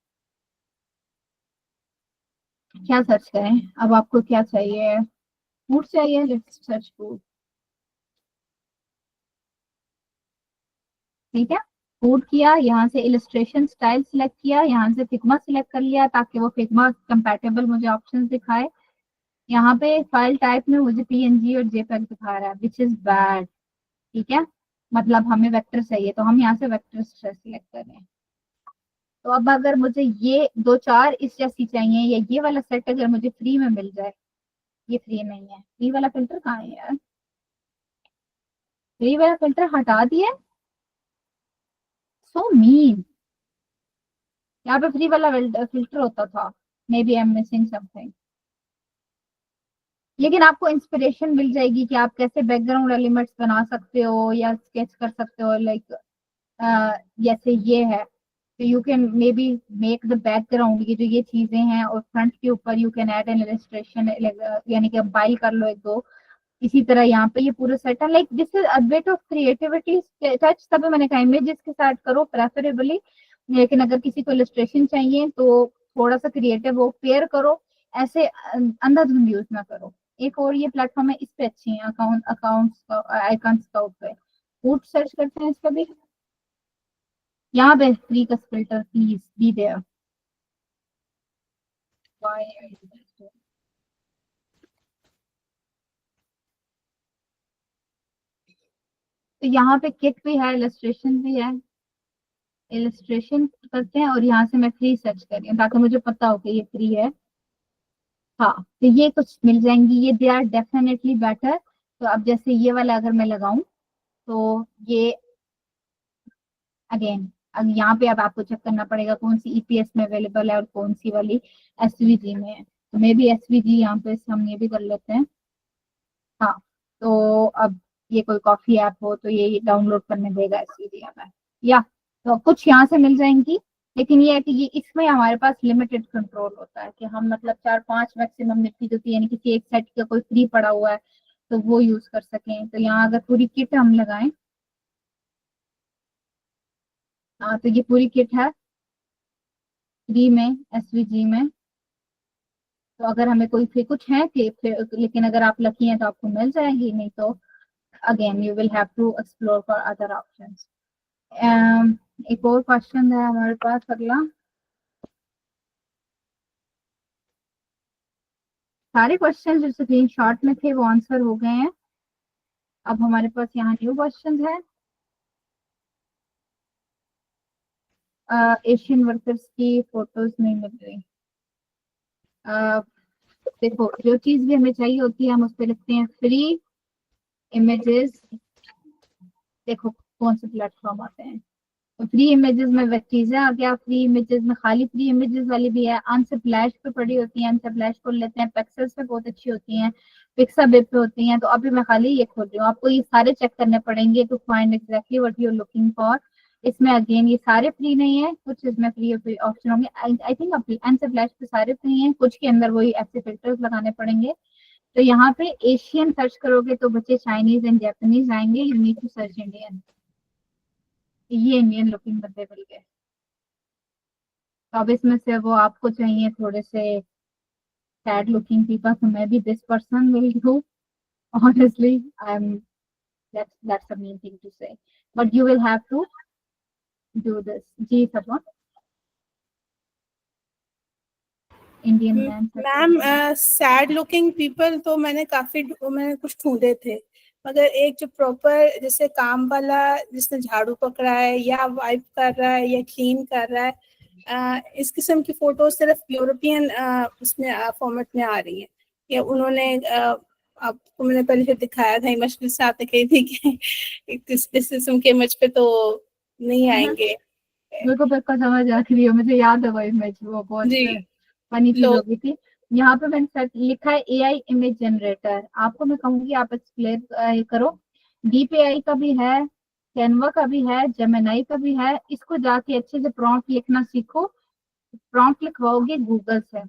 क्या सर्च करें अब, आपको क्या चाहिए? फूड चाहिए, लेट्स सर्च फूड, ठीक है। फूड किया, यहाँ से इलस्ट्रेशन स्टाइल सिलेक्ट किया, यहाँ से फिग्मा सिलेक्ट कर लिया ताकि वो फिग्मा कंपैटिबल मुझे ऑप्शंस दिखाए। यहाँ पे फाइल टाइप में मुझे पीएनजी और जेपीईजी दिखा रहा है, विच इज बैड, ठीक है। मतलब हमें वेक्टर चाहिए, तो हम यहाँ से वेक्टर सिलेक्ट कर रहे हैं। तो अब अगर मुझे ये दो चार इस जैसी चाहिए, या ये वाला सेट अगर मुझे फ्री में मिल जाए, ये फ्री नहीं है। फ्री वाला फिल्टर कहाँ है यार? फ्री वाला फिल्टर हटा दिया। So mean. यहाँ पे फ्री वाला फिल्टर होता था। Maybe I am missing something. लेकिन आपको इंस्पिरेशन मिल जाएगी कि आप कैसे बैकग्राउंड एलिमेंट्स बना सकते हो या स्केच कर सकते हो। लाइक जैसे ये है तो you can may be make the background, ये जो ये चीजें हैं, और फ्रंट के ऊपर you can add N illustration, यानी कि बाई कर लो एक दो। इसी तरह यहाँ पे ये पूरा सेट है। Like this is a bit of creativity touch. तभी मैंने कहा इमेजेस के साथ करो प्रेफरेबली, लेकिन अगर किसी को इलस्ट्रेशन चाहिए तो थोड़ा सा क्रिएटिव हो, पेयर करो। ऐसे अंधाधुंध यूज ना करो। एक और ये प्लेटफॉर्म है, इस पे अच्छी है अकाउंट्स आइकन स्काउट पे। फूड सर्च करते हैं इसका भी। यहाँ पे फ्री का फिल्टर प्लीज बी देयर। तो यहाँ पे किट भी है, इलस्ट्रेशन भी है। इलस्ट्रेशन करते हैं और यहाँ से मैं फ्री सर्च कर रही हूँ ताकि मुझे पता हो कि ये फ्री है। हाँ, तो ये कुछ मिल जाएंगी, ये दे आर डेफिनेटली बेटर। तो अब जैसे ये वाला अगर मैं लगाऊं तो ये अगेन, अब यहाँ पे अब आपको चेक करना पड़ेगा कौन सी ईपीएस में अवेलेबल है और कौन सी वाली एसवीजी में है। तो मे बी एसवीजी यहाँ पे हम ये भी कर लेते हैं। हाँ, तो अब ये कोई कॉफी ऐप हो तो ये डाउनलोड करने देगा एसवीजी हमें, या तो कुछ यहाँ से मिल जाएंगी। लेकिन ये है कि ये इसमें हमारे पास लिमिटेड कंट्रोल होता है कि हम मतलब 4-5 मैक्सिमम निफ्टी जो यानी किसी एक सेट का कोई फ्री पड़ा हुआ है तो वो यूज कर सकें। तो यहाँ अगर पूरी किट हम लगाएं, हाँ तो ये पूरी किट है फ्री में एसवीजी में। तो अगर हमें कोई फिर कुछ है कि लेकिन अगर आप लकी हैं तो आपको मिल जाएगी, नहीं तो again you will have to explore for other options. एक और क्वेश्चन है हमारे पास अगला। सारे क्वेश्चन जो स्क्रीन शॉट में थे वो आंसर हो गए हैं। अब हमारे पास यहाँ न्यू क्वेश्चन है। एशियन वर्कर्स की फोटोज नहीं मिल रही। देखो, जो चीज भी हमें चाहिए होती है हम उस पर लिखते हैं फ्री इमेजेस। देखो कौन से प्लेटफॉर्म आते हैं। तो फ्री इमेजेस में वह चीजें आ गया। फ्री इमेजेस में खाली फ्री इमेजेस वाली भी है। अनस्प्लैश पे पड़ी होती है, अनस्प्लैश खोल लेते हैं। पेक्सेल्स पे बहुत अच्छी होती हैं, पिक्साबेब पे होती हैं। तो अभी मैं खाली ये खोल रही हूँ, आपको ये सारे चेक करने पड़ेंगे to find exactly what you are looking for. इसमें अगेन ये सारे फ्री नहीं है, कुछ इसमें फ्री ऑप्शन होंगे। आई थिंक अनस्प्लैश पे सारे फ्री हैं, कुछ के अंदर वही ऐसे फिल्टर्स लगाने पड़ेंगे। तो यहाँ पे एशियन सर्च करोगे तो बच्चे चाइनीज एंड जापानीज आएंगे। You need to search Indian. ये इंडियन लुकिंग बंदे मिल गए। तो अब इसमें से वो आपको चाहिए थोड़े से सैड लुकिंग पीपल, तो मैं भी this person will do. Honestly I am, that's the main thing to say, but you will have to do this. जी सपना, Indian man. Ma'am sad looking people तो मैंने कुछ ढूंढे थे, मगर एक जो प्रॉपर जैसे काम वाला जिसने झाड़ू पकड़ा है या वाइप कर रहा है या क्लीन कर रहा है, इस किस्म की फोटो सिर्फ यूरोपियन उसमें फॉर्मेट में आ रही है। या उन्होंने आपको मैंने पहले से दिखाया था इमेज के साथ, कही थी कि इस किस्म के इमेज पे तो नहीं आएंगे। मेरे को पक्का समझ आ रही है, मुझे याद है वो इमेज, वो बहुत फनी चीज हो गई थी। यहाँ पे मैंने सर्च लिखा है एआई इमेज जनरेटर। आपको मैं कहूंगी आप एक्सप्लेन करो। डीपीआई का भी है, कैनवा का भी है, जेमिनाई का भी है। इसको जाके अच्छे से प्रॉम्प्ट लिखना सीखो। प्रॉम्प्ट लिखवाओगे गूगल से।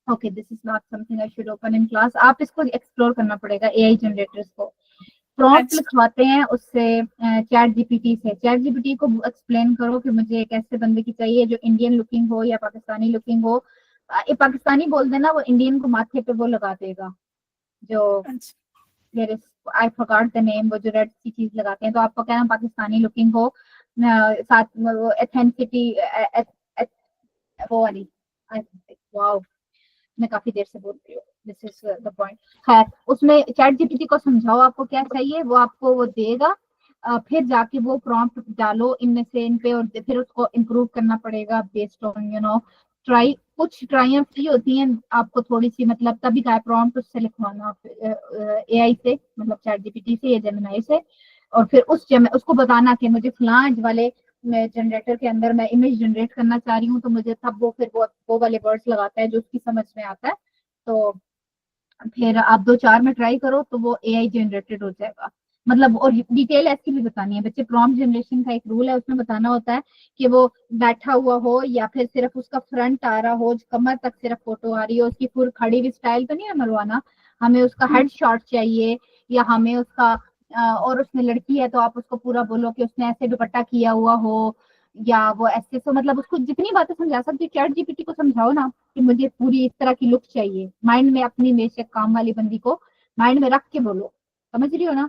Okay, this is not something I should open in class. आप इसको एक्सप्लोर करना पड़ेगा एआई जनरेटर्स को। प्रॉम्प्ट लिखवाते हैं उससे चैट जीपीटी से। चैट जीपीटी को एक्सप्लेन करो कि मुझे एक ऐसे बंदे की चाहिए जो इंडियन लुकिंग हो या पाकिस्तानी लुकिंग हो। ये पाकिस्तानी बोल देना, वो इंडियन को माथे पे वो लगा देगा जो आई फॉरगॉट द नेम, वो जो रेड सी चीज लगाते हैं। तो आपको कहना पाकिस्तानी लुकिंग हो, साथ में वो एथेंसिटी वो वाली। वाओ, मैं काफी देर से बोल रही हूँ, दिस इज द पॉइंट। खैर, उसमें चैट जीपीटी को समझाओ आपको क्या चाहिए, वो आपको वो देगा। फिर जाके वो प्रॉम्प्ट डालो इनमें से इन पे, और फिर उसको इम्प्रूव करना पड़ेगा based on you know try कुछ ट्राइयां फ्री होती हैं, आपको थोड़ी सी मतलब तभी का प्रॉम्प्ट उससे लिखवाना एआई से, मतलब चैट जीपीटी से या जेमिनाई से, और फिर उसको बताना कि मुझे फलां वाले जनरेटर के अंदर मैं इमेज जनरेट करना चाह रही हूँ, तो मुझे तब वो फिर वो वाले वर्ड्स लगाता है जो उसकी समझ में आता है। तो फिर आप 2-4 में ट्राई करो तो वो एआई जनरेटेड हो जाएगा। मतलब और डिटेल ऐसी भी बतानी है, बच्चे प्रॉम्प्ट जनरेशन का एक रूल है, उसमें बताना होता है कि वो बैठा हुआ हो या फिर सिर्फ उसका फ्रंट आ रहा हो, कमर तक सिर्फ फोटो आ रही हो, उसकी पूरी खड़ी हुई स्टाइल तो नहीं है मरवाना, हमें उसका हेड शॉट चाहिए, या हमें उसका और उसमें लड़की है तो आप उसको पूरा बोलो कि उसने ऐसे दुपट्टा किया हुआ हो, या वो ऐसे, तो मतलब उसको जितनी बातें समझा सकती है चैट जीपीटी को समझाओ ना कि मुझे पूरी इस तरह की लुक चाहिए, माइंड में अपनी बेशक काम वाली बंदी को माइंड में रख के बोलो, समझ रही हो ना।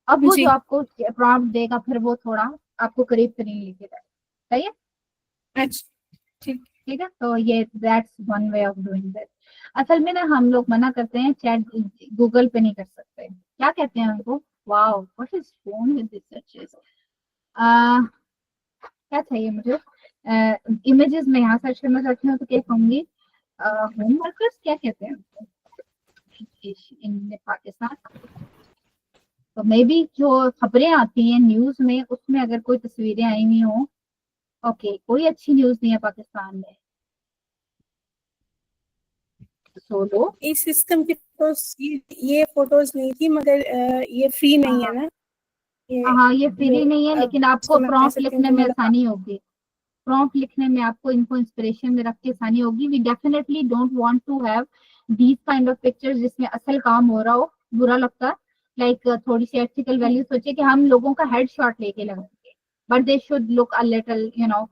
अब वो जो जी। आपको प्रॉम्प्ट देगा फिर वो थोड़ा आपको करीब करीब लेके जाए, सही है। अच्छा ठीक। ठीक है, तो ये that's one way of doing this. असल में ना हम लोग मना करते हैं, चैट गूगल पे नहीं कर सकते, क्या कहते हैं उनको, wow what is phone with this searches, क्या चाहिए मुझे, इमेजेस में यहाँ सर्च करना चाहती हूँ तो क्या कहूंगी, होम वर्कर्स क्या कहते हैं उनको इन पाकिस्तान। तो मे बी जो खबरें आती हैं न्यूज में उसमें अगर कोई तस्वीरें आई हुई हो, ओके कोई अच्छी न्यूज नहीं है पाकिस्तान में, सोलो। इस सिस्टम की फोटोज, ये फोटोज नहीं थी, मगर ये फ्री नहीं है ना ये, हाँ ये जो फ्री नहीं है, अब लेकिन आपको इसको मैं कह प्रॉम्प्ट सकती हूँ लिखने कि में मतलब आसानी होगी, प्रॉम्प्ट लिखने में आपको इनको इंस्पिरेशन में रख के आसानी होगी। We definitely don't want to have these kind of pictures जिसमें असल काम हो रहा हो, बुरा लगता है। लाइक थोड़ी सी एथिकल वैल्यू सोचे कि हम लोगों का हेड शॉट लेके लगाएंगे, but they should look a little you know,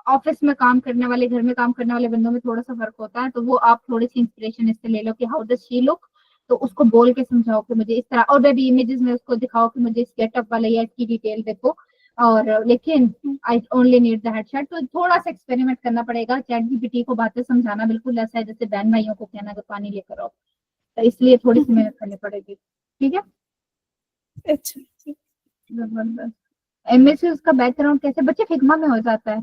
office में काम करने वाले, घर में काम करने वाले बंदों में थोड़ा सा फर्क होता है, तो वो आप थोड़ी सी इंस्पिरेशन इससे ले लो कि हाउ डज शी लुक, तो उसको बोल के समझाओ कि मुझे इस तरह, और बेबी इमेजेस में उसको दिखाओ कि मुझे इस गेटअप वाला या इसकी डिटेल देखो, और लेकिन I only need the headshot. तो थोड़ा सा एक्सपेरिमेंट करना पड़ेगा, चैट जीपीटी को बातें समझाना बिल्कुल ऐसा है जैसे बहन भाइयों को कहना कि पानी लेकर आओ, तो इसलिए थोड़ी सी मेहनत करनी पड़ेगी, ठीक है। अच्छा जबरदस्त। एमएस उसका बैकग्राउंड कैसे बच्चे फिग्मा में हो जाता है,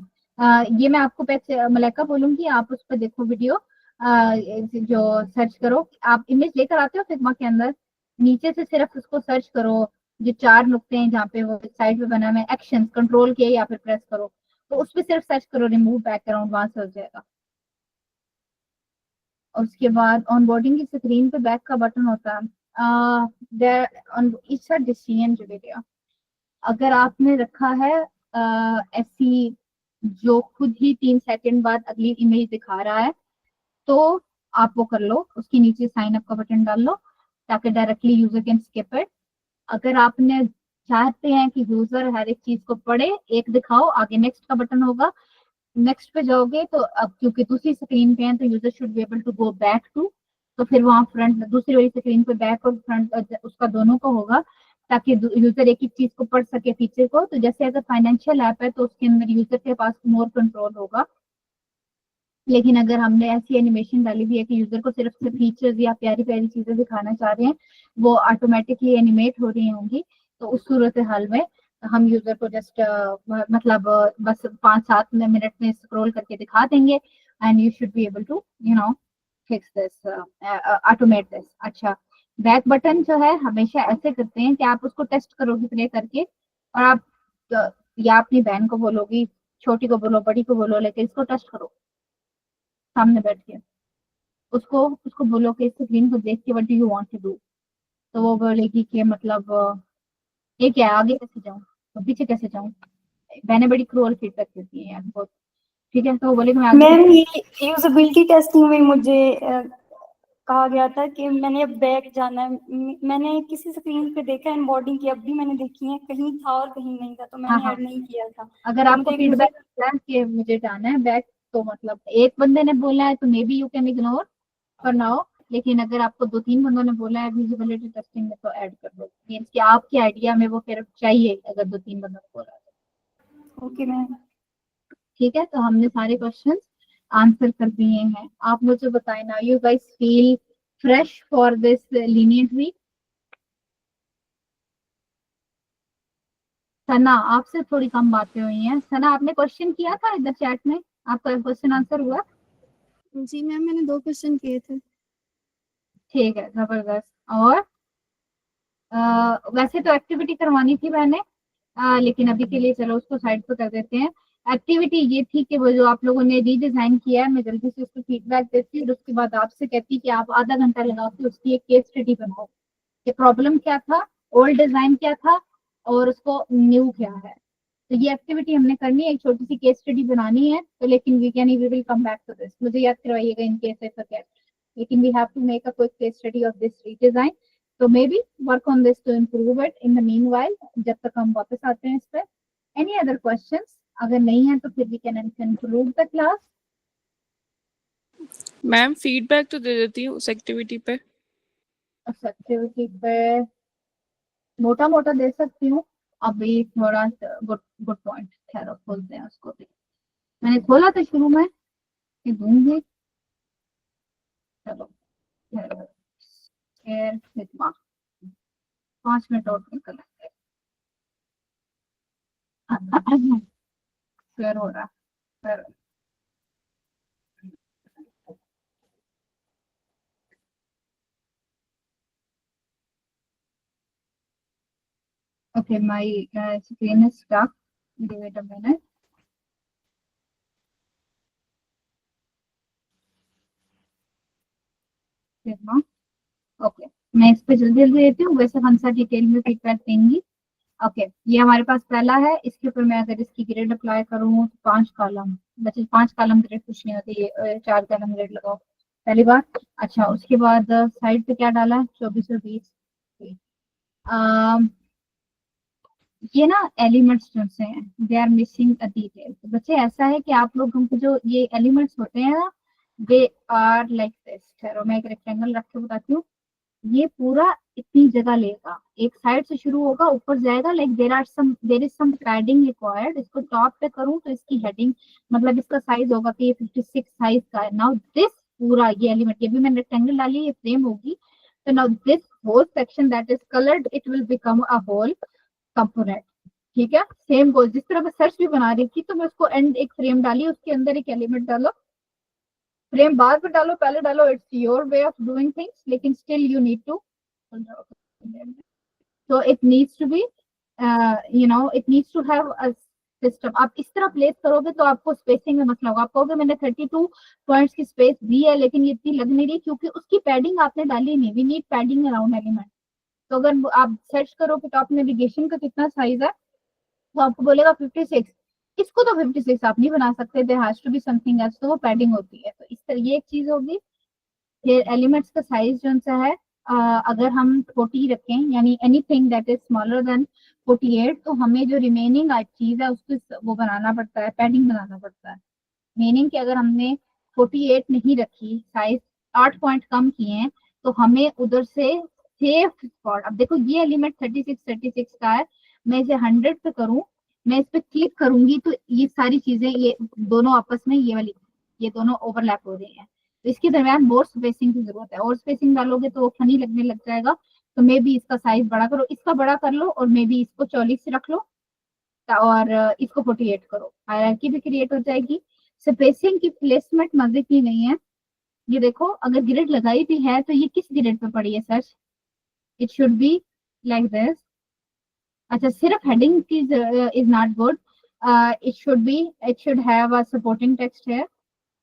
ये मैं आपको पैसे मलाइका बोलूंगी, आप उस पर देखो वीडियो, जो सर्च करो, आप इमेज लेकर आते हो फिग्मा के अंदर, नीचे से सिर्फ उसको सर्च करो, जो 4 नुक्ते हैं जहाँ पे वो साइड पे बना हुआ है, एक्शन कंट्रोल के या फिर प्रेस करो, तो उस पर सिर्फ सर्च करो रिमूव बैकग्राउंड, वहां से हो जाएगा। और उसके बाद ऑन बोर्डिंग की स्क्रीन पे बैक का बटन होता है, इट्स अ डिसीजन वीडियो, अगर आपने रखा है ऐसी जो खुद ही 3 सेकंड बाद अगली इमेज दिखा रहा है, तो आप वो कर लो, उसके नीचे साइन अप का बटन डाल लो ताकि directly user can skip it. अगर आपने चाहते हैं कि यूजर हर एक चीज को पढ़े, एक दिखाओ, आगे नेक्स्ट का बटन होगा, नेक्स्ट पे जाओगे तो अब क्योंकि दूसरी स्क्रीन पे है तो user should be able to go back to, तो फिर वहाँ फ्रंट दूसरी वाली स्क्रीन पे बैक और फ्रंट उसका दोनों का होगा, ताकि यूजर एक ही चीज को पढ़ सके फीचर को। तो जैसे अगर फाइनेंशियल ऐप है तो उसके अंदर यूजर के पास मोर कंट्रोल होगा, लेकिन अगर हमने ऐसी एनिमेशन डाली हुई है कि यूजर को सिर्फ से फीचर्स या प्यारी प्यारी चीजें दिखाना चाह रहे हैं, वो ऑटोमेटिकली एनिमेट हो रही होंगी, तो उस सूरत हाल में हम यूजर को जस्ट मतलब बस 5-7 मिनट में स्क्रॉल करके दिखा देंगे, and you should be able to you know fix this, automate this. अच्छा, बैक बटन जो है हमेशा ऐसे करते हैं कि आप उसको टेस्ट करोगे प्ले करके, और आप या अपनी बहन को बोलोगी, छोटी को बोलो, बड़ी को बोलो, लेकिन इसको टेस्ट करो सामने बैठ के, उसको उसको बोलो कि इस स्क्रीन को देख के what do you want to do, तो वो बोलेगी कि मतलब ये क्या है, आगे कैसे जाऊं, तो पीछे कैसे जाऊं। मैंने बड़ी क्रूअल फीडबैक देती है यार बहुत, ठीक है, तो वो बोलेगी मैं आगे मैम ये यूजेबिलिटी टेस्टिंग में मुझे कहा गया था कि मैंने अब बैक जाना है, मैंने किसी स्क्रीन पे देखा एम्बॉडिंग की, अब भी मैंने देखी है, कहीं था और कहीं नहीं था, तो हाँ मैंने हाँ, ऐड नहीं किया था। अगर तो आपको मुझे एक यूजर फीडबैक आता है कि मुझे जाना है बैक, तो मतलब एक बंदे ने बोला है तो may be you can ignore for now, लेकिन अगर आपको 2-3 बंदों ने बोला है विजिबिलिटी टेस्टिंग में तो ऐड कर दो, मीन्स कि आपके आइडिया में वो फिर चाहिए अगर 2-3 बंदों ने बोला है। Okay ma'am. ठीक है, तो हमने सारे क्वेश्चंस आंसर कर दिए हैं, आप मुझे बताएं ना, you guys feel fresh for this lenient week. Sana आपसे थोड़ी कम बातें हुई हैं, सना आपने क्वेश्चन किया था इधर चैट में, आपका क्वेश्चन आंसर हुआ। जी मैम मैंने 2 क्वेश्चन किए थे। ठीक है, जबरदस्त। और वैसे तो एक्टिविटी करवानी थी मैंने, लेकिन अभी के लिए चलो उसको साइड पे कर देते हैं। एक्टिविटी ये थी कि वो जो आप लोगों ने रीडिजाइन किया है, मैं जल्दी से उसको फीडबैक देती और उसके बाद आपसे कहती कि आप आधा घंटा लगा के उसकी एक केस स्टडी बनाओ कि प्रॉब्लम क्या था, ओल्ड डिजाइन क्या था और उसको न्यू क्या है। तो ये एक्टिविटी हमने करनी है, एक छोटी सी केस स्टडी बनानी है। तो लेकिन we will come back to this, मुझे याद करवाइएगा इन केस ऐसा क्या, लेकिन we have to make a quick case study of this redesign. तो maybe work on this to improve it in the meanwhile, जब तक हम वापस आते हैं इस पर। Any other questions? अगर नहीं है तो फिर we can conclude the class. Ma'am feedback तो दे देती हूँ उस एक्टिविटी पे। एक्टिविटी पे मोटा मोटा दे सकती हूँ, अभी थोड़ा गुड गुड पॉइंट, ठहरो खोलते हैं उसको भी। मैंने खोला था शुरू में कि दूंगी, चलो ठहरो, खैर इतना 5 मिनट और निकल शेयर हो रहा है। Okay, my screen is stuck. Give it a minute. Okay, मैं इस पे जल्दी जल्दी देती हूँ, वैसे हंसा डिटेल में फीडबैक देंगी। ओके, ये हमारे पास पहला है, इसके ऊपर मैं अगर इसकी ग्रेड अप्लाई करूँ तो 5 कॉलम बच्चे, 5 कॉलम ग्रेड कुछ नहीं होती, ये 4 कॉलम ग्रेड लगाओ पहली बार। अच्छा, उसके बाद साइड पे क्या डाला, 24 और 20। ये ना एलिमेंट्स जो से हैं, they are missing a detail. तो बच्चे ऐसा है कि आप लोगों को जो ये एलिमेंट्स होते हैं ना, दे आर लाइक दिस। ठहरो मैं एक रेक्टेंगल रख के बताती हूँ। ये पूरा इतनी जगह लेगा, एक साइड से शुरू होगा ऊपर जाएगा, like there is some padding required. इसको टॉप पे करूँ तो इसकी हेडिंग मतलब इसका साइज होगा कि ये 56 साइज का है। नाउ दिस पूरा ये एलिमेंट, ये भी मैंने रेक्टेंगल डाली, ये फ्रेम होगी। तो now this whole section that is coloured, it will become a whole component. ठीक है, सेम गोल, जिस तरह मैं सर्च भी बना रही थी तो मैं उसको एंड एक फ्रेम डाली, उसके अंदर एक एलिमेंट डालो, फ्रेम बाद में डालो पहले डालो, it's your way of doing things, लेकिन still you need to, so it needs to be it needs to have a system. आप इस तरह प्लेस करोगे तो आपको स्पेसिंग में मसला होगा। आप कहोगे मैंने 32 पॉइंट्स की स्पेस दी है लेकिन ये इतनी लग नहीं रही, क्योंकि उसकी पैडिंग आपने डाली नहीं। We need padding around element. तो अगर आप सर्च करो कि टॉप नेविगेशन का कितना साइज है तो आपको बोलेगा 56। इसको तो 56 आप नहीं बना सकते, there has to be something else, तो वो पैडिंग होती है। तो इस तरह ये एक चीज होगी। ये एलिमेंट्स का साइज जो सा है, अगर हम 40 रखें, यानी anything that is smaller than 48, तो हमें जो रिमेनिंग चीज है उसको वो बनाना पड़ता है, पैडिंग बनाना पड़ता है। मीनिंग कि अगर हमने 48 नहीं रखी, साइज 8 पॉइंट कम किए हैं, तो हमें उधर से सेफ स्पॉट, अब देखो ये एलिमेंट 36 का है, मैं इसे 100 पे करूं, मैं इस पे क्लिक करूंगी तो ये सारी चीजें, ये दोनों आपस में ये दोनों ओवरलैप हो रही हैं। तो इसके दरमियान मोर स्पेसिंग की जरूरत है, और स्पेसिंग डालोगे तो फनी लगने लग जाएगा। तो मे बी इसका साइज बड़ा करो, इसका बड़ा कर लो, और मे बी इसको 44 से रख लो और इसको 48 करो, हायरार्की भी क्रिएट हो जाएगी। स्पेसिंग की प्लेसमेंट मजे की नहीं है। ये देखो, अगर ग्रिड लगाई भी है तो ये किस ग्रिड पे पड़ी है sir? It should be like this. अच्छा, सिर्फ हेडिंग की is not good, it should have a supporting text है।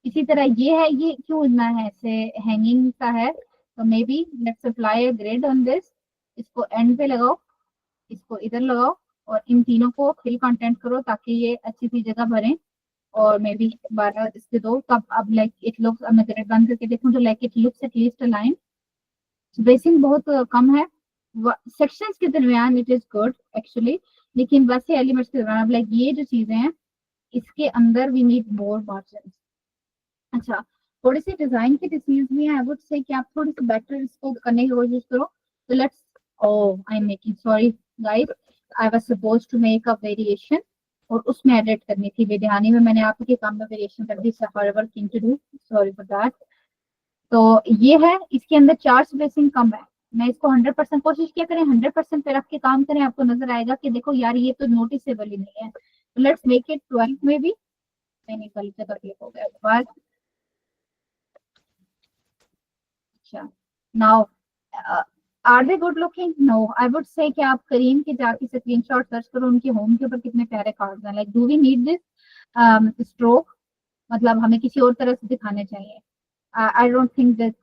इसी तरह ये है, ये क्यों इतना है ऐसे हैंगिंग सा है? तो may be let's apply a grid on this. इसको एंड पे लगाओ, इसको इधर लगाओ, और इन तीनों को फिल कंटेंट करो ताकि ये अच्छी सी जगह भरें। और मे बी 12 इसके दो, तब अब लाइक इट लुक्स, अब मैं ग्रिड बंद करके देखूं तो like it looks at least a line. Spacing बहुत कम है सेक्शंस के दरमियान, इट इज गुड एक्चुअली, लेकिन वैसे एलिमेंट्स के दरमियान लाइक ये जो चीजें हैं इसके अंदर वी नीड मोर मार्जिन। अच्छा, थोड़ी सी डिजाइन की डिसीज भी है, आई वुड से कि आप थोड़ी सी बेटर इसको करने की कोशिश करो। तो let's, oh I am making, sorry guys, I was supposed to make a variation और उसमें एडिट करनी थी बेध्यानी में, मैंने आपके काम में वेरिएशन कर दी, horrible thing to do, sorry for that. तो ये है, इसके अंदर 4 स्पेसिंग कम है। मैं इसको 100% कोशिश किया करें, 100% पे रख के काम करें, आपको नजर आएगा कि देखो यार ये तो नोटिसेबल ही नहीं है। तो लेट्स मेक इट 12 में भी, नहीं 12 से तो ठीक हो गया। अच्छा, now are they good looking? No, I would say कि आप करीम के जाके स्क्रीनशॉट सर्च करो, उनके होम के ऊपर कितने प्यारे कार्ड्स हैं। Like do we need this stroke? मतलब हमें किसी और तरह से दिखाने चाहिए। I don't think that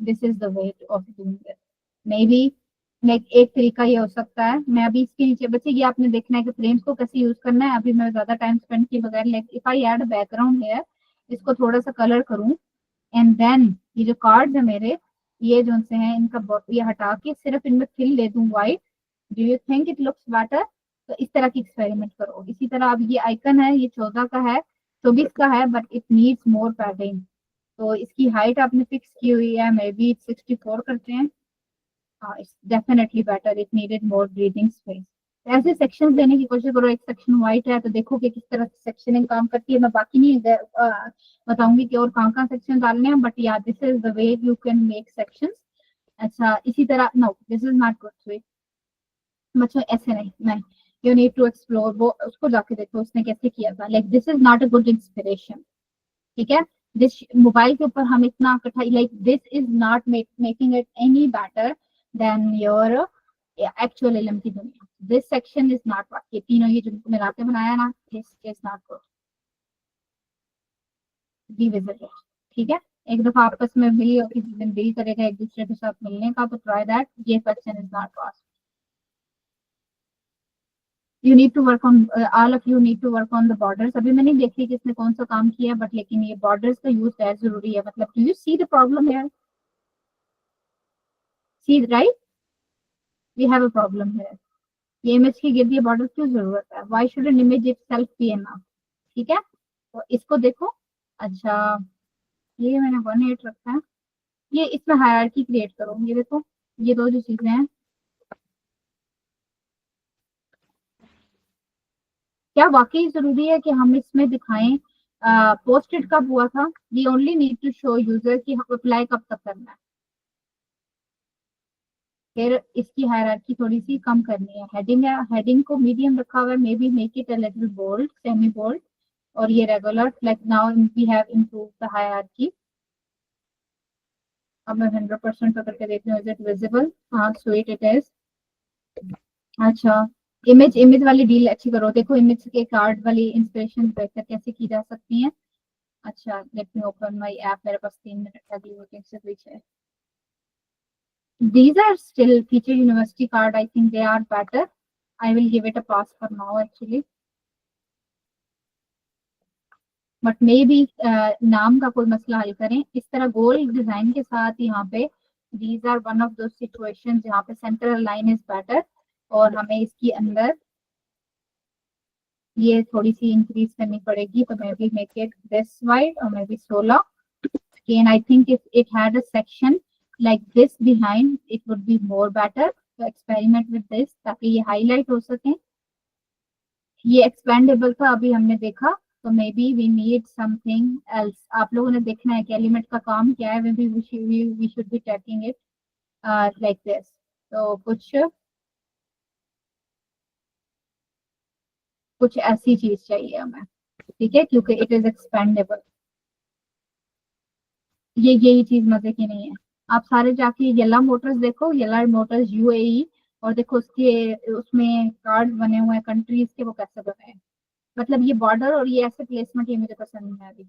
this is the way of doing this. Maybe like एक तरीका ये हो सकता है, मैं अभी इसके नीचे बच्चे ये आपने देखना है कि फ्रेम्स को कैसे यूज करना है। अभी मैं ज्यादा टाइम स्पेंड किए बगैर, like if I add background है, इसको थोड़ा सा कलर करूं एंड देन ये जो कार्ड्स है मेरे, ये जो से हैं इनका ये हटा के सिर्फ इनमें फिल दे दूं white, do you think it looks better? तो इस तरह की एक्सपेरिमेंट करो। इसी तरह अब ये आइकन है, ये 14 का है, 24 का है, but it needs more padding. तो इसकी हाइट आपने फिक्स की हुई है, मे बी 64 करते हैं। It's definitely better, it needed more breathing space. ऐसे सेक्शंस देने की कोशिश करो। एक सेक्शन व्हाइट है तो देखो कि किस तरह से सेक्शनिंग काम करती है। मैं बाकी नहीं बताऊंगी कि और कहाँ सेक्शन डालने हैं, बट या this is the way you can make sections. अच्छा, इसी तरह no this is not good way. बच्चों ऐसे नहीं, यू नीड टू एक्सप्लोर। वो उसको जाके देखो उसने कैसे किया था। Like this is not a good inspiration, ठीक है? दिस मोबाइल के ऊपर हम इतना कठाई, like this is not making it any better than your actual इल्म की दुनिया। This section is not work. ये तीनों ये जो मिला के बनाया ना, this is not good. Revisit it, ठीक है? एक दफा आपस में मिली और किसी दिन दिल करेगा एक दूसरे के साथ मिलने का, तो ट्राई दैट। ये section is not work. You need to work on all of you need to work on the borders। अभी मैं नहीं देख रही किसने कौन सा काम किया, बट लेकिन ये बॉर्डर्स का यूज है जरूरी है। मतलब do you see the problem here? See right, we have a problem here. ये इमेज की गिर्द ये बॉर्डर क्यों जरूरत है? Why should an image itself be enough? ठीक है, तो इसको देखो। अच्छा, ये मैंने 1.8 रखा है। ये इसमें हायरार्की क्रिएट करो। ये देखो, ये दो जो चीजें हैं, क्या वाकई जरूरी है कि हम इसमें दिखाएं पोस्टेड कब हुआ था? We only need to show user की अप्लाई कब तक करना है। फिर इसकी हायरार्की थोड़ी सी कम करनी है। हेडिंग है, हेडिंग को मीडियम रखा हुआ है, maybe make it a little bold, semi bold. और ये regular, like now we have improve the hierarchy. अब मैं 100% पकड़ के देख रही हूँ, इज इट विजिबल? हाँ, स्वीट इट इज। अच्छा, इमेज वाली डील अच्छी करो। देखो इमेज के कार्ड वाली इंस्पिरेशन बेहतर कैसे की जा सकती है। अच्छा, let me open my app. मेरे पास 3 मिनट का वीडियो से पीछे। These are still Teacher University card. I think they are better. I will give it a pass for now actually. But maybe नाम का कोई मसला हल करें। इस तरह गोल डिजाइन के साथ यहाँ पे these are one of those situations जहाँ पे central line is better। और हमें इसकी अंदर ये थोड़ी सी इंक्रीज करनी पड़ेगी। तो maybe make it this wide और may be 16। Again, I think if it had a section like this behind, it would be more better. तो experiment with this ताकि ये highlight हो सके। ये expandable था अभी हमने देखा, तो maybe we need something else. आप लोगों ने देखना है कि एलिमेंट का काम क्या है। maybe we should be tracking it like this। तो कुछ ऐसी चीज चाहिए हमें, ठीक है? क्योंकि इट इज एक्सपेंडेबल। ये यही चीज मजे की नहीं है। आप सारे जाके येला मोटर्स देखो, येला मोटर्स यूएई, और देखो उसके उसमें कार्ड बने हुए हैं कंट्रीज के, वो कैसे बने हैं। मतलब ये बॉर्डर और ये ऐसे प्लेसमेंट ये मुझे पसंद नहीं आ रही।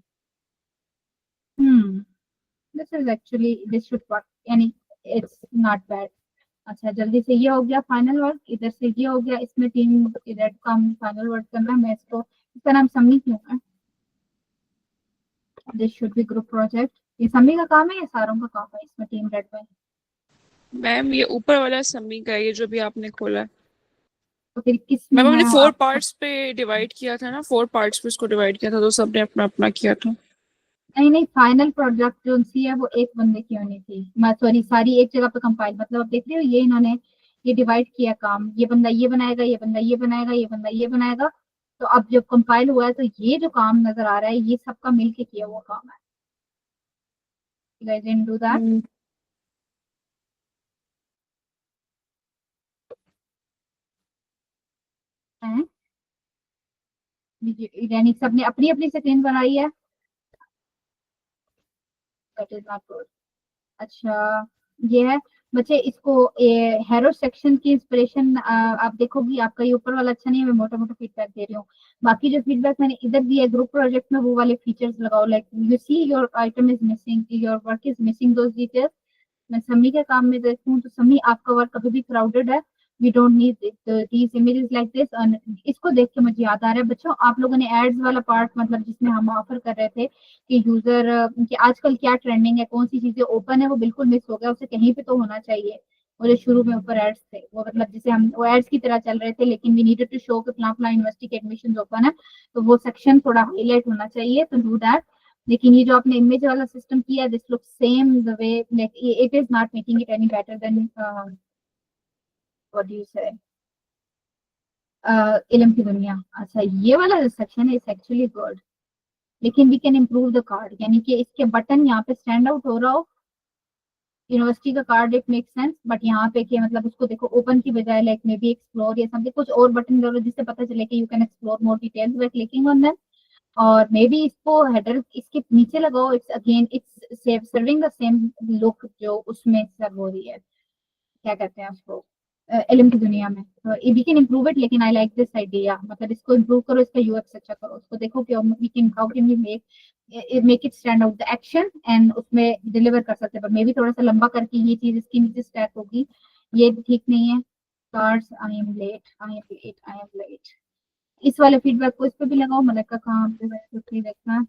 This is actually this should work, यानी इट्स नॉट बैड। अच्छा, जल्दी से ये हो गया फाइनल वर्क। इधर से ये हो गया, इसमें 3 रेड का फाइनल वर्क करना है। मैं इसको, इसका नाम सम्मी क्यों है? This should be group project. ये सम्मी का काम है या सारों का काम है? इसमें टीम रेड पे मैम ये ऊपर वाला सम्मी का है, ये जो भी आपने खोला है। तो फिर किस मैम में हमने है 4 आप? पार्ट्स पे डिवाइड किया था ना, 4 पार्ट्स पे इसको डिवाइड किया था, तो सबने अपना अपना किया था। नहीं, फाइनल प्रोजेक्ट जो सी है वो एक बंदे की होनी थी। मैं सॉरी, सारी एक जगह पे कंपाइल। मतलब आप देख रहे हो, ये इन्होंने ये डिवाइड किया काम। ये बंदा ये बनाएगा, ये बंदा ये बनाएगा, ये बंदा ये बनाएगा। तो अब जब कंपाइल हुआ है तो ये जो काम नजर आ रहा है ये सबका मिलके किया हुआ काम है। You guys didn't do that? हैं? यानी सबने अपनी अपनी स्क्रीन बनाई है। That is not good. अच्छा ये है बच्चे, इसको हेरो सेक्शन की इंस्पिरेशन आप देखोगी, आपका ये ऊपर वाला अच्छा नहीं है, मैं मोटा मोटा फीडबैक दे रही हूँ। बाकी जो फीडबैक मैंने इधर दिया ग्रुप प्रोजेक्ट में वो वाले फीचर्स लगाओ, like you see your item is missing, your work is missing those details. मैं समी के काम में देखती हूँ तो समी आपका वर्क कभी भी क्राउडेड है, we don't need these images like this. इसको देख के मुझे याद आ रहा है बच्चों, आप लोगों ने एड्स वाला पार्ट मतलब जिसमें हम ऑफर कर रहे थे कि यूजर कि आजकल क्या ट्रेंडिंग है, कौन सी चीजें ओपन है, वो बिल्कुल मिस हो गया, उसे कहीं पे तो होना चाहिए। वो जो शुरू में ऊपर एड्स थे वो मतलब जिसे हम वो एड्स की तरह चल रहे थे, लेकिन वी नीडेड टू शो कि फला फला यूनिवर्सिटी के एडमिशन ओपन है, तो वो सेक्शन थोड़ा हाईलाइट होना चाहिए, तो डू दैट। लेकिन ये जो आपने इमेज वाला सिस्टम किया, this looks same the way, like it is not making it any better then what do you से इल्म की दुनिया। अच्छा ये वाला जो सेक्शन है इट्स एक्चुअली गुड, लेकिन we can improve the card, यानी कि इसके बटन यहाँ पे स्टैंड आउट हो रहा हो, यूनिवर्सिटी का card it make sense, but यहाँ पे कि मतलब उसको देखो ओपन की बजाय लाइक मे बी एक्सप्लोर या समथिंग कुछ और बटन डालो जिससे पता चले कि you can explore more details by clicking on them. और मे बी इसको हेडर इसके नीचे लगाओ, it's again it's serving the same look जो उसमें सर्व हो रही है, क्या कहते हैं उसको इल्म की दुनिया में। तो वी कैन इम्प्रूव इट, लेकिन आई लाइक दिस आइडिया, मतलब इसको इम्प्रूव करो, इसका यूएक्स अच्छा करो, उसको देखो कि we can how can we make it stand out the action and उसमें डिलीवर कर सकते हैं, पर मे बी थोड़ा सा लंबा करके ये चीज इसके नीचे स्टैक होगी, ये ठीक नहीं है। Cards I am late, I am late, I am late, इस वाले फीडबैक को इस पे भी लगाओ। मलाइका कहाँ पे है देखना,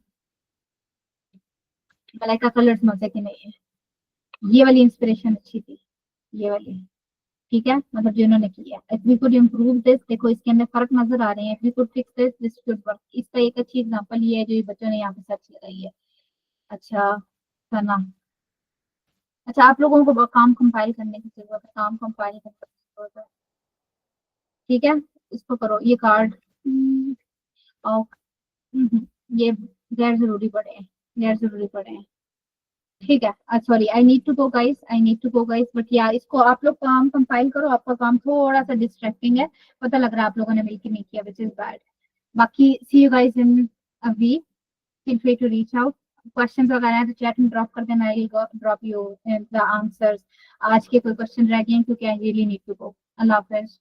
मलाइका कलर्स मजे की नहीं है, ये वाली इंस्पिरेशन अच्छी थी, ये वाली ठीक है, मतलब जिन्होंने किया if we could improve this, देखो इसके अंदर फर्क नजर आ रहे हैं, if we could fix this this should work. इसका एक अच्छी एग्जांपल ये है जो ये बच्चों ने यहाँ पे सर्च लगाई है। अच्छा सना, अच्छा आप लोगों को काम कंपाइल करने की जरूरत है, काम कंपाइल करने की जरूरत है, ठीक है इसको करो, ये कार्ड और ये गैर जरूरी पड़े हैं, गैर जरूरी पड़े हैं, ठीक है। Sorry I need to go guys, I need to go guys, but यार इसको आप लोग काम कंपाइल करो, आपका काम थोड़ा सा डिस्ट्रैक्टिंग है, पता लग रहा है आप लोगों ने मिलकर नहीं किया, विच इज बैड। बाकी see you guys in a week, feel free to reach out, questions वगैरह है तो चैट में ड्रॉप कर देना, I will drop you the answers. आज के कोई क्वेश्चन रह गए हैं क्योंकि I really need to go. अल्लाह हाफिज।